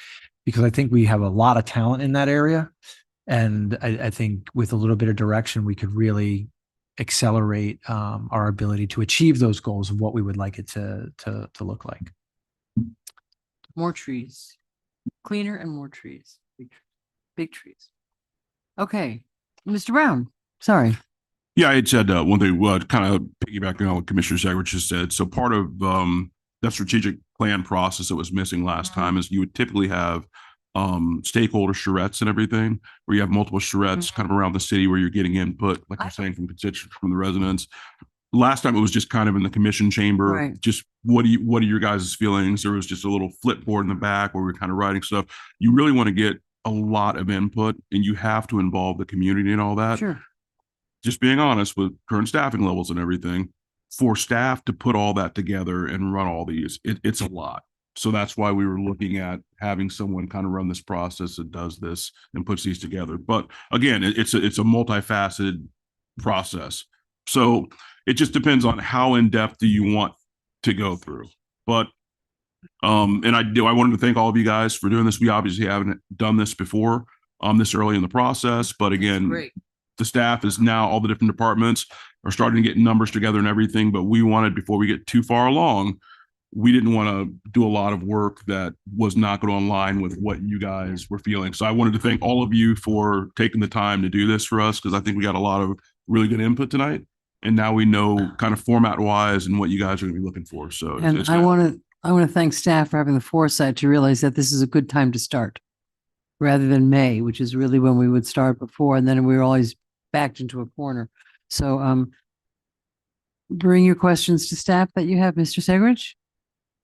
because I think we have a lot of talent in that area. And I think with a little bit of direction, we could really accelerate our ability to achieve those goals of what we would like it to look like. More trees, cleaner and more trees. big trees. Okay, Mr. Brown, sorry. Yeah, I had said one thing, kind of piggybacking on what Commissioner Segridge just said. So part of that strategic plan process that was missing last time is you would typically have stakeholder charrettes and everything, where you have multiple charrettes kind of around the city where you're getting input, like you're saying, from constituents, from the residents. Last time it was just kind of in the commission chamber. Right. Just what are your guys' feelings? There was just a little flip board in the back where we we're kind of writing stuff. You really want to get a lot of input, and you have to involve the community and all that. Sure. Just being honest with current staffing levels and everything, for staff to put all that together and run all these, it's a lot. So that's why we were looking at having someone kind of run this process that does this and puts these together. But again, it's a multifaceted process. So it just depends on how in depth do you want to go through. But and I wanted to thank all of you guys for doing this. We obviously haven't done this before, this early in the process. But again, Great. the staff is now, all the different departments are starting to get numbers together and everything. But we wanted, before we get too far along, we didn't want to do a lot of work that was not going to align with what you guys were feeling. So I wanted to thank all of you for taking the time to do this for us, because I think we got a lot of really good input tonight. And now we know kind of format wise and what you guys are going to be looking for. So And it's I good. want to thank staff for having the foresight to realize that this is a good time to start rather than May, which is really when we would start before. And then we were always backed into a corner. So bring your questions to staff that you have, Mr. Segridge.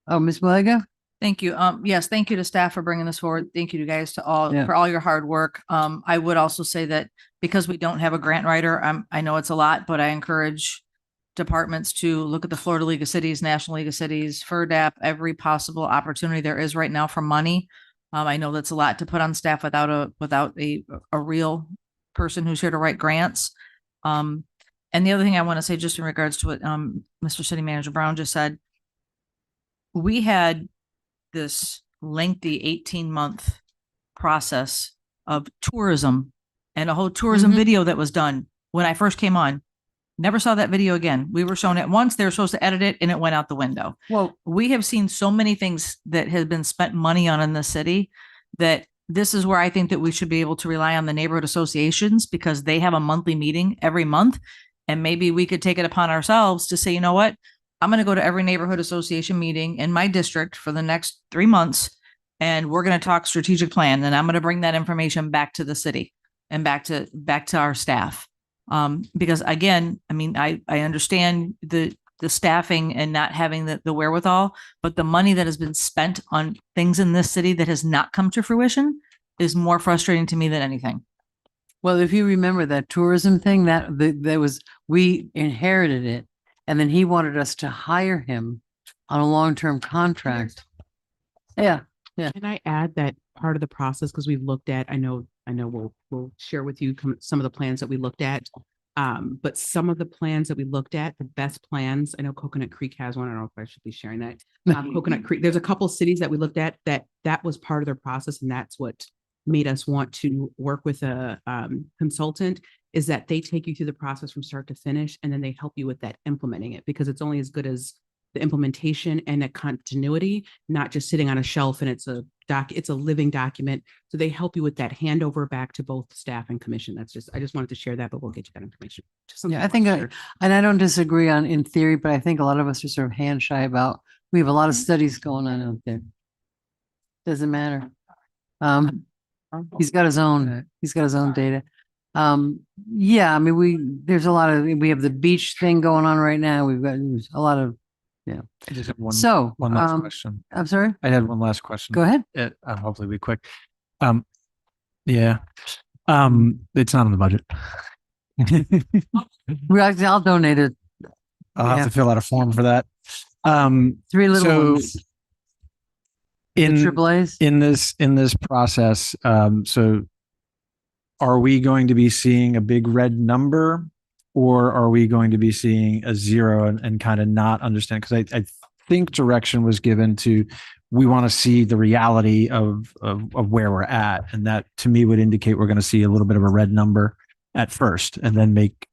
Oh, Ms. Malega? Thank you. Yes, thank you to staff for bringing this forward. Thank you to guys to all Yeah. for all your hard work. I would also say that because we don't have a grant writer, I know it's a lot, but I encourage departments to look at the Florida League of Cities, National League of Cities, FERDAP, every possible opportunity there is right now for money. I know that's a lot to put on staff without a real person who's here to write grants. And the other thing I want to say, just in regards to what Mr. City Manager Brown just said, we had this lengthy 18-month process of tourism and a whole tourism Mhm. video that was done when I first came on. Never saw that video again. We were shown it once. They were supposed to edit it and it went out the window. Well, We have seen so many things that has been spent money on in the city that this is where I think that we should be able to rely on the neighborhood associations, because they have a monthly meeting every month. And maybe we could take it upon ourselves to say, you know what? I'm going to go to every neighborhood association meeting in my district for the next 3 months, and we're going to talk strategic plan. And I'm going to bring that information back to the city and back to our staff. Because again, I mean, I understand the staffing and not having the wherewithal, but the money that has been spent on things in this city that has not come to fruition is more frustrating to me than anything. well, if you remember that tourism thing, we inherited it. And then he wanted us to hire him on a long-term contract. Yeah. Can I add that part of the process, because we've looked at, I know we'll share with you some of the plans that we looked at. But some of the plans that we looked at, the best plans, I know Coconut Creek has one. I don't know if I should be sharing that. Coconut Creek, there's a couple cities that we looked at that was part of their process. And that's what made us want to work with a consultant, is that they take you through the process from start to finish, and then they help you with that implementing it, because it's only as good as the implementation and the continuity, not just sitting on a shelf and it's a living document. So they help you with that handover back to both staff and commission. I just wanted to share that, but we'll get you that information. Just something Yeah, I wanted think to I- share. And I don't disagree in theory, but I think a lot of us are sort of hand shy about, we have a lot of studies going on out there. Doesn't matter. He's got his own data. Yeah, I mean, we have the beach thing going on right now. We've got a lot of, I just have one last question. I'm sorry, I had one last question. go ahead. Hopefully be quick. Yeah. It's not on the budget. I'll donate it. I'll have Yeah. to fill out a form for that. 3 little So ones. The triple A's. in this process, so are we going to be seeing a big red number, or are we going to be seeing a zero and kind of not understand? Because I think direction was given to, we want to see the reality of where we're at, and that to me would indicate we're going to see a little bit of a red number at first, and then make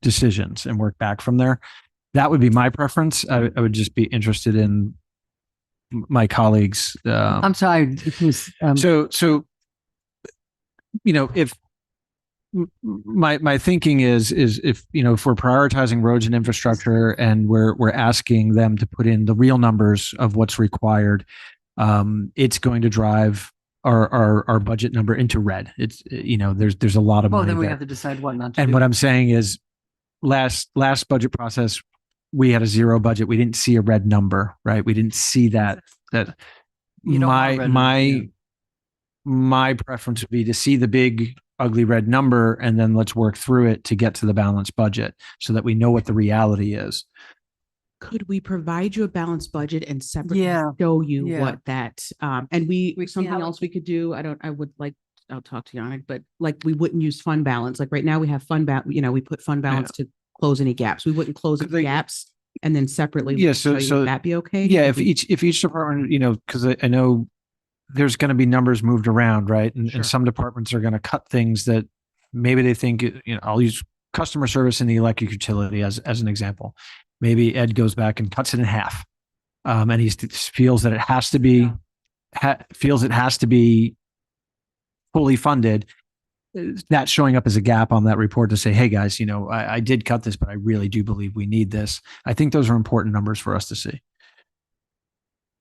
decisions and work back from there. That would be my preference. I would just be interested in my colleagues. I'm sorry. It was, So you know, if my thinking is if, you know, if we're prioritizing roads and infrastructure and we're asking them to put in the real numbers of what's required, it's going to drive our budget number into red. It's, you know, there's a lot of Well, money then we there. have to decide what not to And do. what I'm saying is last budget process, we had a zero budget. We didn't see a red number, right? We didn't see that You don't want a red number, yeah. my preference would be to see the big ugly red number and then let's work through it to get to the balanced budget so that we know what the reality is. Could we provide you a balanced budget and separately Yeah. show you Yeah. what that, and we, We see something how it else we could do, I'll talk to Yannick, but like, we wouldn't use fund balance. Like right now we have we put fund balance to close any gaps. We wouldn't close Could any they- gaps and then separately. Yeah, so- show you. so- Would that be okay? Yeah, if each department, you know, because I know there's going to be numbers moved around, right? Sure. And some departments are going to cut things that maybe they think, you know, I'll use customer service in the electric utility as an example. Maybe Ed goes back and cuts it in half, and he feels that it has to be fully funded. That's showing up as a gap on that report to say, hey guys, you know, I did cut this, but I really do believe we need this. I think those are important numbers for us to see.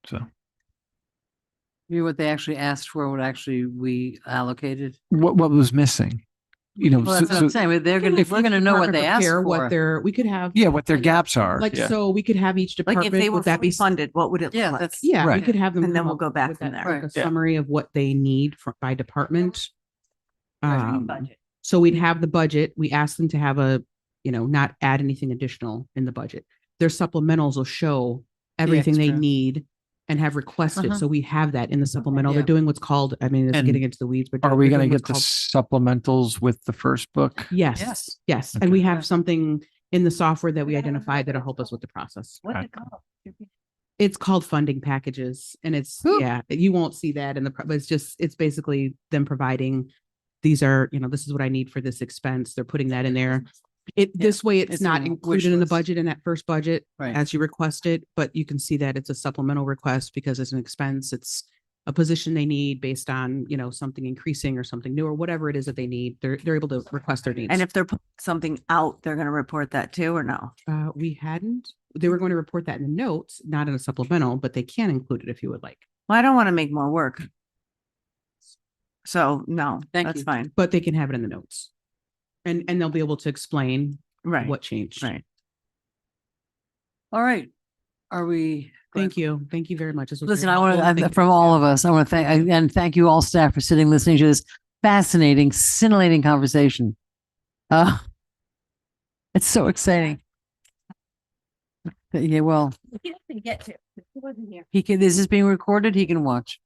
So Maybe what they actually asked for, what actually we allocated. what was missing? You know, Well, that's what I'm saying. But we're gonna know what they asked for. We could have. yeah, what their gaps are. Like, yeah. so we could have each Like department, if they were would that be? funded, what would it Yeah, look like? that's- Yeah, we Right. could have them. And then come we'll up go back with from that, there. like a Yeah. summary of what they need by department. Budget. So we'd have the budget. We ask them to have not add anything additional in the budget. Their supplementals will show everything they extra. need and have requested. Uh-huh. So we have that in the supplemental. They're Yeah. doing what's called, I mean, it's And getting into the weeds, but. Are we they're going to doing get the what's supplementals with the first book? called- Yes, Yes. yes. And Okay. we have something in the software that we identified that'll help us with the process. What's Right. it called? It's called funding packages and it's, Whew. yeah, you won't see that in the, but it's basically them providing, these are, this is what I need for this expense. They're putting that in there. This way it's It's not in the wish included in the list. budget in that first budget Right. as you request it, but you can see that it's a supplemental request because it's an expense. It's a position they need based on, something increasing or something new or whatever it is that they need. They're able to request their needs. And if they're putting something out, they're gonna report that too, or no? They were going to report that in the notes, not in a supplemental, but they can include it if you would like. Well, I don't want to make more work. So no, Thank that's you. fine. But they can have it in the notes. And they'll be able to explain Right. what changed. Right. All right. Are we? Thank you. Thank you very much. This was Listen, very I want helpful. to, Thank from you. all of us, I want to thank you all staff for sitting, listening to this fascinating, scintillating conversation. It's so exciting. Yeah, well, He doesn't get to. He wasn't here. this is being recorded. He can watch.